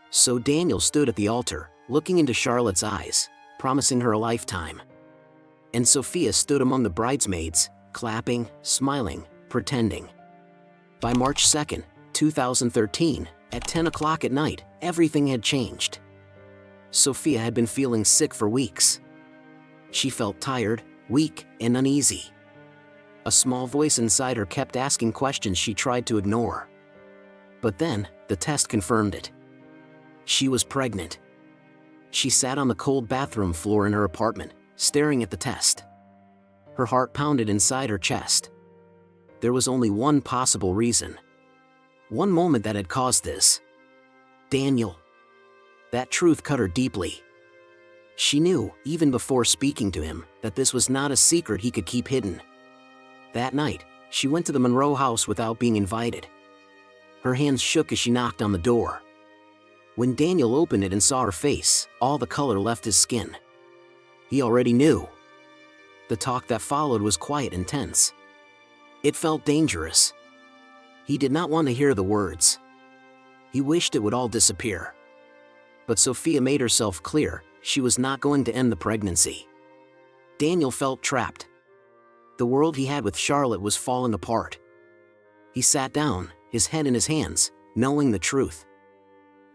So Daniel stood at the altar, looking into Charlotte's eyes, promising her a lifetime. And Sophia stood among the bridesmaids, clapping, smiling, pretending. By March 2nd, 2013, at 10 o'clock at night, everything had changed. Sophia had been feeling sick for weeks. She felt tired, weak, and uneasy. A small voice inside her kept asking questions she tried to ignore. But then, the test confirmed it. She was pregnant. She sat on the cold bathroom floor in her apartment, staring at the test. Her heart pounded inside her chest. There was only one possible reason. One moment that had caused this. Daniel. That truth cut her deeply. She knew, even before speaking to him, that this was not a secret he could keep hidden. That night, she went to the Monroe house without being invited. Her hands shook as she knocked on the door. When Daniel opened it and saw her face, all the color left his skin. He already knew. The talk that followed was quiet and tense. It felt dangerous. He did not want to hear the words. He wished it would all disappear. But Sophia made herself clear, she was not going to end the pregnancy. Daniel felt trapped. The world he had with Charlotte was falling apart. He sat down, his head in his hands, knowing the truth.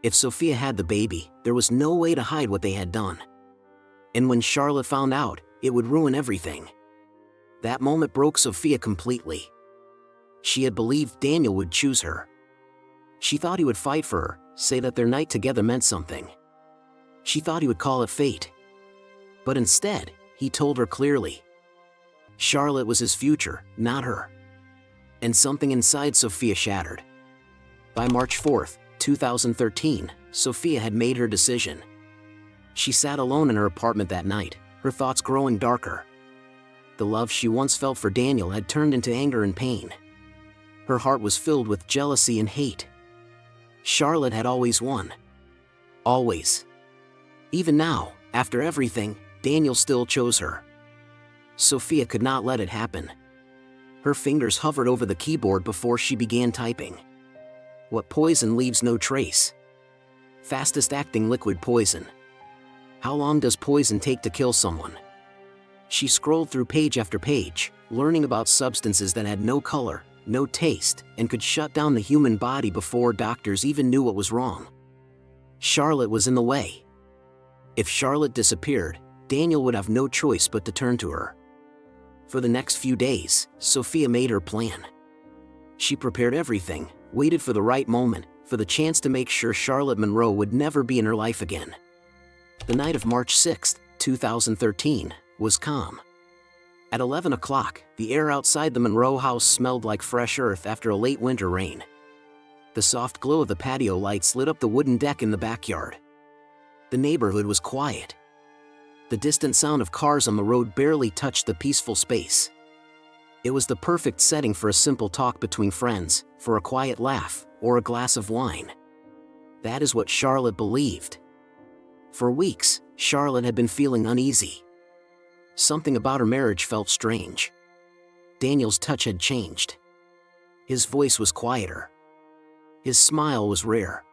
If Sophia had the baby, there was no way to hide what they had done. And when Charlotte found out, it would ruin everything. That moment broke Sophia completely. She had believed Daniel would choose her. She thought he would fight for her, say that their night together meant something. She thought he would call it fate. But instead, he told her clearly. Charlotte was his future, not her. And something inside Sophia shattered. By March 4, 2013, Sophia had made her decision. She sat alone in her apartment that night, her thoughts growing darker. The love she once felt for Daniel had turned into anger and pain. Her heart was filled with jealousy and hate. Charlotte had always won. Always. Even now, after everything, Daniel still chose her. Sophia could not let it happen. Her fingers hovered over the keyboard before she began typing. What poison leaves no trace? Fastest acting liquid poison. How long does poison take to kill someone? She scrolled through page after page, learning about substances that had no color, no taste, and could shut down the human body before doctors even knew what was wrong. Charlotte was in the way. If Charlotte disappeared, Daniel would have no choice but to turn to her. For the next few days, Sophia made her plan. She prepared everything, waited for the right moment, for the chance to make sure Charlotte Monroe would never be in her life again. The night of March 6, 2013, was calm. At 11 o'clock, the air outside the Monroe house smelled like fresh earth after a late winter rain. The soft glow of the patio lights lit up the wooden deck in the backyard. The neighborhood was quiet. The distant sound of cars on the road barely touched the peaceful space. It was the perfect setting for a simple talk between friends, for a quiet laugh, or a glass of wine. That is what Charlotte believed. For weeks, Charlotte had been feeling uneasy. Something about her marriage felt strange. Daniel's touch had changed. His voice was quieter. His smile was rare.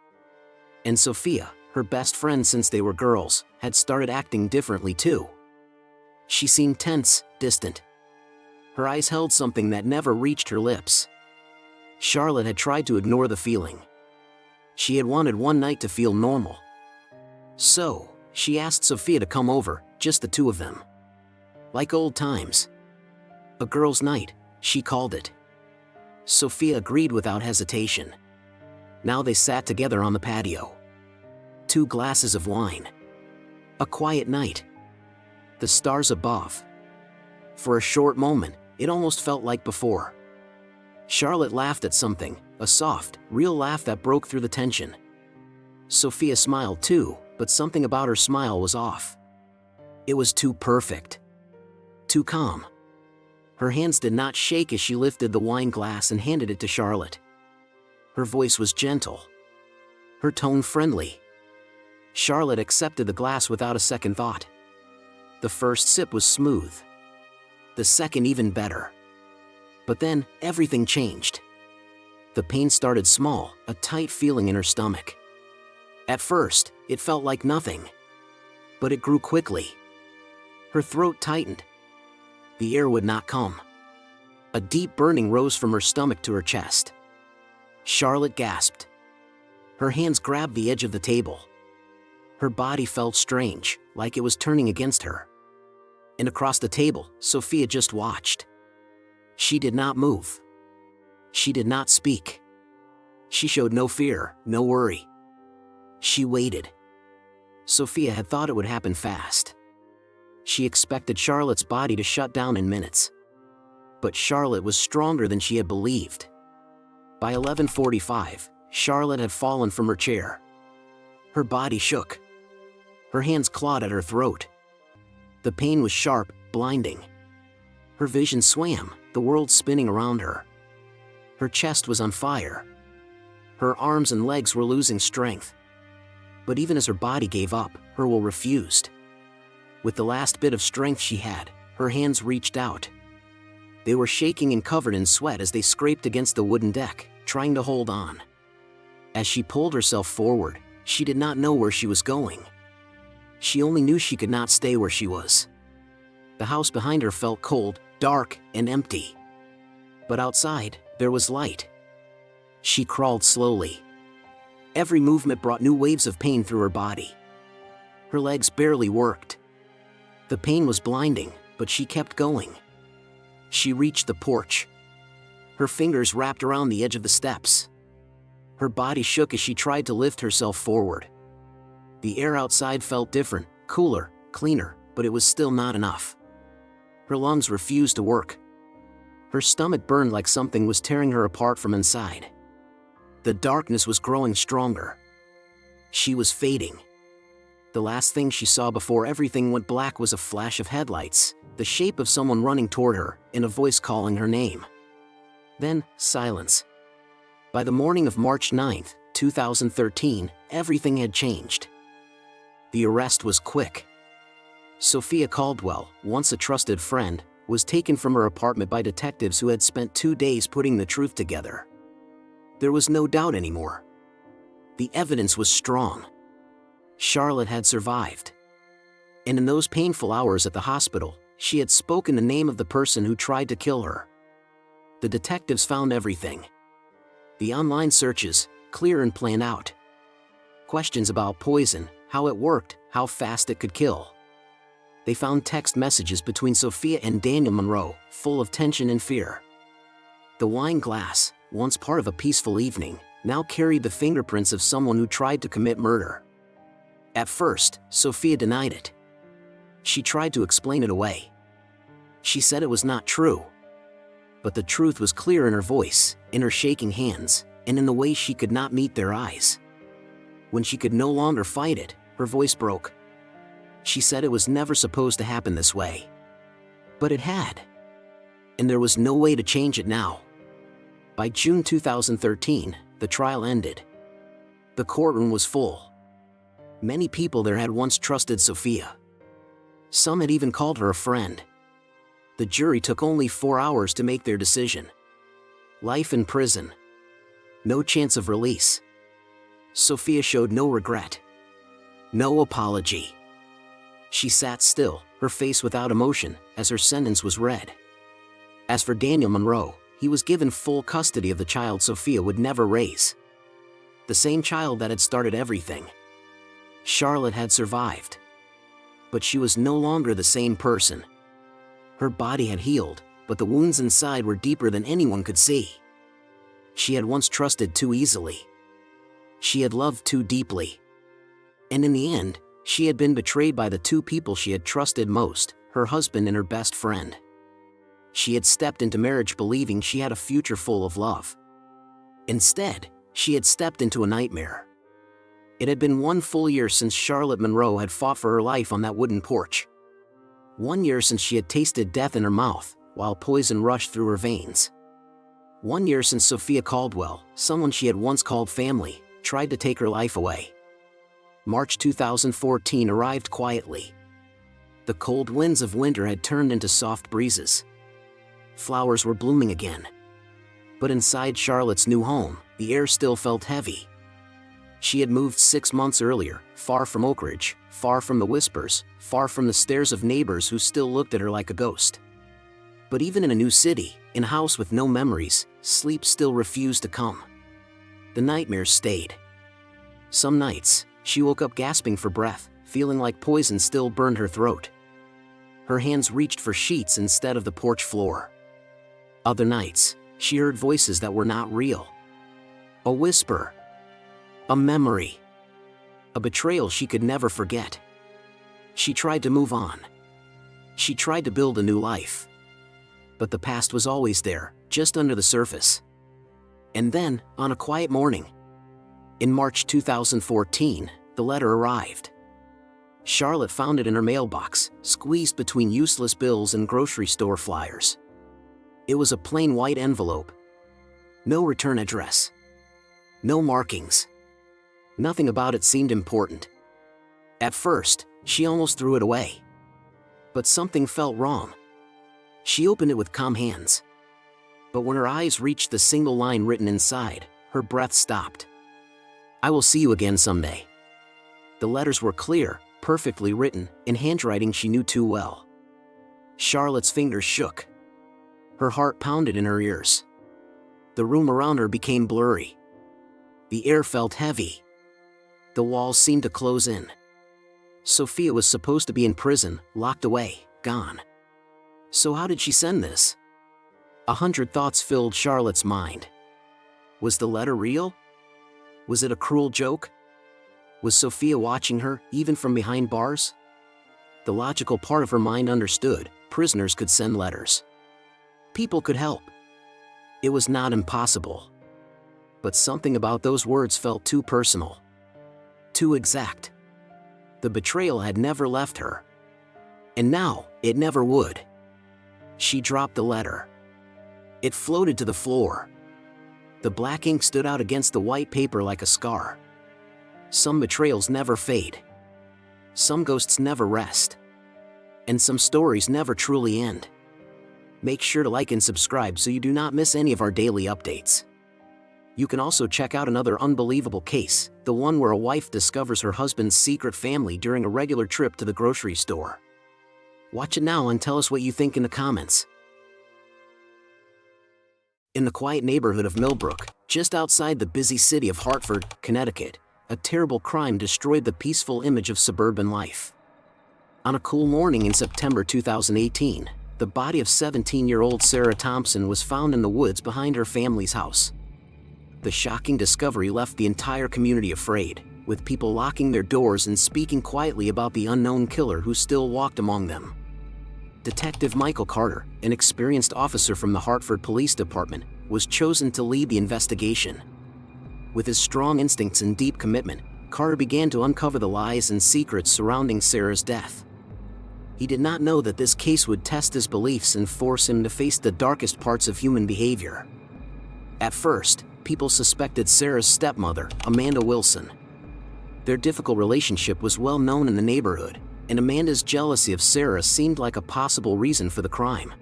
And Sophia, her best friend since they were girls, had started acting differently too. She seemed tense, distant. Her eyes held something that never reached her lips. Charlotte had tried to ignore the feeling. She had wanted one night to feel normal. So, she asked Sophia to come over, just the two of them. Like old times. A girls' night, she called it. Sophia agreed without hesitation. Now they sat together on the patio. 2 glasses of wine. A quiet night. The stars above. For a short moment, it almost felt like before. Charlotte laughed at something, a soft, real laugh that broke through the tension. Sophia smiled too, but something about her smile was off. It was too perfect. Too calm. Her hands did not shake as she lifted the wine glass and handed it to Charlotte. Her voice was gentle. Her tone friendly. Charlotte accepted the glass without a second thought. The first sip was smooth. The second even better. But then, everything changed. The pain started small, a tight feeling in her stomach. At first, it felt like nothing. But it grew quickly. Her throat tightened. The air would not come. A deep burning rose from her stomach to her chest. Charlotte gasped. Her hands grabbed the edge of the table. Her body felt strange, like it was turning against her. And across the table, Sophia just watched. She did not move. She did not speak. She showed no fear, no worry. She waited. Sophia had thought it would happen fast. She expected Charlotte's body to shut down in minutes. But Charlotte was stronger than she had believed. By 11:45, Charlotte had fallen from her chair. Her body shook. Her hands clawed at her throat. The pain was sharp, blinding. Her vision swam, the world spinning around her. Her chest was on fire. Her arms and legs were losing strength. But even as her body gave up, her will refused. With the last bit of strength she had, her hands reached out. They were shaking and covered in sweat as they scraped against the wooden deck, trying to hold on. As she pulled herself forward, she did not know where she was going. She only knew she could not stay where she was. The house behind her felt cold, dark, and empty. But outside, there was light. She crawled slowly. Every movement brought new waves of pain through her body. Her legs barely worked. The pain was blinding, but she kept going. She reached the porch. Her fingers wrapped around the edge of the steps. Her body shook as she tried to lift herself forward. The air outside felt different, cooler, cleaner, but it was still not enough. Her lungs refused to work. Her stomach burned like something was tearing her apart from inside. The darkness was growing stronger. She was fading. The last thing she saw before everything went black was a flash of headlights, the shape of someone running toward her, and a voice calling her name. Then, silence. By the morning of March 9, 2013, everything had changed. The arrest was quick. Sophia Caldwell, once a trusted friend, was taken from her apartment by detectives who had spent 2 days putting the truth together. There was no doubt anymore. The evidence was strong. Charlotte had survived. And in those painful hours at the hospital, she had spoken the name of the person who tried to kill her. The detectives found everything. The online searches, clear and planned out. Questions about poison, how it worked, how fast it could kill. They found text messages between Sophia and Daniel Monroe, full of tension and fear. The wine glass, once part of a peaceful evening, now carried the fingerprints of someone who tried to commit murder. At first, Sophia denied it. She tried to explain it away. She said it was not true. But the truth was clear in her voice, in her shaking hands, and in the way she could not meet their eyes. When she could no longer fight it, her voice broke. She said it was never supposed to happen this way. But it had. And there was no way to change it now. By June 2013, the trial ended. The courtroom was full. Many people there had once trusted Sophia. Some had even called her a friend. The jury took only 4 hours to make their decision. Life in prison. No chance of release. Sophia showed no regret. No apology. She sat still, her face without emotion, as her sentence was read. As for Daniel Monroe, he was given full custody of the child Sophia would never raise. The same child that had started everything. Charlotte had survived. But she was no longer the same person. Her body had healed, but the wounds inside were deeper than anyone could see. She had once trusted too easily. She had loved too deeply. And in the end, she had been betrayed by the two people she had trusted most, her husband and her best friend. She had stepped into marriage believing she had a future full of love. Instead, she had stepped into a nightmare. It had been 1 full year since Charlotte Monroe had fought for her life on that wooden porch. 1 year since she had tasted death in her mouth, while poison rushed through her veins. 1 year since Sophia Caldwell, someone she had once called family, tried to take her life away. March 2014 arrived quietly. The cold winds of winter had turned into soft breezes. Flowers were blooming again. But inside Charlotte's new home, the air still felt heavy. She had moved 6 months earlier, far from Oak Ridge, far from the whispers, far from the stares of neighbors who still looked at her like a ghost. But even in a new city, in a house with no memories, sleep still refused to come. The nightmares stayed. Some nights, she woke up gasping for breath, feeling like poison still burned her throat. Her hands reached for sheets instead of the porch floor. Other nights, she heard voices that were not real. A whisper. A memory. A betrayal she could never forget. She tried to move on. She tried to build a new life. But the past was always there, just under the surface. And then, on a quiet morning, in March 2014, the letter arrived. Charlotte found it in her mailbox, squeezed between useless bills and grocery store flyers. It was a plain white envelope. No return address. No markings. Nothing about it seemed important. At first, she almost threw it away. But something felt wrong. She opened it with calm hands. But when her eyes reached the single line written inside, her breath stopped. I will see you again someday. The letters were clear, perfectly written, in handwriting she knew too well. Charlotte's fingers shook. Her heart pounded in her ears. The room around her became blurry. The air felt heavy. The walls seemed to close in. Sophia was supposed to be in prison, locked away, gone. So how did she send this? 100 thoughts filled Charlotte's mind. Was the letter real? Was it a cruel joke? Was Sophia watching her, even from behind bars? The logical part of her mind understood, prisoners could send letters. People could help. It was not impossible. But something about those words felt too personal. Too exact. The betrayal had never left her. And now, it never would. She dropped the letter. It floated to the floor. The black ink stood out against the white paper like a scar. Some betrayals never fade. Some ghosts never rest. And some stories never truly end. Make sure to like and subscribe so you do not miss any of our daily updates. You can also check out another unbelievable case, the one where a wife discovers her husband's secret family during a regular trip to the grocery store. Watch it now and tell us what you think in the comments. In the quiet neighborhood of Millbrook, just outside the busy city of Hartford, Connecticut, a terrible crime destroyed the peaceful image of suburban life. On a cool morning in September 2018, the body of 17-year-old Sarah Thompson was found in the woods behind her family's house. The shocking discovery left the entire community afraid, with people locking their doors and speaking quietly about the unknown killer who still walked among them. Detective Michael Carter, an experienced officer from the Hartford Police Department, was chosen to lead the investigation. With his strong instincts and deep commitment, Carter began to uncover the lies and secrets surrounding Sarah's death. He did not know that this case would test his beliefs and force him to face the darkest parts of human behavior. At first, people suspected Sarah's stepmother, Amanda Wilson. Their difficult relationship was well known in the neighborhood, and Amanda's jealousy of Sarah seemed like a possible reason for the crime.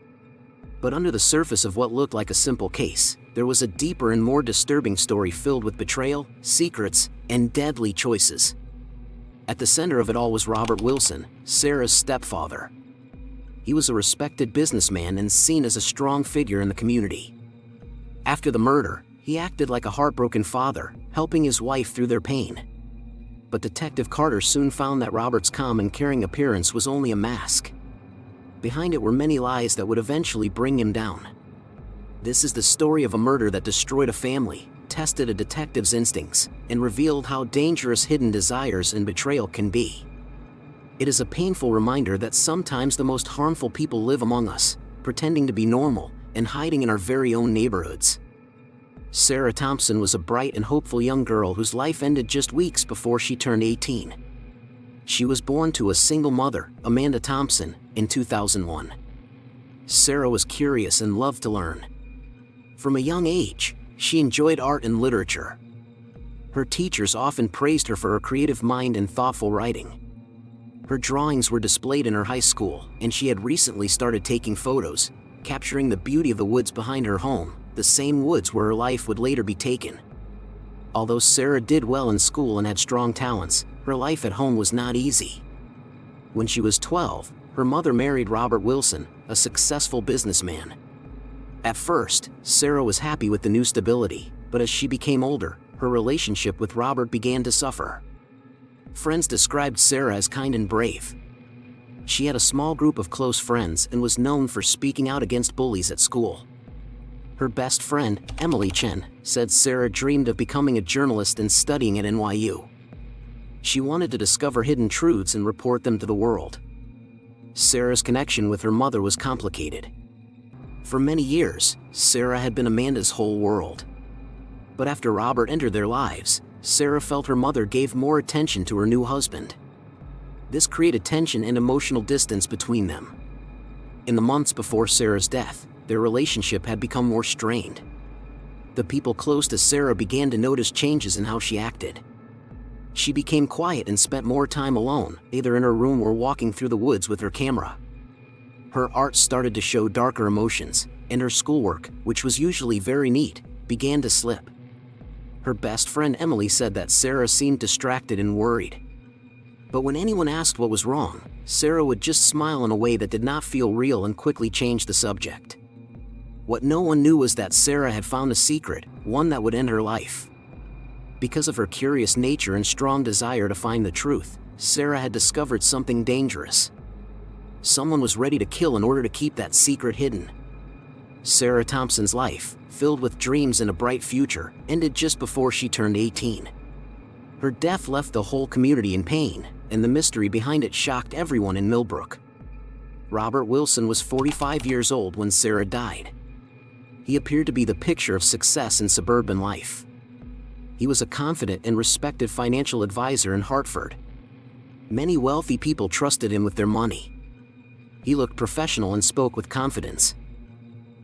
But under the surface of what looked like a simple case, there was a deeper and more disturbing story filled with betrayal, secrets, and deadly choices. At the center of it all was Robert Wilson, Sarah's stepfather. He was a respected businessman and seen as a strong figure in the community. After the murder, he acted like a heartbroken father, helping his wife through their pain. But Detective Carter soon found that Robert's calm and caring appearance was only a mask. Behind it were many lies that would eventually bring him down. This is the story of a murder that destroyed a family, tested a detective's instincts, and revealed how dangerous hidden desires and betrayal can be. It is a painful reminder that sometimes the most harmful people live among us, pretending to be normal and hiding in our very own neighborhoods. Sarah Thompson was a bright and hopeful young girl whose life ended just weeks before she turned 18. She was born to a single mother, Amanda Thompson, in 2001. Sarah was curious and loved to learn. From a young age, she enjoyed art and literature. Her teachers often praised her for her creative mind and thoughtful writing. Her drawings were displayed in her high school, and she had recently started taking photos, capturing the beauty of the woods behind her home, the same woods where her life would later be taken. Although Sarah did well in school and had strong talents, her life at home was not easy. When she was 12, her mother married Robert Wilson, a successful businessman. At first, Sarah was happy with the new stability, but as she became older, her relationship with Robert began to suffer. Friends described Sarah as kind and brave. She had a small group of close friends and was known for speaking out against bullies at school. Her best friend, Emily Chen, said Sarah dreamed of becoming a journalist and studying at NYU. She wanted to discover hidden truths and report them to the world. Sarah's connection with her mother was complicated. For many years, Sarah had been Amanda's whole world. But after Robert entered their lives, Sarah felt her mother gave more attention to her new husband. This created tension and emotional distance between them. In the months before Sarah's death, their relationship had become more strained. The people close to Sarah began to notice changes in how she acted. She became quiet and spent more time alone, either in her room or walking through the woods with her camera. Her art started to show darker emotions, and her schoolwork, which was usually very neat, began to slip. Her best friend Emily said that Sarah seemed distracted and worried. But when anyone asked what was wrong, Sarah would just smile in a way that did not feel real and quickly change the subject. What no one knew was that Sarah had found a secret, one that would end her life. Because of her curious nature and strong desire to find the truth, Sarah had discovered something dangerous. Someone was ready to kill in order to keep that secret hidden. Sarah Thompson's life, filled with dreams and a bright future, ended just before she turned 18. Her death left the whole community in pain, and the mystery behind it shocked everyone in Millbrook. Robert Wilson was 45 years old when Sarah died. He appeared to be the picture of success in suburban life. He was a confident and respected financial advisor in Hartford. Many wealthy people trusted him with their money. He looked professional and spoke with confidence.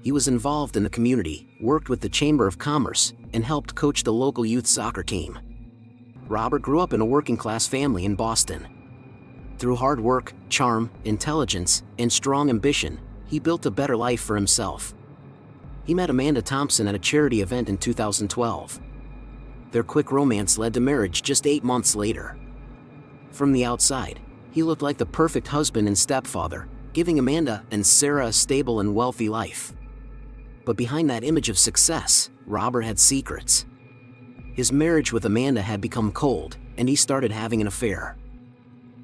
He was involved in the community, worked with the Chamber of Commerce, and helped coach the local youth soccer team. Robert grew up in a working-class family in Boston. Through hard work, charm, intelligence, and strong ambition, he built a better life for himself. He met Amanda Thompson at a charity event in 2012. Their quick romance led to marriage just 8 months later. From the outside, he looked like the perfect husband and stepfather, giving Amanda and Sarah a stable and wealthy life. But behind that image of success, Robert had secrets. His marriage with Amanda had become cold, and he started having an affair.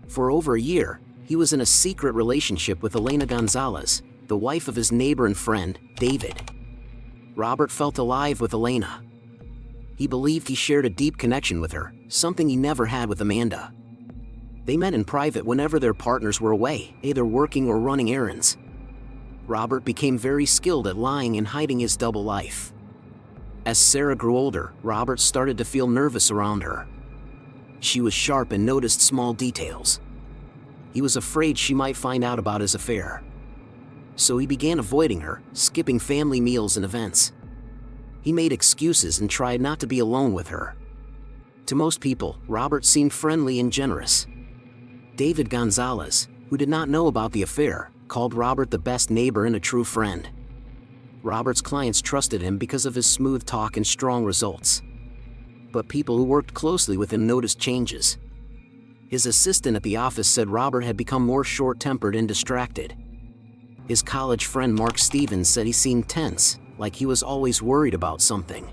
For over a year, he was in a secret relationship with Elena Gonzalez, the wife of his neighbor and friend, David. Robert felt alive with Elena. He believed he shared a deep connection with her, something he never had with Amanda. They met in private whenever their partners were away, either working or running errands. Robert became very skilled at lying and hiding his double life. As Sarah grew older, Robert started to feel nervous around her. She was sharp and noticed small details. He was afraid she might find out about his affair. So he began avoiding her, skipping family meals and events. He made excuses and tried not to be alone with her. To most people, Robert seemed friendly and generous. David Gonzalez, who did not know about the affair, called Robert the best neighbor and a true friend. Robert's clients trusted him because of his smooth talk and strong results. But people who worked closely with him noticed changes. His assistant at the office said Robert had become more short-tempered and distracted. His college friend Mark Stevens said he seemed tense, like he was always worried about something.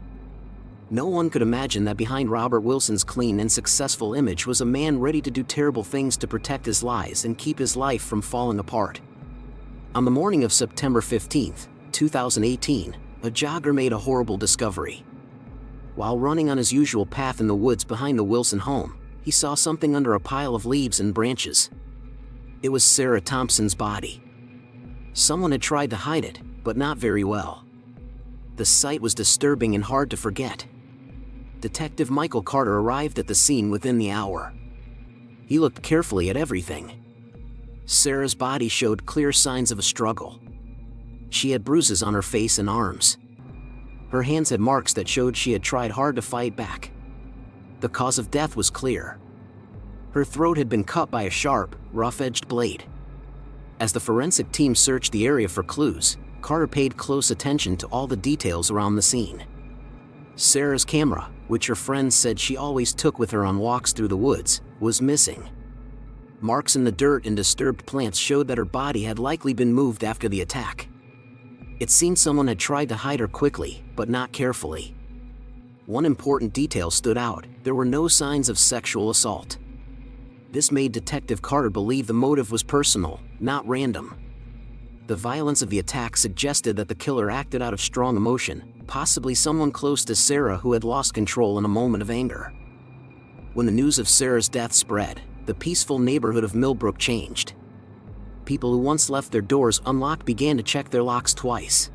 No one could imagine that behind Robert Wilson's clean and successful image was a man ready to do terrible things to protect his lies and keep his life from falling apart. On the morning of September 15, 2018, a jogger made a horrible discovery. While running on his usual path in the woods behind the Wilson home, he saw something under a pile of leaves and branches. It was Sarah Thompson's body. Someone had tried to hide it, but not very well. The sight was disturbing and hard to forget. Detective Michael Carter arrived at the scene within the hour. He looked carefully at everything. Sarah's body showed clear signs of a struggle. She had bruises on her face and arms. Her hands had marks that showed she had tried hard to fight back. The cause of death was clear. Her throat had been cut by a sharp, rough-edged blade. As the forensic team searched the area for clues, Carter paid close attention to all the details around the scene. Sarah's camera, which her friends said she always took with her on walks through the woods, was missing. Marks in the dirt and disturbed plants showed that her body had likely been moved after the attack. It seemed someone had tried to hide her quickly, but not carefully. One important detail stood out: there were no signs of sexual assault. This made Detective Carter believe the motive was personal, not random. The violence of the attack suggested that the killer acted out of strong emotion, possibly someone close to Sarah who had lost control in a moment of anger. When the news of Sarah's death spread, the peaceful neighborhood of Millbrook changed. People who once left their doors unlocked began to check their locks twice.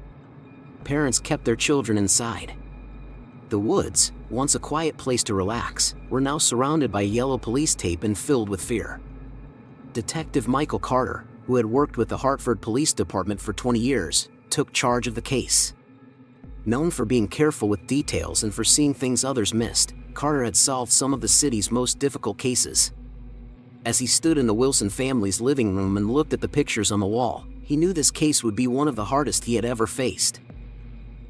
Parents kept their children inside. The woods, once a quiet place to relax, were now surrounded by yellow police tape and filled with fear. Detective Michael Carter, who had worked with the Hartford Police Department for 20 years, took charge of the case. Known for being careful with details and for seeing things others missed, Carter had solved some of the city's most difficult cases. As he stood in the Wilson family's living room and looked at the pictures on the wall, he knew this case would be one of the hardest he had ever faced.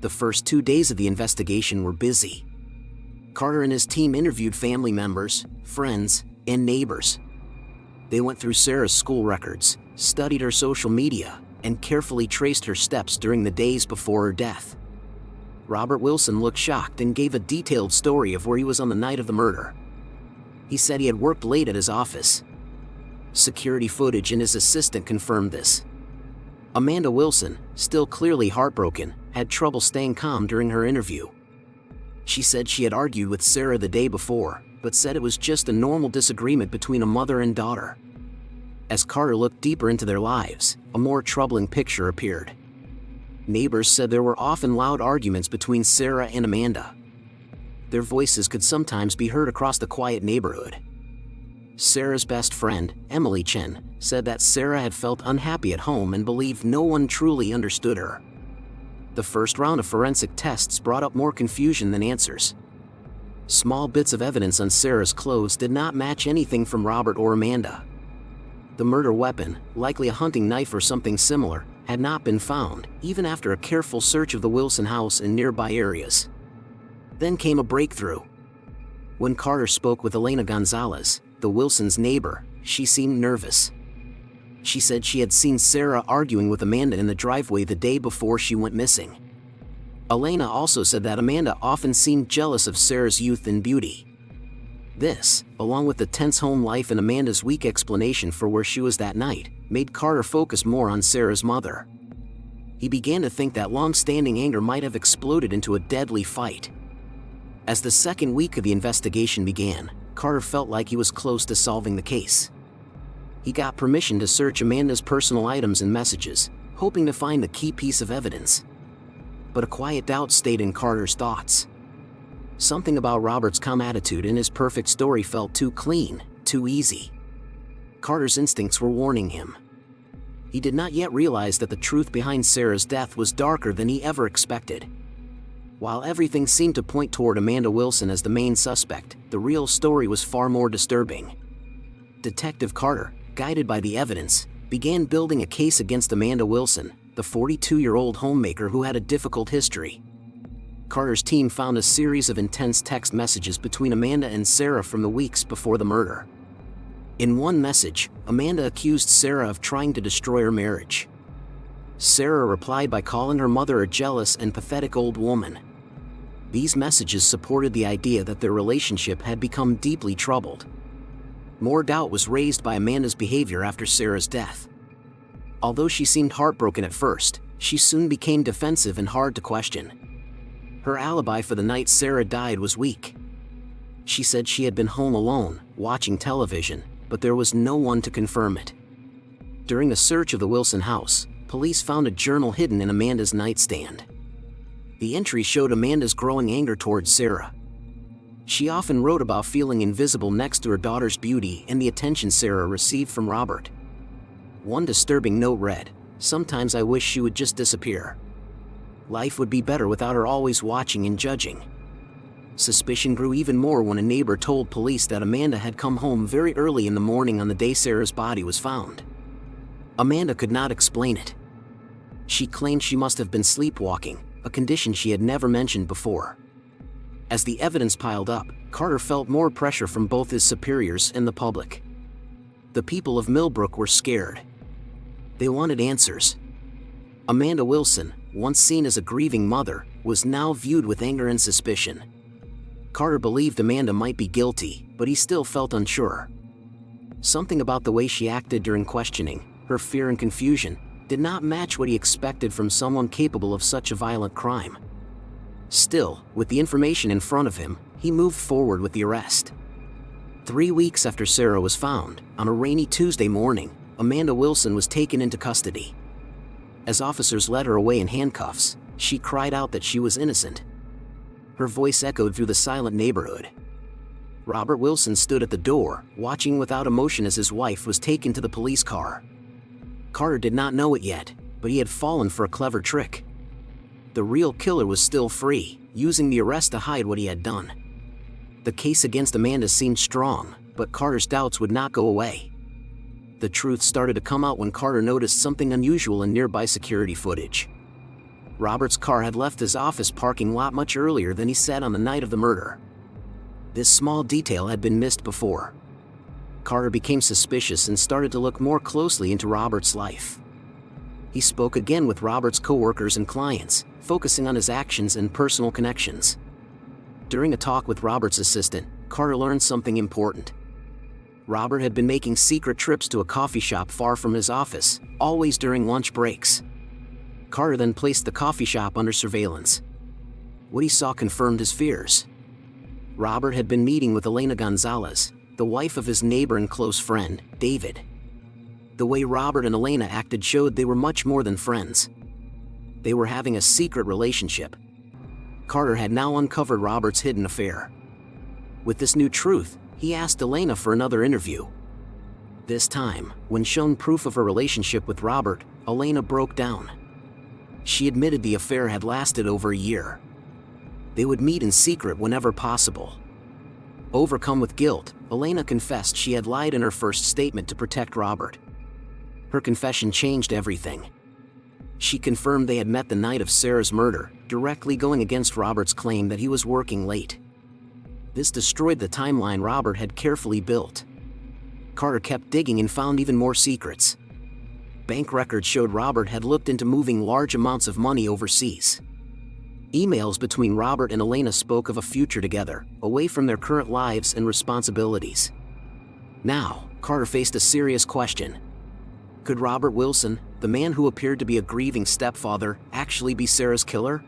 The first 2 days of the investigation were busy. Carter and his team interviewed family members, friends, and neighbors. They went through Sarah's school records, studied her social media, and carefully traced her steps during the days before her death. Robert Wilson looked shocked and gave a detailed story of where he was on the night of the murder. He said he had worked late at his office. Security footage and his assistant confirmed this. Amanda Wilson, still clearly heartbroken, had trouble staying calm during her interview. She said she had argued with Sarah the day before, but said it was just a normal disagreement between a mother and daughter. As Carter looked deeper into their lives, a more troubling picture appeared. Neighbors said there were often loud arguments between Sarah and Amanda. Their voices could sometimes be heard across the quiet neighborhood. Sarah's best friend, Emily Chen, said that Sarah had felt unhappy at home and believed no one truly understood her. The first round of forensic tests brought up more confusion than answers. Small bits of evidence on Sarah's clothes did not match anything from Robert or Amanda. The murder weapon, likely a hunting knife or something similar, had not been found, even after a careful search of the Wilson house and nearby areas. Then came a breakthrough. When Carter spoke with Elena Gonzalez, the Wilsons' neighbor, she seemed nervous. She said she had seen Sarah arguing with Amanda in the driveway the day before she went missing. Elena also said that Amanda often seemed jealous of Sarah's youth and beauty. This, along with the tense home life and Amanda's weak explanation for where she was that night, made Carter focus more on Sarah's mother. He began to think that long-standing anger might have exploded into a deadly fight. As the second week of the investigation began, Carter felt like he was close to solving the case. He got permission to search Amanda's personal items and messages, hoping to find the key piece of evidence. But a quiet doubt stayed in Carter's thoughts. Something about Robert's calm attitude and his perfect story felt too clean, too easy. Carter's instincts were warning him. He did not yet realize that the truth behind Sarah's death was darker than he ever expected. While everything seemed to point toward Amanda Wilson as the main suspect, the real story was far more disturbing. Detective Carter, guided by the evidence, began building a case against Amanda Wilson, the 42-year-old homemaker who had a difficult history. Carter's team found a series of intense text messages between Amanda and Sarah from the weeks before the murder. In one message, Amanda accused Sarah of trying to destroy her marriage. Sarah replied by calling her mother a jealous and pathetic old woman. These messages supported the idea that their relationship had become deeply troubled. More doubt was raised by Amanda's behavior after Sarah's death. Although she seemed heartbroken at first, she soon became defensive and hard to question. Her alibi for the night Sarah died was weak. She said she had been home alone, watching television, but there was no one to confirm it. During the search of the Wilson house, police found a journal hidden in Amanda's nightstand. The entry showed Amanda's growing anger towards Sarah. She often wrote about feeling invisible next to her daughter's beauty and the attention Sarah received from Robert. One disturbing note read, "Sometimes I wish she would just disappear. Life would be better without her always watching and judging." Suspicion grew even more when a neighbor told police that Amanda had come home very early in the morning on the day Sarah's body was found. Amanda could not explain it. She claimed she must have been sleepwalking, a condition she had never mentioned before. As the evidence piled up, Carter felt more pressure from both his superiors and the public. The people of Millbrook were scared. They wanted answers. Amanda Wilson, once seen as a grieving mother, was now viewed with anger and suspicion. Carter believed Amanda might be guilty, but he still felt unsure. Something about the way she acted during questioning, her fear and confusion, did not match what he expected from someone capable of such a violent crime. Still, with the information in front of him, he moved forward with the arrest. 3 weeks after Sarah was found, on a rainy Tuesday morning, Amanda Wilson was taken into custody. As officers led her away in handcuffs, she cried out that she was innocent. Her voice echoed through the silent neighborhood. Robert Wilson stood at the door, watching without emotion as his wife was taken to the police car. Carter did not know it yet, but he had fallen for a clever trick. The real killer was still free, using the arrest to hide what he had done. The case against Amanda seemed strong, but Carter's doubts would not go away. The truth started to come out when Carter noticed something unusual in nearby security footage. Robert's car had left his office parking lot much earlier than he said on the night of the murder. This small detail had been missed before. Carter became suspicious and started to look more closely into Robert's life. He spoke again with Robert's coworkers and clients, focusing on his actions and personal connections. During a talk with Robert's assistant, Carter learned something important. Robert had been making secret trips to a coffee shop far from his office, always during lunch breaks. Carter then placed the coffee shop under surveillance. What he saw confirmed his fears. Robert had been meeting with Elena Gonzalez, the wife of his neighbor and close friend, David. The way Robert and Elena acted showed they were much more than friends. They were having a secret relationship. Carter had now uncovered Robert's hidden affair. With this new truth, he asked Elena for another interview. This time, when shown proof of her relationship with Robert, Elena broke down. She admitted the affair had lasted over a year. They would meet in secret whenever possible. Overcome with guilt, Elena confessed she had lied in her first statement to protect Robert. Her confession changed everything. She confirmed they had met the night of Sarah's murder, directly going against Robert's claim that he was working late. This destroyed the timeline Robert had carefully built. Carter kept digging and found even more secrets. Bank records showed Robert had looked into moving large amounts of money overseas. Emails between Robert and Elena spoke of a future together, away from their current lives and responsibilities. Now, Carter faced a serious question. Could Robert Wilson, the man who appeared to be a grieving stepfather, actually be Sarah's killer?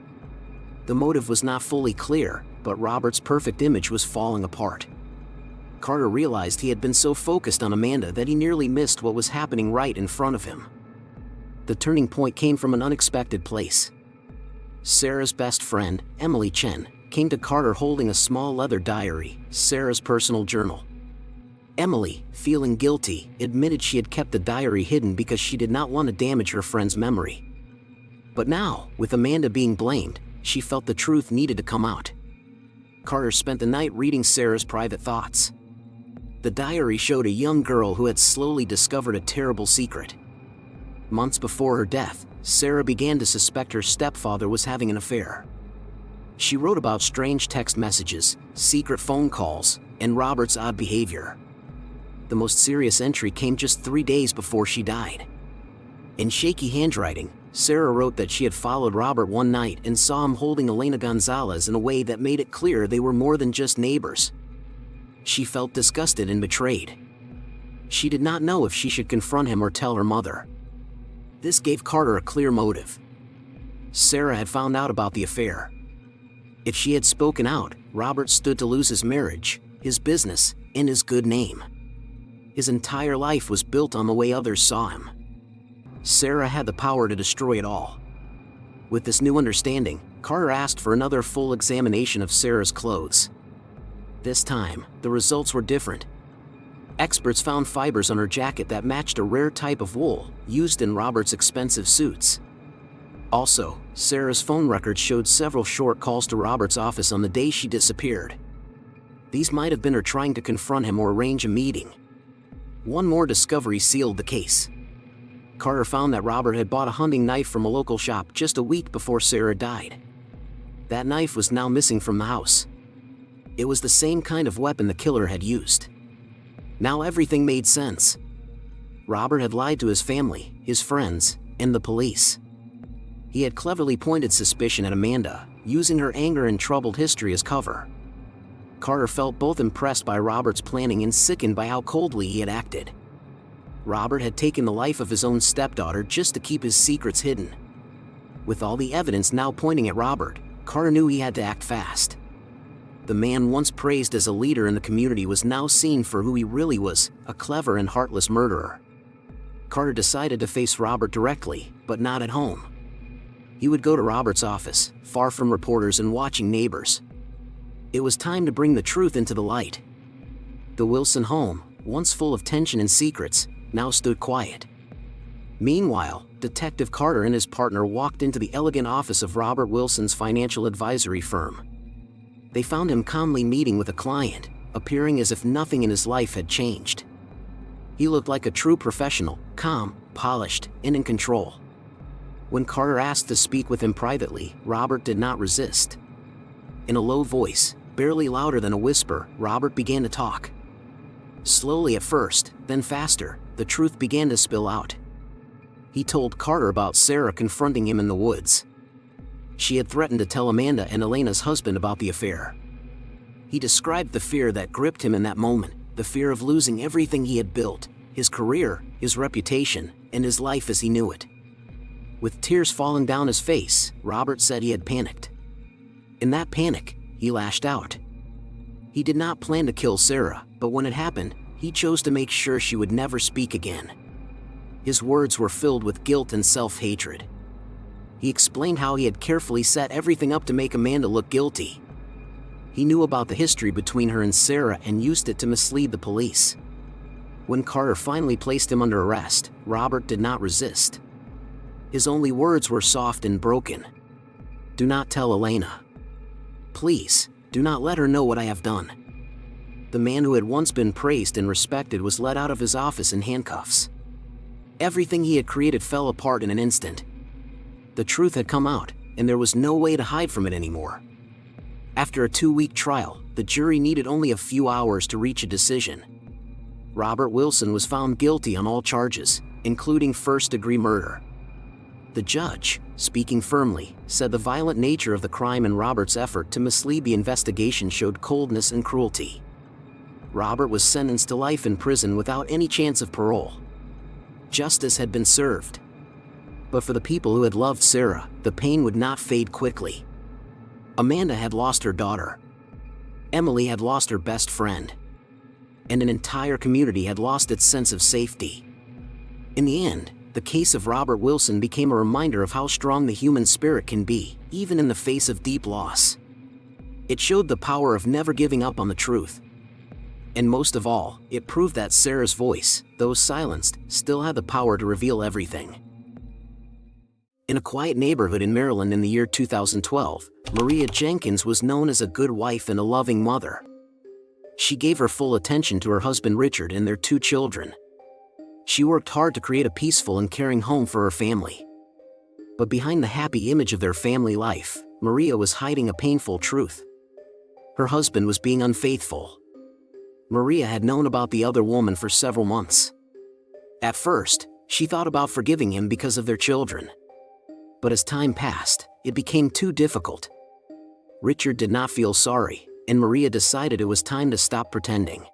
The motive was not fully clear, but Robert's perfect image was falling apart. Carter realized he had been so focused on Amanda that he nearly missed what was happening right in front of him. The turning point came from an unexpected place. Sarah's best friend, Emily Chen, came to Carter holding a small leather diary, Sarah's personal journal. Emily, feeling guilty, admitted she had kept the diary hidden because she did not want to damage her friend's memory. But now, with Amanda being blamed, she felt the truth needed to come out. Carter spent the night reading Sarah's private thoughts. The diary showed a young girl who had slowly discovered a terrible secret. Months before her death, Sarah began to suspect her stepfather was having an affair. She wrote about strange text messages, secret phone calls, and Robert's odd behavior. The most serious entry came just 3 days before she died. In shaky handwriting, Sarah wrote that she had followed Robert one night and saw him holding Elena Gonzalez in a way that made it clear they were more than just neighbors. She felt disgusted and betrayed. She did not know if she should confront him or tell her mother. This gave Carter a clear motive. Sarah had found out about the affair. If she had spoken out, Robert stood to lose his marriage, his business, and his good name. His entire life was built on the way others saw him. Sarah had the power to destroy it all. With this new understanding, Carter asked for another full examination of Sarah's clothes. This time, the results were different. Experts found fibers on her jacket that matched a rare type of wool used in Robert's expensive suits. Also, Sarah's phone records showed several short calls to Robert's office on the day she disappeared. These might have been her trying to confront him or arrange a meeting. One more discovery sealed the case. Carter found that Robert had bought a hunting knife from a local shop just a week before Sarah died. That knife was now missing from the house. It was the same kind of weapon the killer had used. Now everything made sense. Robert had lied to his family, his friends, and the police. He had cleverly pointed suspicion at Amanda, using her anger and troubled history as cover. Carter felt both impressed by Robert's planning and sickened by how coldly he had acted. Robert had taken the life of his own stepdaughter just to keep his secrets hidden. With all the evidence now pointing at Robert, Carter knew he had to act fast. The man once praised as a leader in the community was now seen for who he really was, a clever and heartless murderer. Carter decided to face Robert directly, but not at home. He would go to Robert's office, far from reporters and watching neighbors. It was time to bring the truth into the light. The Wilson home, once full of tension and secrets, now stood quiet. Meanwhile, Detective Carter and his partner walked into the elegant office of Robert Wilson's financial advisory firm. They found him calmly meeting with a client, appearing as if nothing in his life had changed. He looked like a true professional, calm, polished, and in control. When Carter asked to speak with him privately, Robert did not resist. In a low voice, barely louder than a whisper, Robert began to talk. Slowly at first, then faster, the truth began to spill out. He told Carter about Sarah confronting him in the woods. She had threatened to tell Amanda and Elena's husband about the affair. He described the fear that gripped him in that moment, the fear of losing everything he had built, his career, his reputation, and his life as he knew it. With tears falling down his face, Robert said he had panicked. In that panic, he lashed out. He did not plan to kill Sarah, but when it happened, he chose to make sure she would never speak again. His words were filled with guilt and self-hatred. He explained how he had carefully set everything up to make Amanda look guilty. He knew about the history between her and Sarah and used it to mislead the police. When Carter finally placed him under arrest, Robert did not resist. His only words were soft and broken. "Do not tell Elena. Please, do not let her know what I have done." The man who had once been praised and respected was led out of his office in handcuffs. Everything he had created fell apart in an instant. The truth had come out, and there was no way to hide from it anymore. After a 2-week trial, the jury needed only a few hours to reach a decision. Robert Wilson was found guilty on all charges, including first-degree murder. The judge, speaking firmly, said the violent nature of the crime and Robert's effort to mislead the investigation showed coldness and cruelty. Robert was sentenced to life in prison without any chance of parole. Justice had been served. But for the people who had loved Sarah, the pain would not fade quickly. Amanda had lost her daughter. Emily had lost her best friend. And an entire community had lost its sense of safety. In the end, the case of Robert Wilson became a reminder of how strong the human spirit can be, even in the face of deep loss. It showed the power of never giving up on the truth. And most of all, it proved that Sarah's voice, though silenced, still had the power to reveal everything. In a quiet neighborhood in Maryland in the year 2012, Maria Jenkins was known as a good wife and a loving mother. She gave her full attention to her husband Richard and their 2 children. She worked hard to create a peaceful and caring home for her family. But behind the happy image of their family life, Maria was hiding a painful truth. Her husband was being unfaithful. Maria had known about the other woman for several months. At first, she thought about forgiving him because of their children. But as time passed, it became too difficult. Richard did not feel sorry, and Maria decided it was time to stop pretending.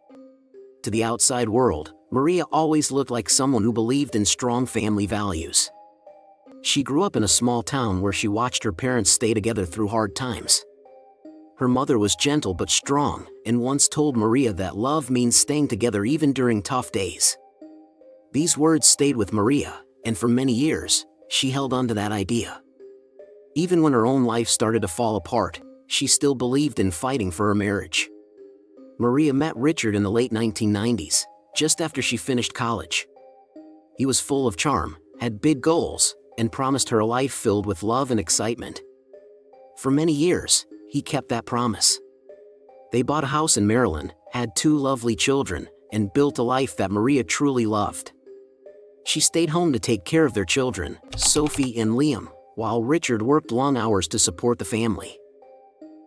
To the outside world, Maria always looked like someone who believed in strong family values. She grew up in a small town where she watched her parents stay together through hard times. Her mother was gentle but strong, and once told Maria that love means staying together even during tough days. These words stayed with Maria, and for many years, she held on to that idea. Even when her own life started to fall apart, she still believed in fighting for her marriage. Maria met Richard in the late 1990s, just after she finished college. He was full of charm, had big goals, and promised her a life filled with love and excitement. For many years, he kept that promise. They bought a house in Maryland, had 2 lovely children, and built a life that Maria truly loved. She stayed home to take care of their children, Sophie and Liam, while Richard worked long hours to support the family.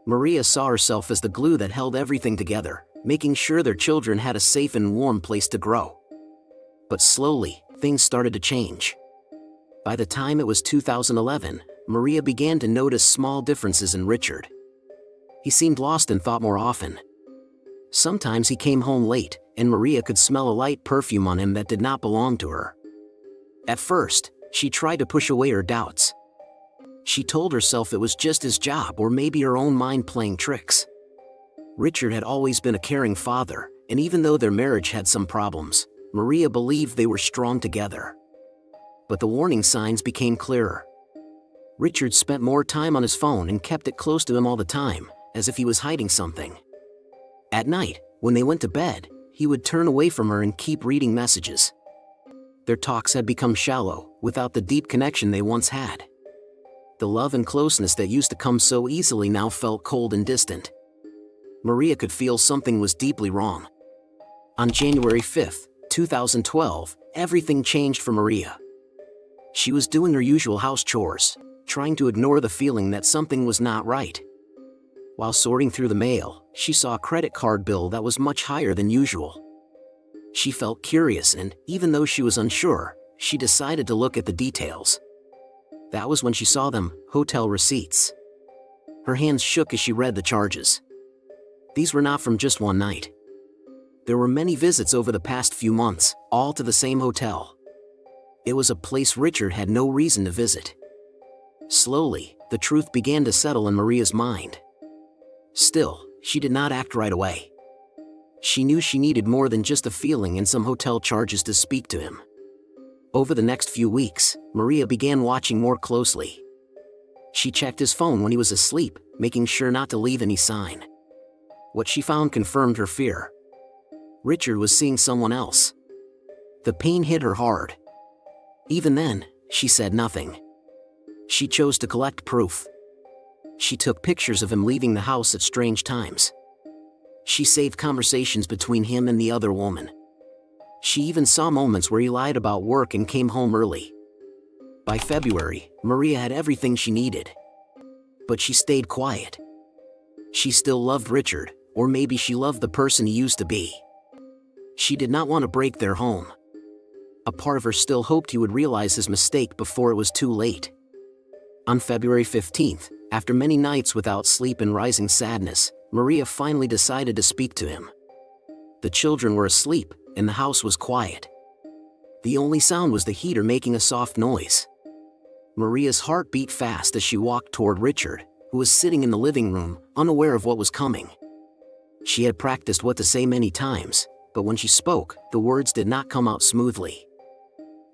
Maria saw herself as the glue that held everything together, making sure their children had a safe and warm place to grow. But slowly, things started to change. By the time it was 2011, Maria began to notice small differences in Richard. He seemed lost and thought more often. Sometimes he came home late, and Maria could smell a light perfume on him that did not belong to her. At first, she tried to push away her doubts. She told herself it was just his job or maybe her own mind playing tricks. Richard had always been a caring father, and even though their marriage had some problems, Maria believed they were strong together. But the warning signs became clearer. Richard spent more time on his phone and kept it close to him all the time, as if he was hiding something. At night, when they went to bed, he would turn away from her and keep reading messages. Their talks had become shallow, without the deep connection they once had. The love and closeness that used to come so easily now felt cold and distant. Maria could feel something was deeply wrong. On January 5, 2012, everything changed for Maria. She was doing her usual house chores, trying to ignore the feeling that something was not right. While sorting through the mail, she saw a credit card bill that was much higher than usual. She felt curious and, even though she was unsure, she decided to look at the details. That was when she saw them, hotel receipts. Her hands shook as she read the charges. These were not from just one night. There were many visits over the past few months, all to the same hotel. It was a place Richard had no reason to visit. Slowly, the truth began to settle in Maria's mind. Still, she did not act right away. She knew she needed more than just a feeling and some hotel charges to speak to him. Over the next few weeks, Maria began watching more closely. She checked his phone when he was asleep, making sure not to leave any sign. What she found confirmed her fear. Richard was seeing someone else. The pain hit her hard. Even then, she said nothing. She chose to collect proof. She took pictures of him leaving the house at strange times. She saved conversations between him and the other woman. She even saw moments where he lied about work and came home early. By February, Maria had everything she needed. But she stayed quiet. She still loved Richard, or maybe she loved the person he used to be. She did not want to break their home. A part of her still hoped he would realize his mistake before it was too late. On February 15th, after many nights without sleep and rising sadness, Maria finally decided to speak to him. The children were asleep, and the house was quiet. The only sound was the heater making a soft noise. Maria's heart beat fast as she walked toward Richard, who was sitting in the living room, unaware of what was coming. She had practiced what to say many times, but when she spoke, the words did not come out smoothly.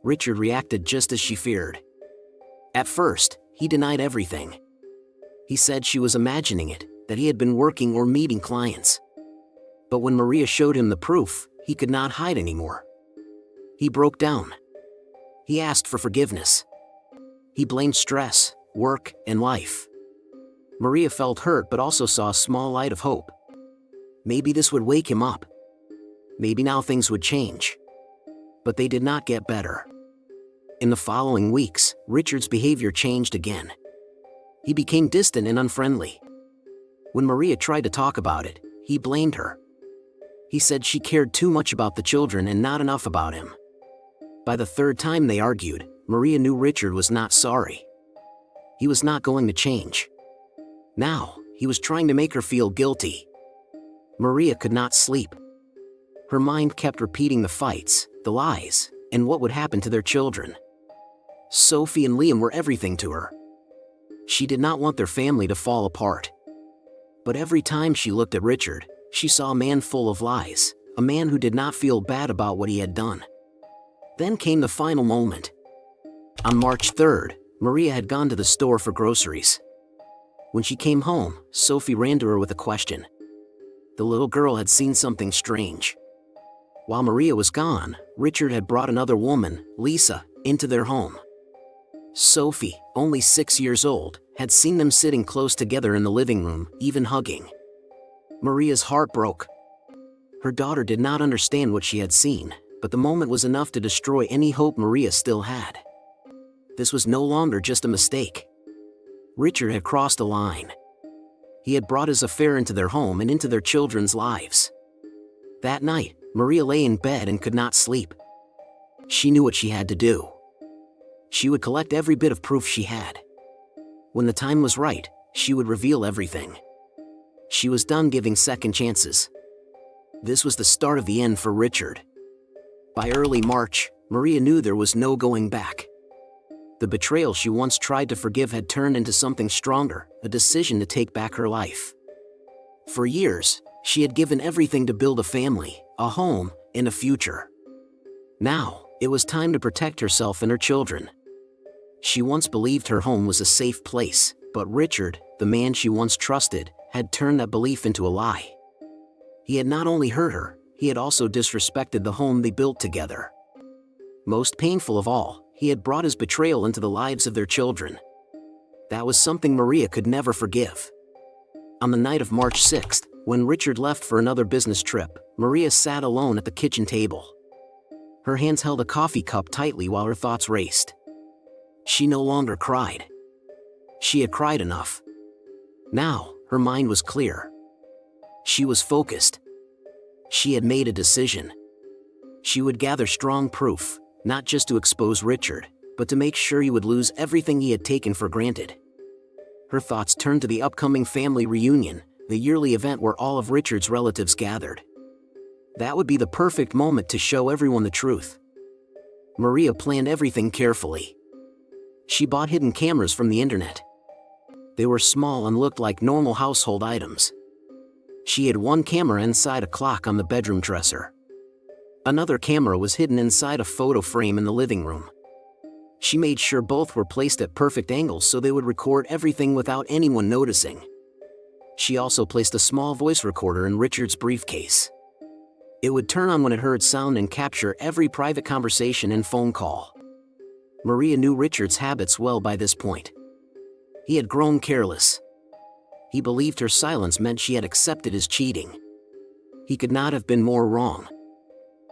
Richard reacted just as she feared. At first, he denied everything. He said she was imagining it, that he had been working or meeting clients. But when Maria showed him the proof, he could not hide anymore. He broke down. He asked for forgiveness. He blamed stress, work, and life. Maria felt hurt but also saw a small light of hope. Maybe this would wake him up. Maybe now things would change. But they did not get better. In the following weeks, Richard's behavior changed again. He became distant and unfriendly. When Maria tried to talk about it, he blamed her. He said she cared too much about the children and not enough about him. By the third time they argued, Maria knew Richard was not sorry. He was not going to change. Now, he was trying to make her feel guilty. Maria could not sleep. Her mind kept repeating the fights, the lies, and what would happen to their children. Sophie and Liam were everything to her. She did not want their family to fall apart. But every time she looked at Richard, she saw a man full of lies, a man who did not feel bad about what he had done. Then came the final moment. On March 3rd, Maria had gone to the store for groceries. When she came home, Sophie ran to her with a question. The little girl had seen something strange. While Maria was gone, Richard had brought another woman, Lisa, into their home. Sophie, only 6 years old, had seen them sitting close together in the living room, even hugging. Maria's heart broke. Her daughter did not understand what she had seen, but the moment was enough to destroy any hope Maria still had. This was no longer just a mistake. Richard had crossed a line. He had brought his affair into their home and into their children's lives. That night, Maria lay in bed and could not sleep. She knew what she had to do. She would collect every bit of proof she had. When the time was right, she would reveal everything. She was done giving second chances. This was the start of the end for Richard. By early March, Maria knew there was no going back. The betrayal she once tried to forgive had turned into something stronger, a decision to take back her life. For years, she had given everything to build a family, a home, and a future. Now, it was time to protect herself and her children. She once believed her home was a safe place, but Richard, the man she once trusted, had turned that belief into a lie. He had not only hurt her, he had also disrespected the home they built together. Most painful of all, he had brought his betrayal into the lives of their children. That was something Maria could never forgive. On the night of March 6th, when Richard left for another business trip, Maria sat alone at the kitchen table. Her hands held a coffee cup tightly while her thoughts raced. She no longer cried. She had cried enough. Now, her mind was clear. She was focused. She had made a decision. She would gather strong proof, not just to expose Richard, but to make sure he would lose everything he had taken for granted. Her thoughts turned to the upcoming family reunion, the yearly event where all of Richard's relatives gathered. That would be the perfect moment to show everyone the truth. Maria planned everything carefully. She bought hidden cameras from the internet. They were small and looked like normal household items. She had one camera inside a clock on the bedroom dresser. Another camera was hidden inside a photo frame in the living room. She made sure both were placed at perfect angles so they would record everything without anyone noticing. She also placed a small voice recorder in Richard's briefcase. It would turn on when it heard sound and capture every private conversation and phone call. Maria knew Richard's habits well by this point. He had grown careless. He believed her silence meant she had accepted his cheating. He could not have been more wrong.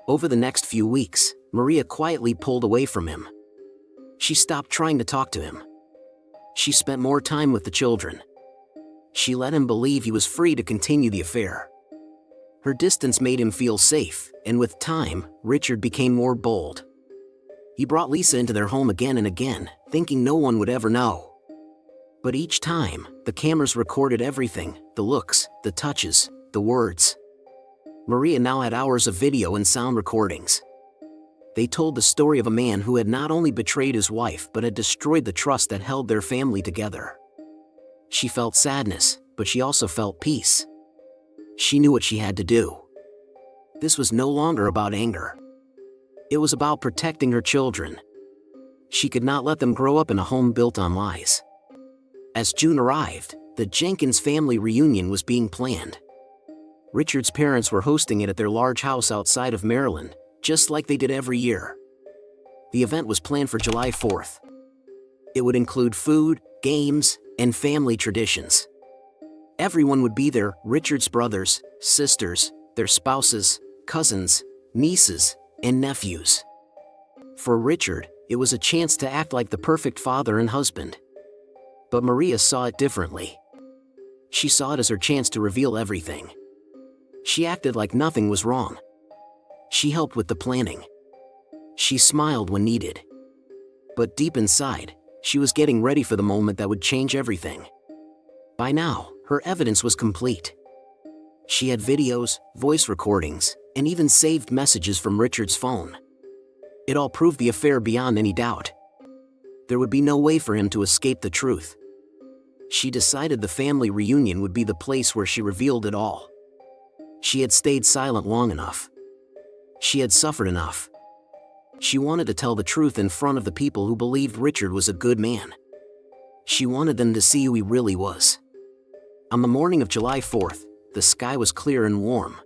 Over the next few weeks, Maria quietly pulled away from him. She stopped trying to talk to him. She spent more time with the children. She let him believe he was free to continue the affair. Her distance made him feel safe, and with time, Richard became more bold. He brought Lisa into their home again and again, thinking no one would ever know. But each time, the cameras recorded everything: the looks, the touches, the words. Maria now had hours of video and sound recordings. They told the story of a man who had not only betrayed his wife but had destroyed the trust that held their family together. She felt sadness, but she also felt peace. She knew what she had to do. This was no longer about anger. It was about protecting her children. She could not let them grow up in a home built on lies. As June arrived, the Jenkins family reunion was being planned. Richard's parents were hosting it at their large house outside of Maryland, just like they did every year. The event was planned for July 4th. It would include food, games, and family traditions. Everyone would be there: Richard's brothers, sisters, their spouses, cousins, nieces, and nephews. For Richard, it was a chance to act like the perfect father and husband. But Maria saw it differently. She saw it as her chance to reveal everything. She acted like nothing was wrong. She helped with the planning. She smiled when needed. But deep inside, she was getting ready for the moment that would change everything. By now, her evidence was complete. She had videos, voice recordings, and even saved messages from Richard's phone. It all proved the affair beyond any doubt. There would be no way for him to escape the truth. She decided the family reunion would be the place where she revealed it all. She had stayed silent long enough. She had suffered enough. She wanted to tell the truth in front of the people who believed Richard was a good man. She wanted them to see who he really was. On the morning of July 4th, the sky was clear and warm.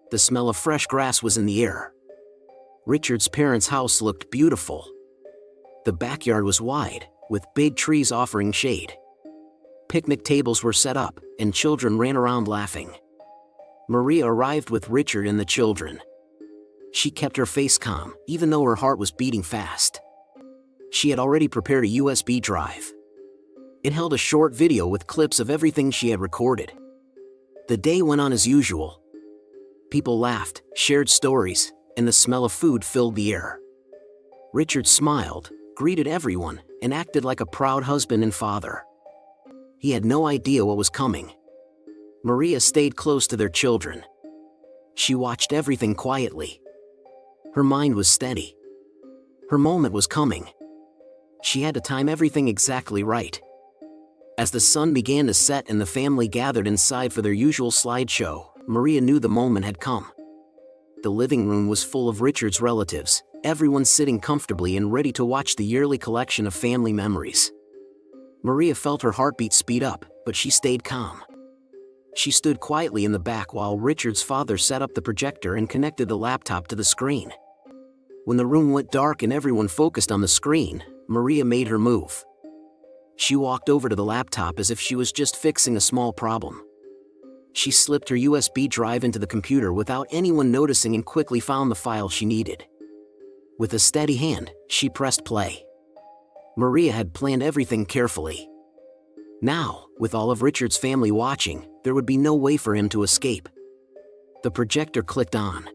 The smell of fresh grass was in the air. Richard's parents' house looked beautiful. The backyard was wide, with big trees offering shade. Picnic tables were set up, and children ran around laughing. Maria arrived with Richard and the children. She kept her face calm, even though her heart was beating fast. She had already prepared a USB drive. It held a short video with clips of everything she had recorded. The day went on as usual. People laughed, shared stories, and the smell of food filled the air. Richard smiled, greeted everyone, and acted like a proud husband and father. He had no idea what was coming. Maria stayed close to their children. She watched everything quietly. Her mind was steady. Her moment was coming. She had to time everything exactly right. As the sun began to set and the family gathered inside for their usual slideshow, Maria knew the moment had come. The living room was full of Richard's relatives, everyone sitting comfortably and ready to watch the yearly collection of family memories. Maria felt her heartbeat speed up, but she stayed calm. She stood quietly in the back while Richard's father set up the projector and connected the laptop to the screen. When the room went dark and everyone focused on the screen, Maria made her move. She walked over to the laptop as if she was just fixing a small problem. She slipped her USB drive into the computer without anyone noticing and quickly found the file she needed. With a steady hand, she pressed play. Maria had planned everything carefully. Now, with all of Richard's family watching, there would be no way for him to escape. The projector clicked on.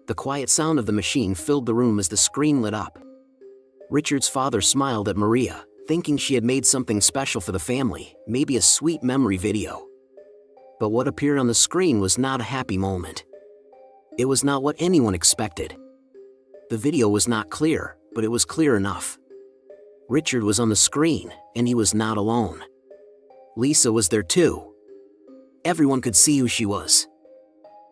The quiet sound of the machine filled the room as the screen lit up. Richard's father smiled at Maria, thinking she had made something special for the family, maybe a sweet memory video. But what appeared on the screen was not a happy moment. It was not what anyone expected. The video was not clear, but it was clear enough. Richard was on the screen, and he was not alone. Lisa was there too. Everyone could see who she was.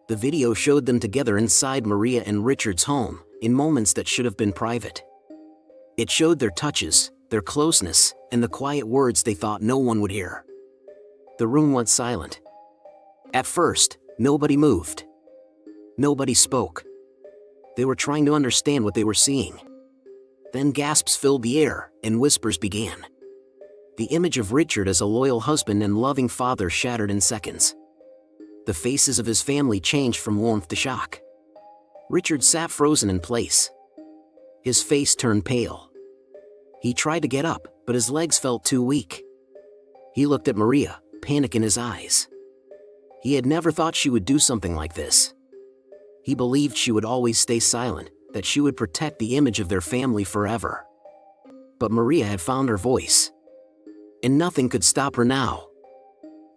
The video showed them together inside Maria and Richard's home, in moments that should have been private. It showed their touches, their closeness, and the quiet words they thought no one would hear. The room went silent. At first, nobody moved. Nobody spoke. They were trying to understand what they were seeing. Then gasps filled the air, and whispers began. The image of Richard as a loyal husband and loving father shattered in seconds. The faces of his family changed from warmth to shock. Richard sat frozen in place. His face turned pale. He tried to get up, but his legs felt too weak. He looked at Maria, panic in his eyes. He had never thought she would do something like this. He believed she would always stay silent, that she would protect the image of their family forever. But Maria had found her voice. And nothing could stop her now.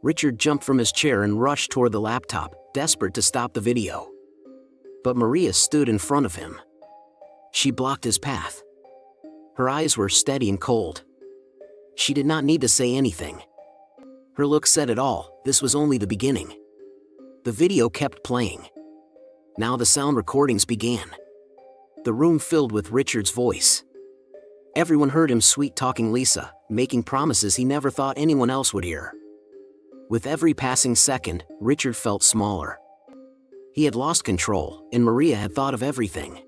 Richard jumped from his chair and rushed toward the laptop, desperate to stop the video. But Maria stood in front of him. She blocked his path. Her eyes were steady and cold. She did not need to say anything. Her look said it all. This was only the beginning. The video kept playing. Now the sound recordings began. The room filled with Richard's voice. Everyone heard him sweet-talking Lisa, making promises he never thought anyone else would hear. With every passing second, Richard felt smaller. He had lost control, and Maria had thought of everything.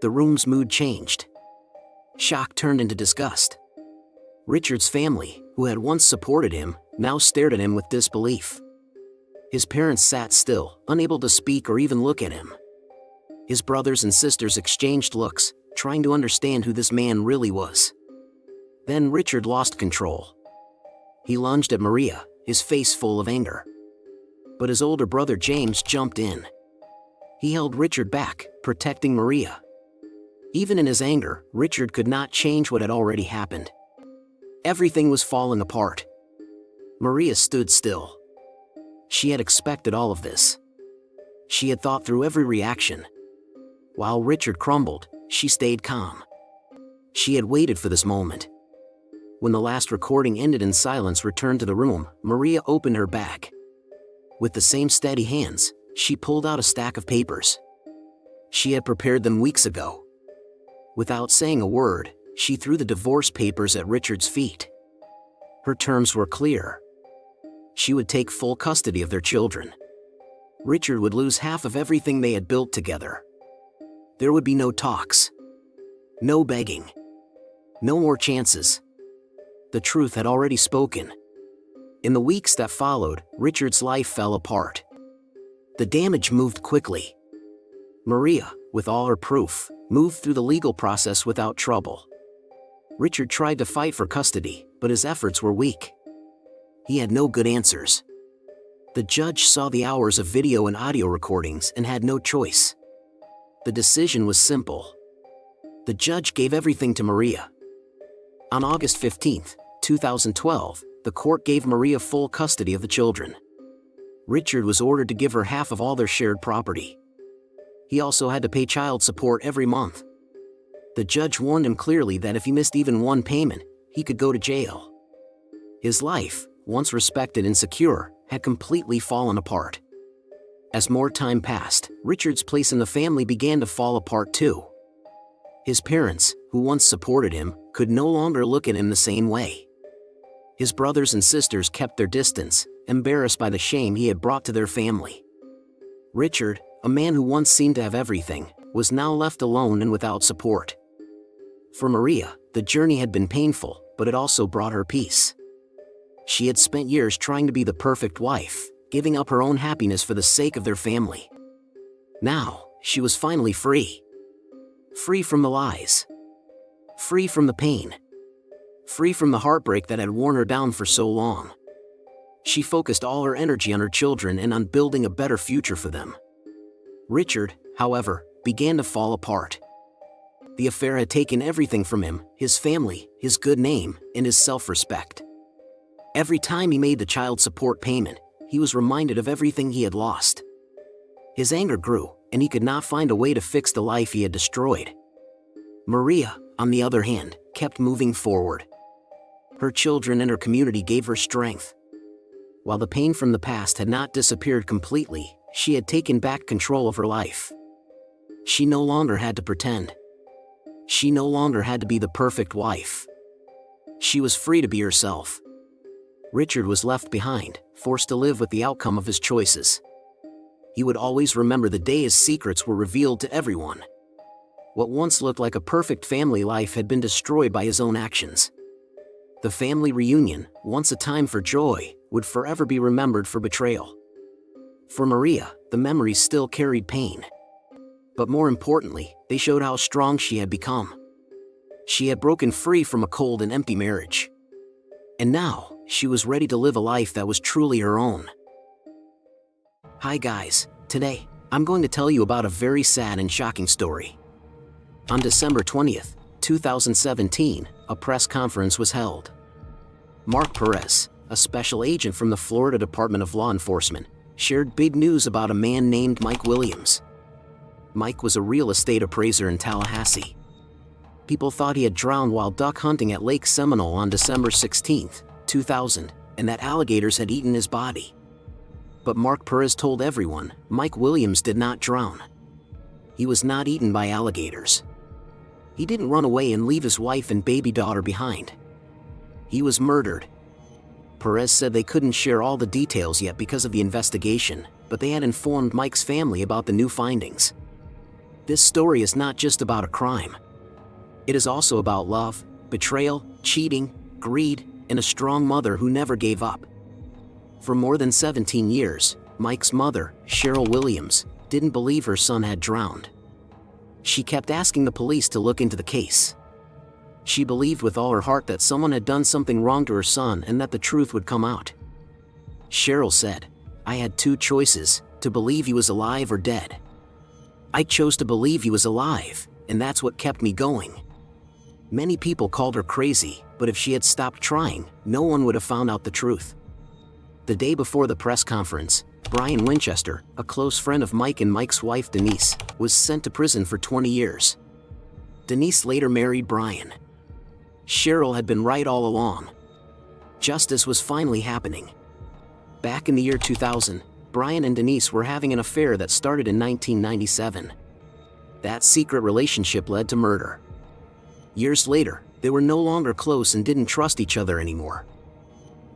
The room's mood changed. Shock turned into disgust. Richard's family, who had once supported him, now stared at him with disbelief. His parents sat still, unable to speak or even look at him. His brothers and sisters exchanged looks, trying to understand who this man really was. Then Richard lost control. He lunged at Maria, his face full of anger. But his older brother James jumped in. He held Richard back, protecting Maria. Even in his anger, Richard could not change what had already happened. Everything was falling apart. Maria stood still. She had expected all of this. She had thought through every reaction. While Richard crumbled, she stayed calm. She had waited for this moment. When the last recording ended and silence returned to the room, Maria opened her bag. With the same steady hands, she pulled out a stack of papers. She had prepared them weeks ago. Without saying a word, she threw the divorce papers at Richard's feet. Her terms were clear. She would take full custody of their children. Richard would lose half of everything they had built together. There would be no talks. No begging. No more chances. The truth had already spoken. In the weeks that followed, Richard's life fell apart. The damage moved quickly. Maria, with all her proof, moved through the legal process without trouble. Richard tried to fight for custody, but his efforts were weak. He had no good answers. The judge saw the hours of video and audio recordings and had no choice. The decision was simple. The judge gave everything to Maria. On August 15, 2012, the court gave Maria full custody of the children. Richard was ordered to give her half of all their shared property. He also had to pay child support every month. The judge warned him clearly that if he missed even one payment, he could go to jail. His life, once respected and secure, had completely fallen apart. As more time passed, Richard's place in the family began to fall apart too. His parents, who once supported him, could no longer look at him the same way. His brothers and sisters kept their distance, embarrassed by the shame he had brought to their family. Richard, a man who once seemed to have everything, was now left alone and without support. For Maria, the journey had been painful, but it also brought her peace. She had spent years trying to be the perfect wife, giving up her own happiness for the sake of their family. Now, she was finally free. Free from the lies. Free from the pain. Free from the heartbreak that had worn her down for so long. She focused all her energy on her children and on building a better future for them. Richard, however, began to fall apart. The affair had taken everything from him, his family, his good name, and his self-respect. Every time he made the child support payment, he was reminded of everything he had lost. His anger grew, and he could not find a way to fix the life he had destroyed. Maria, on the other hand, kept moving forward. Her children and her community gave her strength. While the pain from the past had not disappeared completely, she had taken back control of her life. She no longer had to pretend. She no longer had to be the perfect wife. She was free to be herself. Richard was left behind, forced to live with the outcome of his choices. He would always remember the day his secrets were revealed to everyone. What once looked like a perfect family life had been destroyed by his own actions. The family reunion, once a time for joy, would forever be remembered for betrayal. For Maria, the memories still carried pain. But more importantly, they showed how strong she had become. She had broken free from a cold and empty marriage. And now, she was ready to live a life that was truly her own. Hi guys, today, I'm going to tell you about a very sad and shocking story. On December 20th, 2017, a press conference was held. Mark Perez, a special agent from the Florida Department of Law Enforcement, shared big news about a man named Mike Williams. Mike was a real estate appraiser in Tallahassee. People thought he had drowned while duck hunting at Lake Seminole on December 16, 2000, and that alligators had eaten his body. But Mark Perez told everyone, Mike Williams did not drown. He was not eaten by alligators. He didn't run away and leave his wife and baby daughter behind. He was murdered. Perez said they couldn't share all the details yet because of the investigation, but they had informed Mike's family about the new findings. This story is not just about a crime. It is also about love, betrayal, cheating, greed, and a strong mother who never gave up. For more than 17 years, Mike's mother, Cheryl Williams, didn't believe her son had drowned. She kept asking the police to look into the case. She believed with all her heart that someone had done something wrong to her son and that the truth would come out. Cheryl said, "I had two choices, to believe he was alive or dead. I chose to believe he was alive, and that's what kept me going." Many people called her crazy, but if she had stopped trying, no one would have found out the truth. The day before the press conference, Brian Winchester, a close friend of Mike and Mike's wife Denise, was sent to prison for 20 years. Denise later married Brian. Cheryl had been right all along. Justice was finally happening. Back in the year 2000, Brian and Denise were having an affair that started in 1997. That secret relationship led to murder. Years later, they were no longer close and didn't trust each other anymore.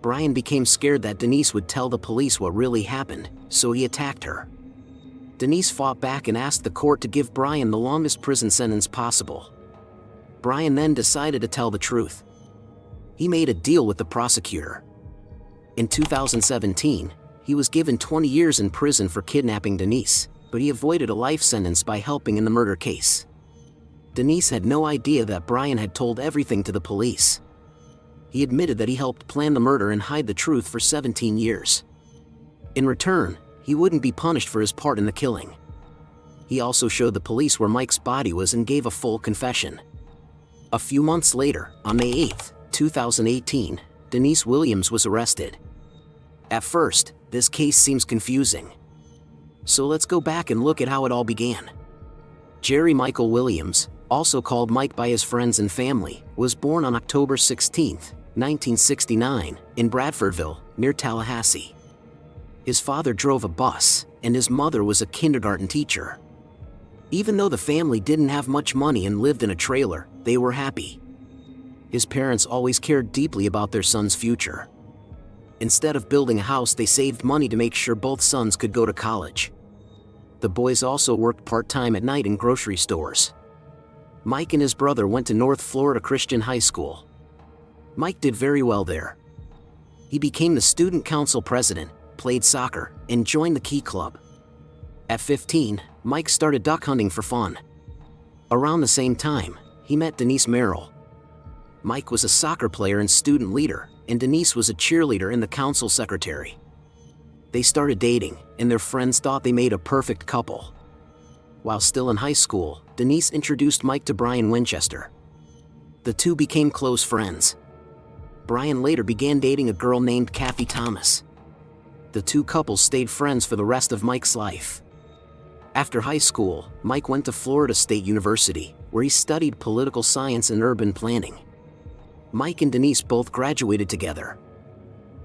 Brian became scared that Denise would tell the police what really happened, so he attacked her. Denise fought back and asked the court to give Brian the longest prison sentence possible. Brian then decided to tell the truth. He made a deal with the prosecutor. In 2017, he was given 20 years in prison for kidnapping Denise, but he avoided a life sentence by helping in the murder case. Denise had no idea that Brian had told everything to the police. He admitted that he helped plan the murder and hide the truth for 17 years. In return, he wouldn't be punished for his part in the killing. He also showed the police where Mike's body was and gave a full confession. A few months later, on May 8, 2018, Denise Williams was arrested. At first, this case seems confusing. So let's go back and look at how it all began. Jerry Michael Williams, also called Mike by his friends and family, was born on October 16, 1969, in Bradfordville, near Tallahassee. His father drove a bus, and his mother was a kindergarten teacher. Even though the family didn't have much money and lived in a trailer, they were happy. His parents always cared deeply about their son's future. Instead of building a house, they saved money to make sure both sons could go to college. The boys also worked part-time at night in grocery stores. Mike and his brother went to North Florida Christian High School. Mike did very well there. He became the student council president, played soccer, and joined the Key Club. At 15, Mike started duck hunting for fun. Around the same time, he met Denise Merrill. Mike was a soccer player and student leader, and Denise was a cheerleader and the council secretary. They started dating, and their friends thought they made a perfect couple. While still in high school, Denise introduced Mike to Brian Winchester. The two became close friends. Brian later began dating a girl named Kathy Thomas. The two couples stayed friends for the rest of Mike's life. After high school, Mike went to Florida State University, where he studied political science and urban planning. Mike and Denise both graduated together.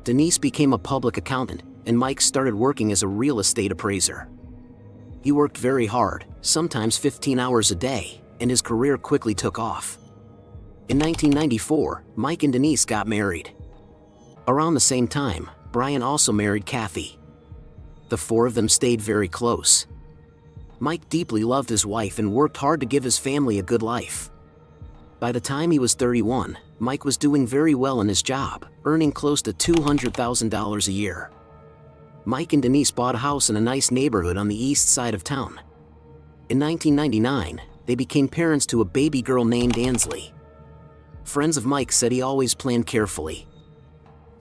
Denise became a public accountant, and Mike started working as a real estate appraiser. He worked very hard, sometimes 15 hours a day, and his career quickly took off. In 1994, Mike and Denise got married. Around the same time, Brian also married Kathy. The four of them stayed very close. Mike deeply loved his wife and worked hard to give his family a good life. By the time he was 31, Mike was doing very well in his job, earning close to $200,000 a year. Mike and Denise bought a house in a nice neighborhood on the east side of town. In 1999, they became parents to a baby girl named Ansley. Friends of Mike said he always planned carefully.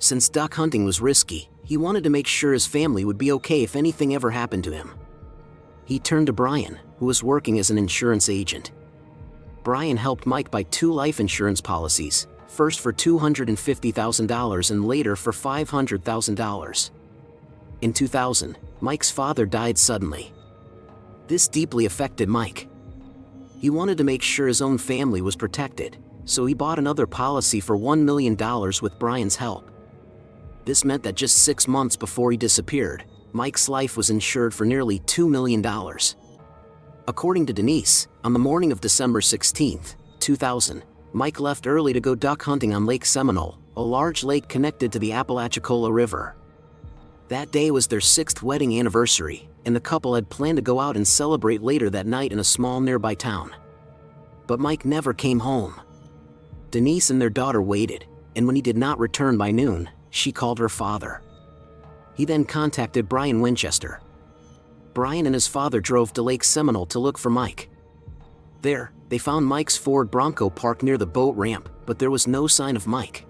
Since duck hunting was risky, he wanted to make sure his family would be okay if anything ever happened to him. He turned to Brian, who was working as an insurance agent. Brian helped Mike buy 2 life insurance policies, first for $250,000 and later for $500,000. In 2000, Mike's father died suddenly. This deeply affected Mike. He wanted to make sure his own family was protected, so he bought another policy for $1 million with Brian's help. This meant that just 6 months before he disappeared, Mike's life was insured for nearly $2 million. According to Denise, on the morning of December 16, 2000, Mike left early to go duck hunting on Lake Seminole, a large lake connected to the Apalachicola River. That day was their 6th wedding anniversary, and the couple had planned to go out and celebrate later that night in a small nearby town. But Mike never came home. Denise and their daughter waited, and when he did not return by noon, she called her father. He then contacted Brian Winchester. Brian and his father drove to Lake Seminole to look for Mike. There, they found Mike's Ford Bronco parked near the boat ramp, but there was no sign of Mike.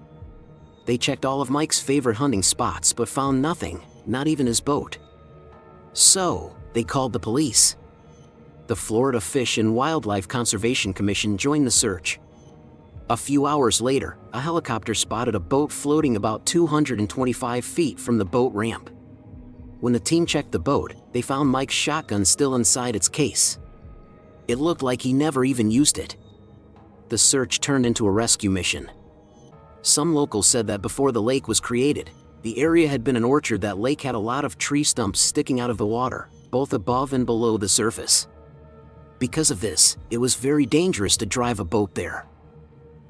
They checked all of Mike's favorite hunting spots but found nothing, not even his boat. So, they called the police. The Florida Fish and Wildlife Conservation Commission joined the search. A few hours later, a helicopter spotted a boat floating about 225 feet from the boat ramp. When the team checked the boat, they found Mike's shotgun still inside its case. It looked like he never even used it. The search turned into a rescue mission. Some locals said that before the lake was created, the area had been an orchard. That lake had a lot of tree stumps sticking out of the water, both above and below the surface. Because of this, it was very dangerous to drive a boat there.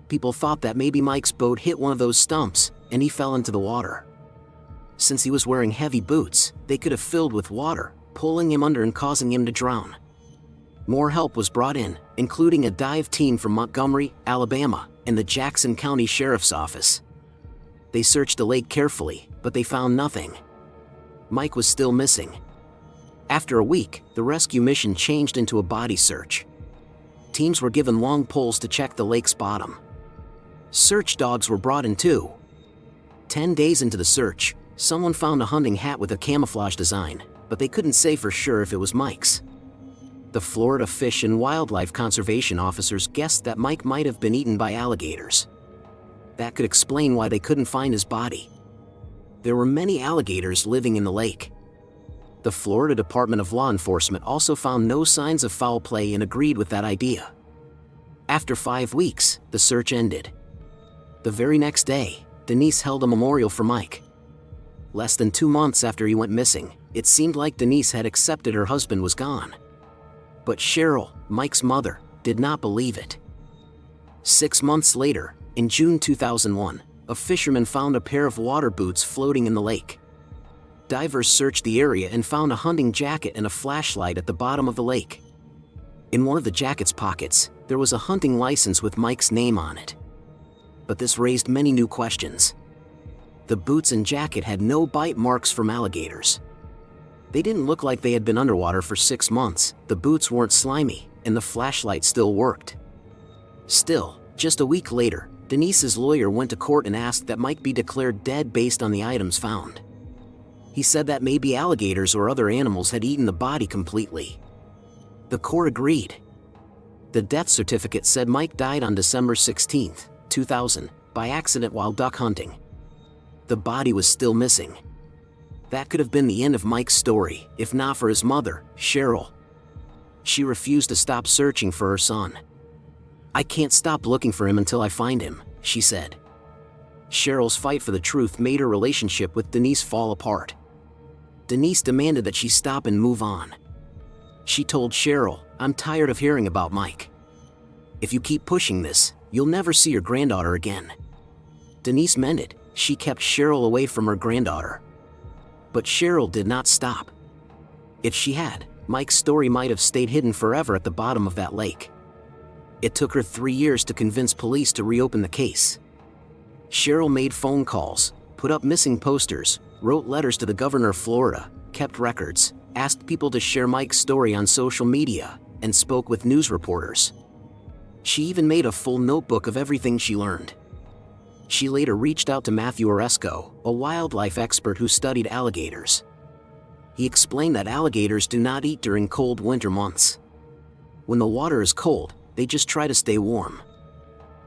People thought that maybe Mike's boat hit one of those stumps, and he fell into the water. Since he was wearing heavy boots, they could have filled with water, pulling him under and causing him to drown. More help was brought in, including a dive team from Montgomery, Alabama, and the Jackson County Sheriff's Office. They searched the lake carefully, but they found nothing. Mike was still missing. After a week, the rescue mission changed into a body search. Teams were given long poles to check the lake's bottom. Search dogs were brought in too. 10 days into the search, someone found a hunting hat with a camouflage design, but they couldn't say for sure if it was Mike's. The Florida Fish and Wildlife Conservation officers guessed that Mike might have been eaten by alligators. That could explain why they couldn't find his body. There were many alligators living in the lake. The Florida Department of Law Enforcement also found no signs of foul play and agreed with that idea. After 5 weeks, the search ended. The very next day, Denise held a memorial for Mike. Less than 2 months after he went missing, it seemed like Denise had accepted her husband was gone. But Cheryl, Mike's mother, did not believe it. 6 months later, in June 2001, a fisherman found a pair of water boots floating in the lake. Divers searched the area and found a hunting jacket and a flashlight at the bottom of the lake. In one of the jacket's pockets, there was a hunting license with Mike's name on it. But this raised many new questions. The boots and jacket had no bite marks from alligators. They didn't look like they had been underwater for 6 months, the boots weren't slimy, and the flashlight still worked. Still, just a week later, Denise's lawyer went to court and asked that Mike be declared dead based on the items found. He said that maybe alligators or other animals had eaten the body completely. The court agreed. The death certificate said Mike died on December 16, 2000, by accident while duck hunting. The body was still missing. That could have been the end of Mike's story, if not for his mother, Cheryl. She refused to stop searching for her son. "I can't stop looking for him until I find him," she said. Cheryl's fight for the truth made her relationship with Denise fall apart. Denise demanded that she stop and move on. She told Cheryl, "I'm tired of hearing about Mike. If you keep pushing this, you'll never see your granddaughter again. Denise meant it. She kept Cheryl away from her granddaughter. But Cheryl did not stop. If she had, Mike's story might have stayed hidden forever at the bottom of that lake. It took her 3 years to convince police to reopen the case. Cheryl made phone calls, put up missing posters, wrote letters to the governor of Florida, kept records, asked people to share Mike's story on social media, and spoke with news reporters. She even made a full notebook of everything she learned. She later reached out to Matthew Oresco, a wildlife expert who studied alligators. He explained that alligators do not eat during cold winter months. When the water is cold, they just try to stay warm.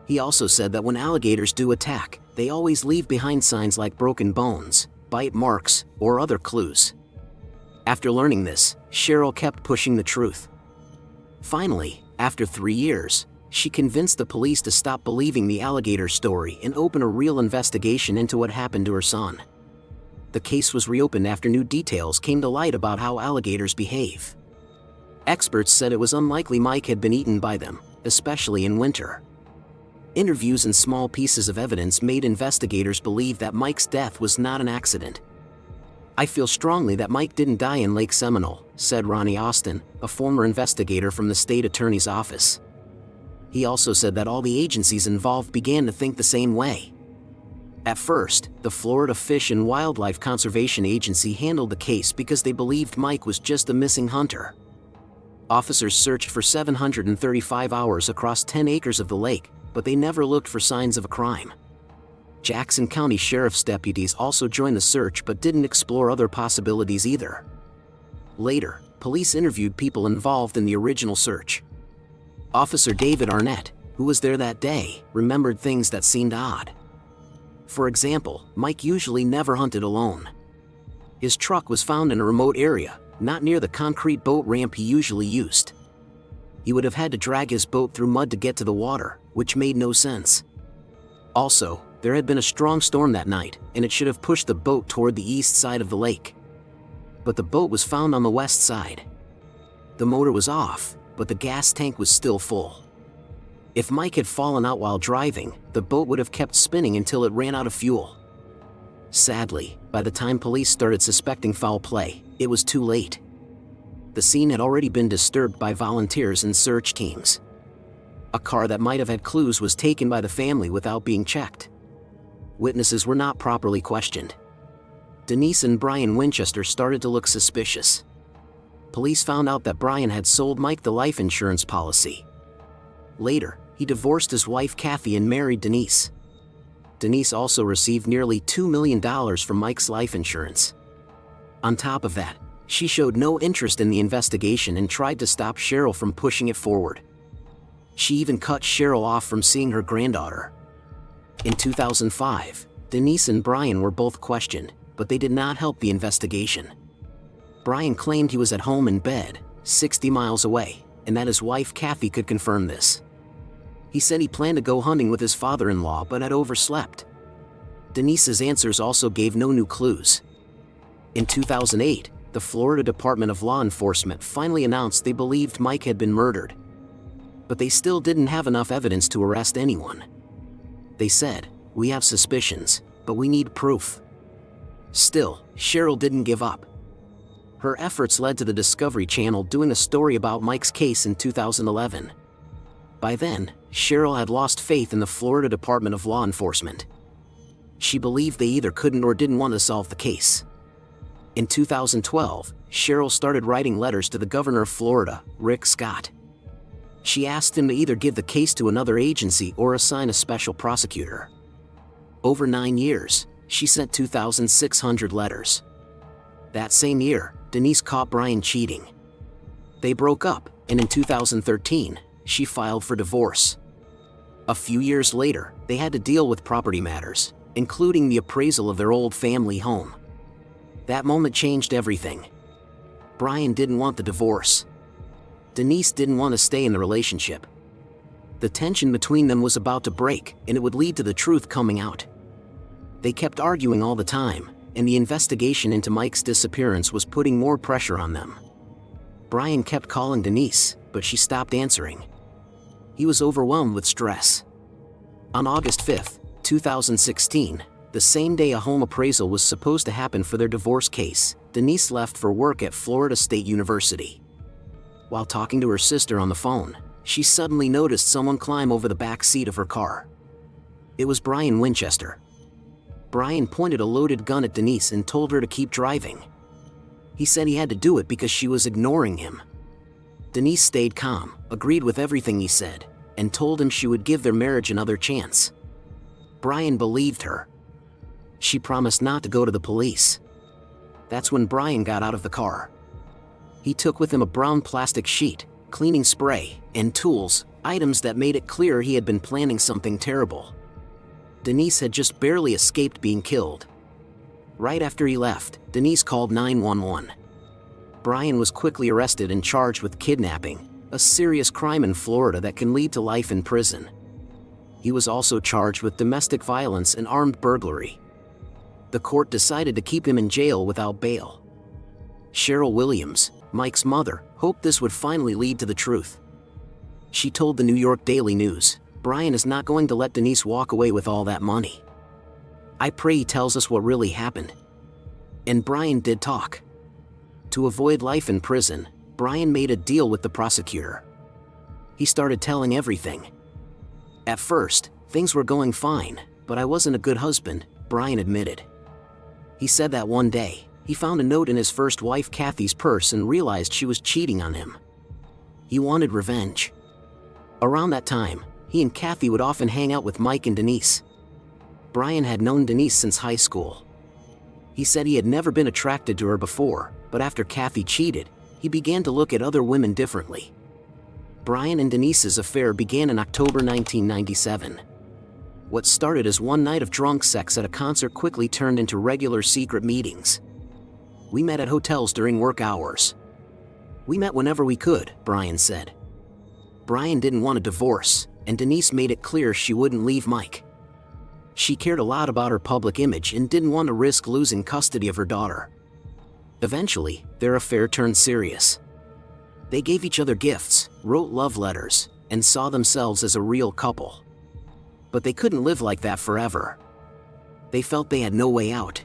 He also said that when alligators do attack, they always leave behind signs like broken bones, bite marks, or other clues. After learning this, Cheryl kept pushing the truth. Finally, after 3 years, she convinced the police to stop believing the alligator story and open a real investigation into what happened to her son. The case was reopened after new details came to light about how alligators behave. Experts said it was unlikely Mike had been eaten by them, especially in winter. Interviews and small pieces of evidence made investigators believe that Mike's death was not an accident. "I feel strongly that Mike didn't die in Lake Seminole," said Ronnie Austin, a former investigator from the state attorney's office. He also said that all the agencies involved began to think the same way. At first, the Florida Fish and Wildlife Conservation Agency handled the case because they believed Mike was just a missing hunter. Officers searched for 735 hours across 10 acres of the lake, but they never looked for signs of a crime. Jackson County Sheriff's deputies also joined the search but didn't explore other possibilities either. Later, police interviewed people involved in the original search. Officer David Arnett, who was there that day, remembered things that seemed odd. For example, Mike usually never hunted alone. His truck was found in a remote area, not near the concrete boat ramp he usually used. He would have had to drag his boat through mud to get to the water, which made no sense. Also, there had been a strong storm that night, and it should have pushed the boat toward the east side of the lake. But the boat was found on the west side. The motor was off, but the gas tank was still full. If Mike had fallen out while driving, the boat would have kept spinning until it ran out of fuel. Sadly, by the time police started suspecting foul play, it was too late. The scene had already been disturbed by volunteers and search teams. A car that might have had clues was taken by the family without being checked. Witnesses were not properly questioned. Denise and Brian Winchester started to look suspicious. Police found out that Brian had sold Mike the life insurance policy. Later, he divorced his wife Kathy and married Denise. Denise also received nearly $2 million from Mike's life insurance. On top of that, she showed no interest in the investigation and tried to stop Cheryl from pushing it forward. She even cut Cheryl off from seeing her granddaughter. In 2005, Denise and Brian were both questioned, but they did not help the investigation. Brian claimed he was at home in bed, 60 miles away, and that his wife Kathy could confirm this. He said he planned to go hunting with his father-in-law but had overslept. Denise's answers also gave no new clues. In 2008, the Florida Department of Law Enforcement finally announced they believed Mike had been murdered. But they still didn't have enough evidence to arrest anyone. They said, "We have suspicions, but we need proof." Still, Cheryl didn't give up. Her efforts led to the Discovery Channel doing a story about Mike's case in 2011. By then, Cheryl had lost faith in the Florida Department of Law Enforcement. She believed they either couldn't or didn't want to solve the case. In 2012, Cheryl started writing letters to the governor of Florida, Rick Scott. She asked him to either give the case to another agency or assign a special prosecutor. Over 9 years, she sent 2,600 letters. That same year, Denise caught Brian cheating. They broke up, and in 2013, she filed for divorce. A few years later, they had to deal with property matters, including the appraisal of their old family home. That moment changed everything. Brian didn't want the divorce. Denise didn't want to stay in the relationship. The tension between them was about to break, and it would lead to the truth coming out. They kept arguing all the time, and the investigation into Mike's disappearance was putting more pressure on them. Brian kept calling Denise, but she stopped answering. He was overwhelmed with stress. On August 5, 2016, the same day a home appraisal was supposed to happen for their divorce case, Denise left for work at Florida State University. While talking to her sister on the phone, she suddenly noticed someone climb over the back seat of her car. It was Brian Winchester. Brian pointed a loaded gun at Denise and told her to keep driving. He said he had to do it because she was ignoring him. Denise stayed calm, agreed with everything he said, and told him she would give their marriage another chance. Brian believed her. She promised not to go to the police. That's when Brian got out of the car. He took with him a brown plastic sheet, cleaning spray, and tools, items that made it clear he had been planning something terrible. Denise had just barely escaped being killed. Right after he left, Denise called 911. Brian was quickly arrested and charged with kidnapping, a serious crime in Florida that can lead to life in prison. He was also charged with domestic violence and armed burglary. The court decided to keep him in jail without bail. Cheryl Williams, Mike's mother, hoped this would finally lead to the truth. She told the New York Daily News, "Brian is not going to let Denise walk away with all that money. I pray he tells us what really happened." And Brian did talk. To avoid life in prison, Brian made a deal with the prosecutor. He started telling everything. "At first, things were going fine, but I wasn't a good husband," Brian admitted. He said that one day, he found a note in his first wife Kathy's purse and realized she was cheating on him. He wanted revenge. Around that time, he and Kathy would often hang out with Mike and Denise. Brian had known Denise since high school. He said he had never been attracted to her before, but after Kathy cheated, he began to look at other women differently. Brian and Denise's affair began in October 1997. What started as one night of drunk sex at a concert quickly turned into regular secret meetings. "We met at hotels during work hours. We met whenever we could," Brian said. Brian didn't want a divorce, and Denise made it clear she wouldn't leave Mike. She cared a lot about her public image and didn't want to risk losing custody of her daughter. Eventually, their affair turned serious. They gave each other gifts, wrote love letters, and saw themselves as a real couple. But they couldn't live like that forever. They felt they had no way out.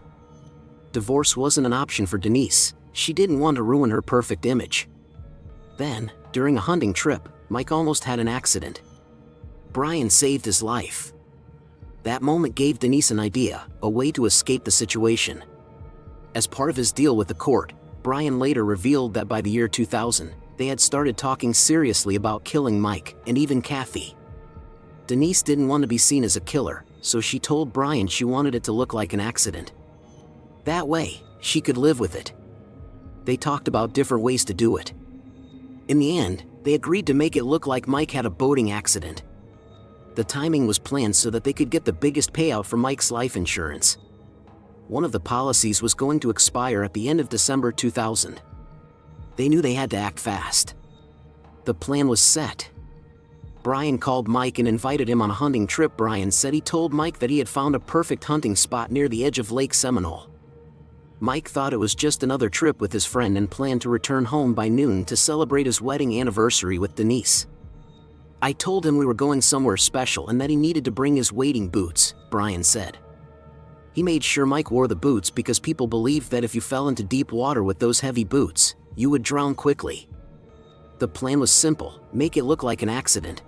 Divorce wasn't an option for Denise. She didn't want to ruin her perfect image. Then, during a hunting trip, Mike almost had an accident. Brian saved his life. That moment gave Denise an idea, a way to escape the situation. As part of his deal with the court, Brian later revealed that by the year 2000, they had started talking seriously about killing Mike and even Kathy. Denise didn't want to be seen as a killer, so she told Brian she wanted it to look like an accident. That way, she could live with it. They talked about different ways to do it. In the end, they agreed to make it look like Mike had a boating accident. The timing was planned so that they could get the biggest payout for Mike's life insurance. One of the policies was going to expire at the end of December 2000. They knew they had to act fast. The plan was set. Brian called Mike and invited him on a hunting trip. Brian said he told Mike that he had found a perfect hunting spot near the edge of Lake Seminole. Mike thought it was just another trip with his friend and planned to return home by noon to celebrate his wedding anniversary with Denise. "I told him we were going somewhere special and that he needed to bring his wading boots," Brian said. He made sure Mike wore the boots because people believed that if you fell into deep water with those heavy boots, you would drown quickly. The plan was simple, make it look like an accident.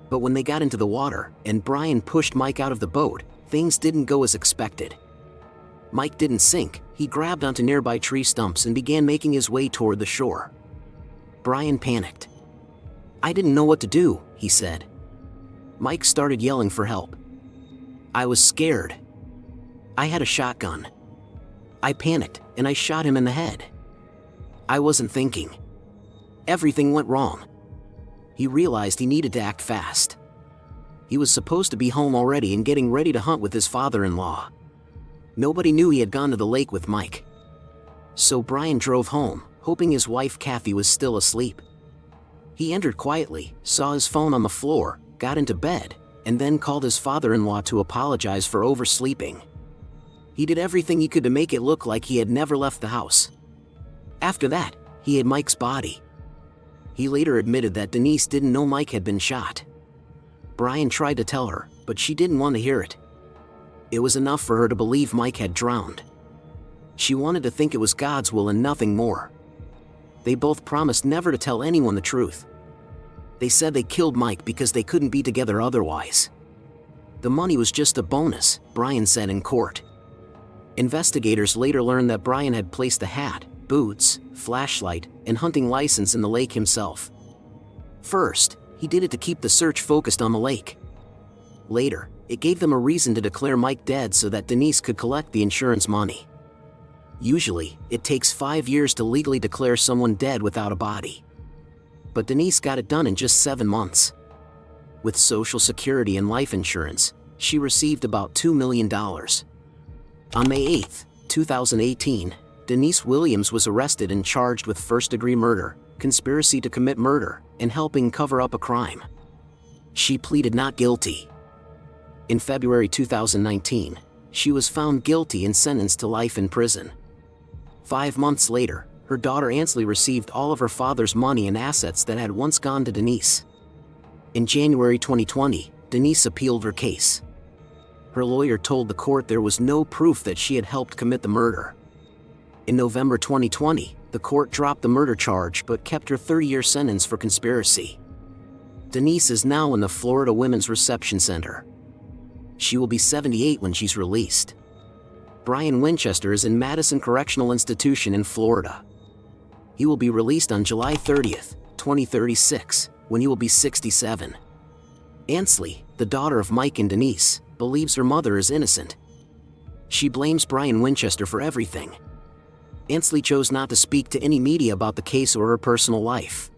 But when they got into the water, and Brian pushed Mike out of the boat, things didn't go as expected. Mike didn't sink, he grabbed onto nearby tree stumps and began making his way toward the shore. Brian panicked. "I didn't know what to do," he said. Mike started yelling for help. "I was scared. I had a shotgun. I panicked, and I shot him in the head. I wasn't thinking. Everything went wrong." He realized he needed to act fast. He was supposed to be home already and getting ready to hunt with his father-in-law. Nobody knew he had gone to the lake with Mike. So Brian drove home, hoping his wife Kathy was still asleep. He entered quietly, saw his phone on the floor, got into bed, and then called his father-in-law to apologize for oversleeping. He did everything he could to make it look like he had never left the house. After that, he hid Mike's body. He later admitted that Denise didn't know Mike had been shot. Brian tried to tell her, but she didn't want to hear it. It was enough for her to believe Mike had drowned. She wanted to think it was God's will and nothing more. They both promised never to tell anyone the truth. They said they killed Mike because they couldn't be together otherwise. The money was just a bonus, Brian said in court. Investigators later learned that Brian had placed a hat, boots, flashlight, and hunting license in the lake himself. First, he did it to keep the search focused on the lake. Later, it gave them a reason to declare Mike dead so that Denise could collect the insurance money. Usually, it takes 5 years to legally declare someone dead without a body. But Denise got it done in just 7 months. With Social Security and life insurance, she received about $2 million. On May 8, 2018, Denise Williams was arrested and charged with first-degree murder, conspiracy to commit murder, and helping cover up a crime. She pleaded not guilty. In February 2019, she was found guilty and sentenced to life in prison. 5 months later, her daughter Ansley received all of her father's money and assets that had once gone to Denise. In January 2020, Denise appealed her case. Her lawyer told the court there was no proof that she had helped commit the murder. In November 2020, the court dropped the murder charge but kept her 30-year sentence for conspiracy. Denise is now in the Florida Women's Reception Center. She will be 78 when she's released. Brian Winchester is in Madison Correctional Institution in Florida. He will be released on July 30th, 2036, when he will be 67. Ansley, the daughter of Mike and Denise, believes her mother is innocent. She blames Brian Winchester for everything. Ansley chose not to speak to any media about the case or her personal life.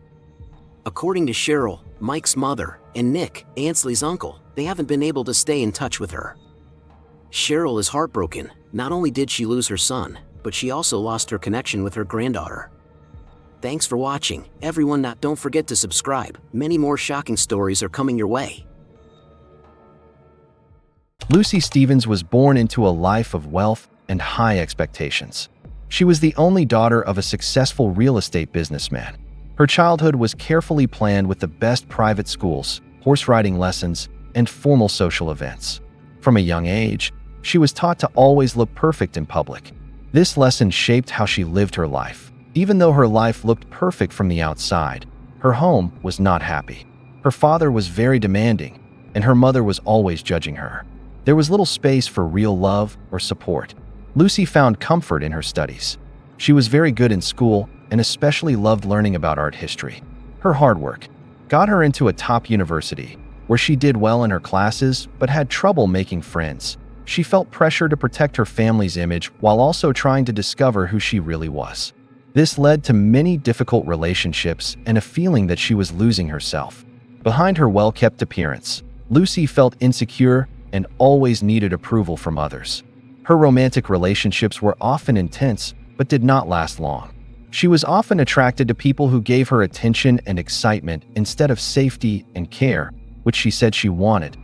According to Cheryl, Mike's mother, and Nick, Ansley's uncle, they haven't been able to stay in touch with her. Cheryl is heartbroken. Not only did she lose her son, but she also lost her connection with her granddaughter. Thanks for watching, everyone. Don't forget to subscribe. Many more shocking stories are coming your way. Lucy Stevens was born into a life of wealth and high expectations. She was the only daughter of a successful real estate businessman. Her childhood was carefully planned with the best private schools, horse riding lessons, and formal social events. From a young age, she was taught to always look perfect in public. This lesson shaped how she lived her life. Even though her life looked perfect from the outside, her home was not happy. Her father was very demanding, and her mother was always judging her. There was little space for real love or support. Lucy found comfort in her studies. She was very good in school and especially loved learning about art history. Her hard work got her into a top university, where she did well in her classes but had trouble making friends. She felt pressure to protect her family's image while also trying to discover who she really was. This led to many difficult relationships and a feeling that she was losing herself. Behind her well-kept appearance, Lucy felt insecure and always needed approval from others. Her romantic relationships were often intense but did not last long. She was often attracted to people who gave her attention and excitement instead of safety and care, which she said she wanted.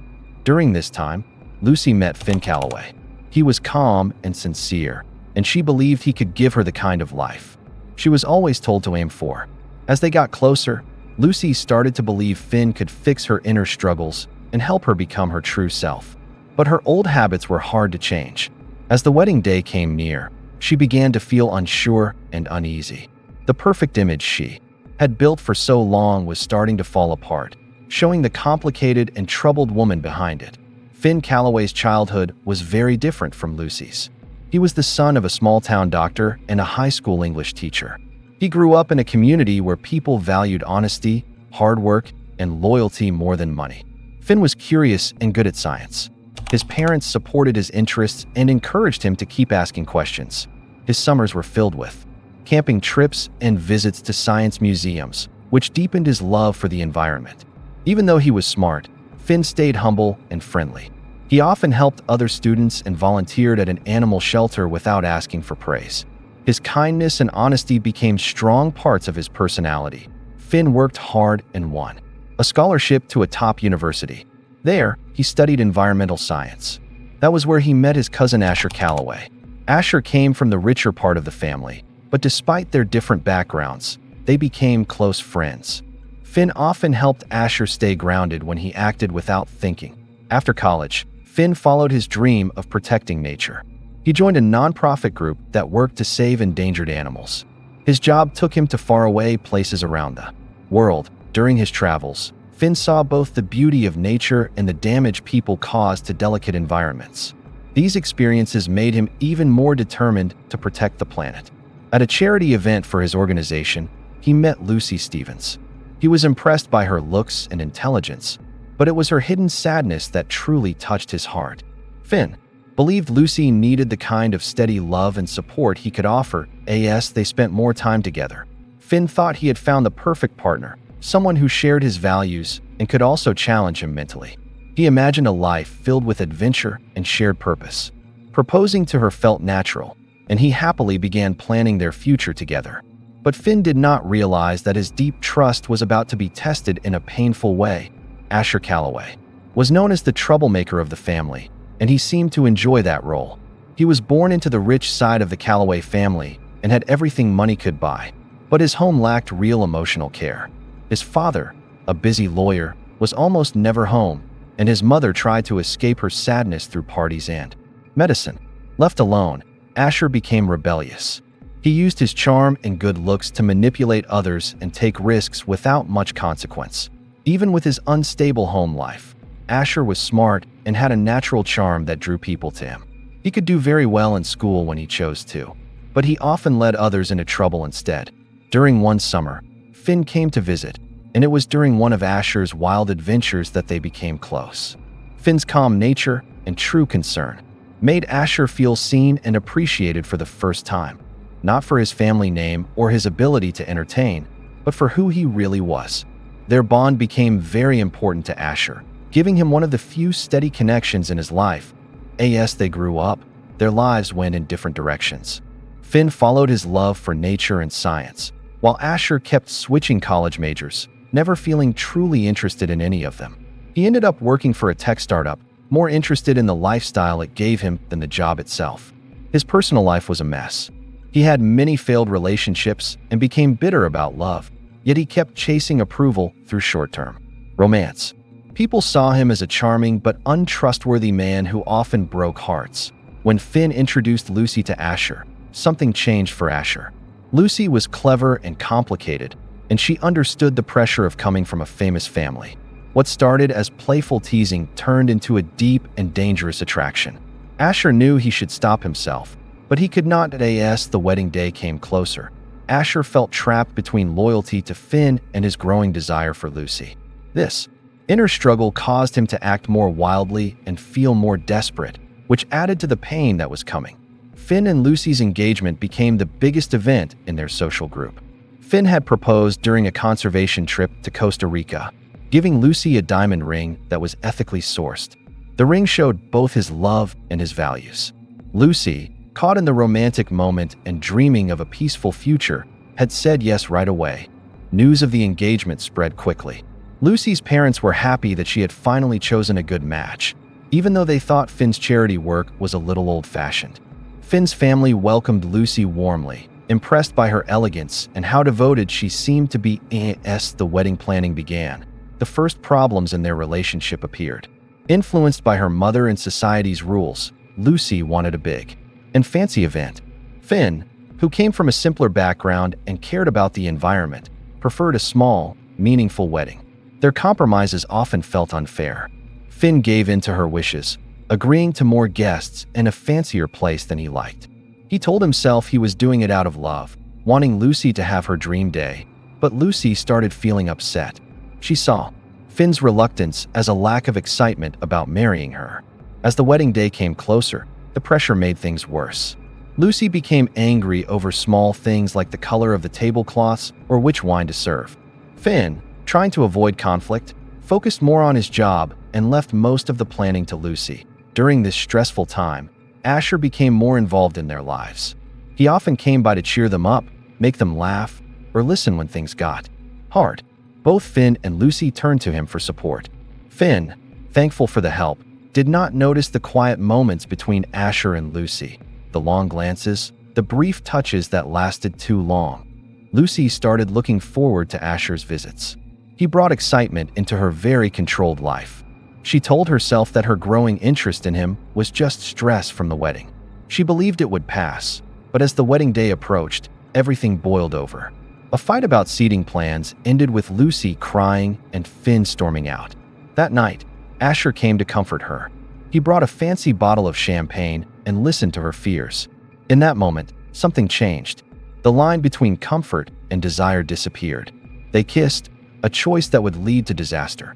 During this time, Lucy met Finn Calloway. He was calm and sincere, and she believed he could give her the kind of life she was always told to aim for. As they got closer, Lucy started to believe Finn could fix her inner struggles and help her become her true self. But her old habits were hard to change. As the wedding day came near, she began to feel unsure and uneasy. The perfect image she had built for so long was starting to fall apart, showing the complicated and troubled woman behind it. Finn Calloway's childhood was very different from Lucy's. He was the son of a small-town doctor and a high school English teacher. He grew up in a community where people valued honesty, hard work, and loyalty more than money. Finn was curious and good at science. His parents supported his interests and encouraged him to keep asking questions. His summers were filled with camping trips and visits to science museums, which deepened his love for the environment. Even though he was smart, Finn stayed humble and friendly. He often helped other students and volunteered at an animal shelter without asking for praise. His kindness and honesty became strong parts of his personality. Finn worked hard and won a scholarship to a top university. There, he studied environmental science. That was where he met his cousin Asher Calloway. Asher came from the richer part of the family, but despite their different backgrounds, they became close friends. Finn often helped Asher stay grounded when he acted without thinking. After college, Finn followed his dream of protecting nature. He joined a nonprofit group that worked to save endangered animals. His job took him to faraway places around the world. During his travels, Finn saw both the beauty of nature and the damage people cause to delicate environments. These experiences made him even more determined to protect the planet. At a charity event for his organization, he met Lucy Stevens. He was impressed by her looks and intelligence, but it was her hidden sadness that truly touched his heart. Finn believed Lucy needed the kind of steady love and support he could offer. As they spent more time together, Finn thought he had found the perfect partner, someone who shared his values and could also challenge him mentally. He imagined a life filled with adventure and shared purpose. Proposing to her felt natural, and he happily began planning their future together. But Finn did not realize that his deep trust was about to be tested in a painful way. Asher Calloway was known as the troublemaker of the family, and he seemed to enjoy that role. He was born into the rich side of the Calloway family and had everything money could buy, but his home lacked real emotional care. His father, a busy lawyer, was almost never home, and his mother tried to escape her sadness through parties and medicine. Left alone, Asher became rebellious. He used his charm and good looks to manipulate others and take risks without much consequence. Even with his unstable home life, Asher was smart and had a natural charm that drew people to him. He could do very well in school when he chose to, but he often led others into trouble instead. During one summer, Finn came to visit, and it was during one of Asher's wild adventures that they became close. Finn's calm nature and true concern made Asher feel seen and appreciated for the first time, not for his family name or his ability to entertain, but for who he really was. Their bond became very important to Asher, giving him one of the few steady connections in his life. As they grew up, their lives went in different directions. Finn followed his love for nature and science, while Asher kept switching college majors, never feeling truly interested in any of them. He ended up working for a tech startup, more interested in the lifestyle it gave him than the job itself. His personal life was a mess. He had many failed relationships and became bitter about love, yet he kept chasing approval through short-term romance. People saw him as a charming but untrustworthy man who often broke hearts. When Finn introduced Lucy to Asher, something changed for Asher. Lucy was clever and complicated, and she understood the pressure of coming from a famous family. What started as playful teasing turned into a deep and dangerous attraction. Asher knew he should stop himself, but he could not. As the wedding day came closer, Asher felt trapped between loyalty to Finn and his growing desire for Lucy. This inner struggle caused him to act more wildly and feel more desperate, which added to the pain that was coming. Finn and Lucy's engagement became the biggest event in their social group. Finn had proposed during a conservation trip to Costa Rica, giving Lucy a diamond ring that was ethically sourced. The ring showed both his love and his values. Lucy, caught in the romantic moment and dreaming of a peaceful future, had said yes right away. News of the engagement spread quickly. Lucy's parents were happy that she had finally chosen a good match, even though they thought Finn's charity work was a little old-fashioned. Finn's family welcomed Lucy warmly, impressed by her elegance and how devoted she seemed to be. As the wedding planning began, the first problems in their relationship appeared. Influenced by her mother and society's rules, Lucy wanted a big and fancy event. Finn, who came from a simpler background and cared about the environment, preferred a small, meaningful wedding. Their compromises often felt unfair. Finn gave in to her wishes, agreeing to more guests and a fancier place than he liked. He told himself he was doing it out of love, wanting Lucy to have her dream day, but Lucy started feeling upset. She saw Finn's reluctance as a lack of excitement about marrying her. As the wedding day came closer, the pressure made things worse. Lucy became angry over small things like the color of the tablecloths or which wine to serve. Finn, trying to avoid conflict, focused more on his job and left most of the planning to Lucy. During this stressful time, Asher became more involved in their lives. He often came by to cheer them up, make them laugh, or listen when things got hard. Both Finn and Lucy turned to him for support. Finn, thankful for the help, did not notice the quiet moments between Asher and Lucy, the long glances, the brief touches that lasted too long. Lucy started looking forward to Asher's visits. He brought excitement into her very controlled life. She told herself that her growing interest in him was just stress from the wedding. She believed it would pass, but as the wedding day approached, everything boiled over. A fight about seating plans ended with Lucy crying and Finn storming out. That night, Asher came to comfort her. He brought a fancy bottle of champagne and listened to her fears. In that moment, something changed. The line between comfort and desire disappeared. They kissed, a choice that would lead to disaster.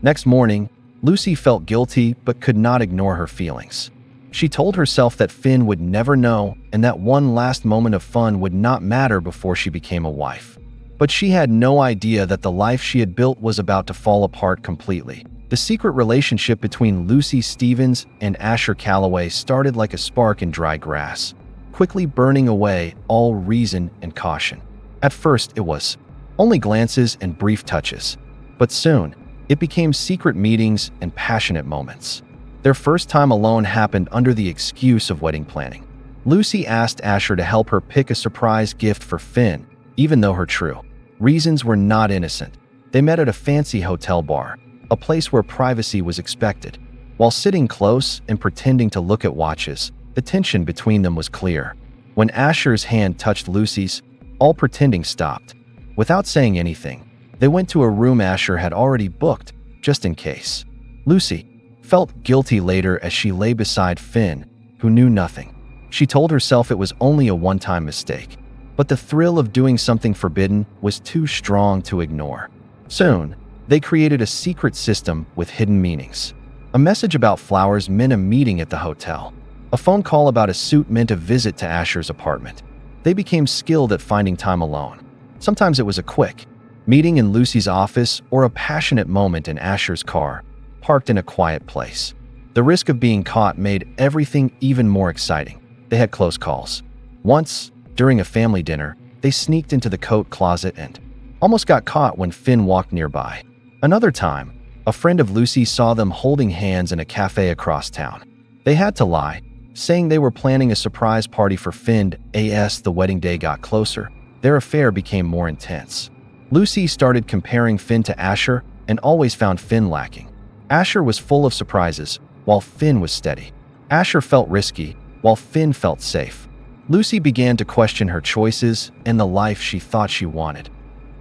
Next morning, Lucy felt guilty but could not ignore her feelings. She told herself that Finn would never know and that one last moment of fun would not matter before she became a wife. But she had no idea that the life she had built was about to fall apart completely. The secret relationship between Lucy Stevens and Asher Calloway started like a spark in dry grass, quickly burning away all reason and caution. At first, it was only glances and brief touches, but soon, it became secret meetings and passionate moments. Their first time alone happened under the excuse of wedding planning. Lucy asked Asher to help her pick a surprise gift for Finn, even though her true reasons were not innocent. They met at a fancy hotel bar, a place where privacy was expected. While sitting close and pretending to look at watches, the tension between them was clear. When Asher's hand touched Lucy's, all pretending stopped. Without saying anything, they went to a room Asher had already booked, just in case. Lucy felt guilty later as she lay beside Finn, who knew nothing. She told herself it was only a one-time mistake, but the thrill of doing something forbidden was too strong to ignore. Soon, they created a secret system with hidden meanings. A message about flowers meant a meeting at the hotel. A phone call about a suit meant a visit to Asher's apartment. They became skilled at finding time alone. Sometimes it was a quick meeting in Lucy's office or a passionate moment in Asher's car, parked in a quiet place. The risk of being caught made everything even more exciting. They had close calls. Once, during a family dinner, they sneaked into the coat closet and almost got caught when Finn walked nearby. Another time, a friend of Lucy saw them holding hands in a cafe across town. They had to lie, saying they were planning a surprise party for Finn. As the wedding day got closer, their affair became more intense. Lucy started comparing Finn to Asher and always found Finn lacking. Asher was full of surprises, while Finn was steady. Asher felt risky, while Finn felt safe. Lucy began to question her choices and the life she thought she wanted.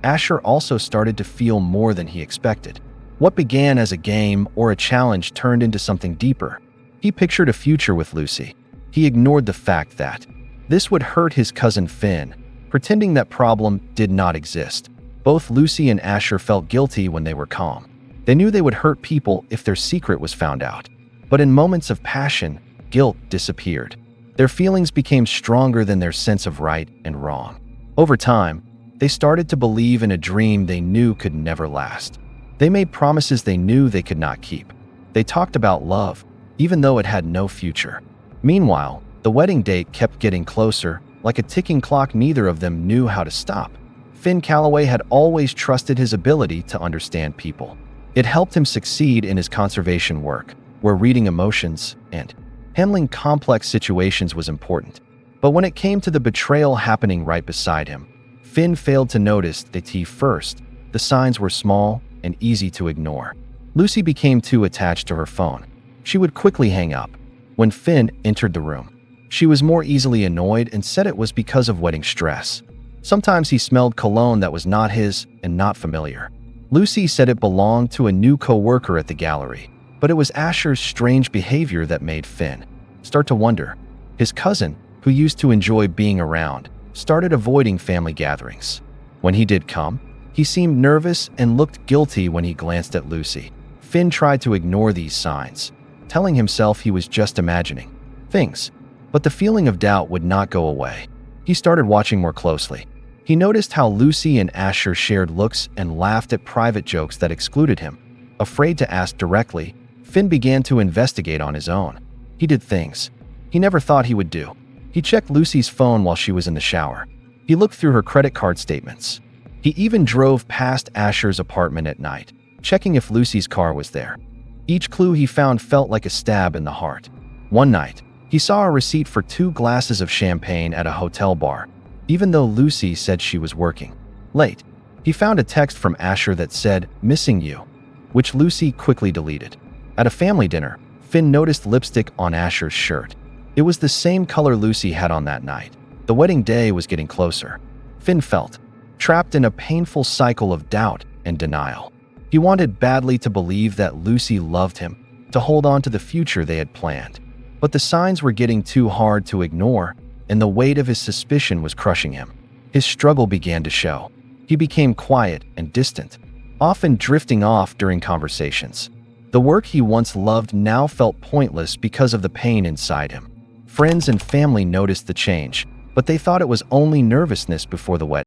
Asher also started to feel more than he expected. What began as a game or a challenge turned into something deeper. He pictured a future with Lucy. He ignored the fact that this would hurt his cousin Finn, pretending that problem did not exist. Both Lucy and Asher felt guilty when they were calm. They knew they would hurt people if their secret was found out. But in moments of passion, guilt disappeared. Their feelings became stronger than their sense of right and wrong. Over time, they started to believe in a dream they knew could never last. They made promises they knew they could not keep. They talked about love, even though it had no future. Meanwhile, the wedding date kept getting closer, like a ticking clock neither of them knew how to stop. Finn Calloway had always trusted his ability to understand people. It helped him succeed in his conservation work, where reading emotions and handling complex situations was important. But when it came to the betrayal happening right beside him, Finn failed to notice the T first. The signs were small and easy to ignore. Lucy became too attached to her phone. She would quickly hang up. When Finn entered the room, she was more easily annoyed and said it was because of wedding stress. Sometimes he smelled cologne that was not his and not familiar. Lucy said it belonged to a new co-worker at the gallery, but it was Asher's strange behavior that made Finn start to wonder. His cousin, who used to enjoy being around, started avoiding family gatherings. When he did come, he seemed nervous and looked guilty when he glanced at Lucy. Finn tried to ignore these signs, telling himself he was just imagining things, but the feeling of doubt would not go away. He started watching more closely. He noticed how Lucy and Asher shared looks and laughed at private jokes that excluded him. Afraid to ask directly, Finn began to investigate on his own. He did things he never thought he would do. He checked Lucy's phone while she was in the shower. He looked through her credit card statements. He even drove past Asher's apartment at night, checking if Lucy's car was there. Each clue he found felt like a stab in the heart. One night, he saw a receipt for 2 glasses of champagne at a hotel bar. even though Lucy said she was working late. He found a text from Asher that said, "Missing you," which Lucy quickly deleted. At a family dinner, Finn noticed lipstick on Asher's shirt. It was the same color Lucy had on that night. The wedding day was getting closer. Finn felt trapped in a painful cycle of doubt and denial. He wanted badly to believe that Lucy loved him, to hold on to the future they had planned. But the signs were getting too hard to ignore, and the weight of his suspicion was crushing him. His struggle began to show. He became quiet and distant, often drifting off during conversations. The work he once loved now felt pointless because of the pain inside him. Friends and family noticed the change, but they thought it was only nervousness before the wedding.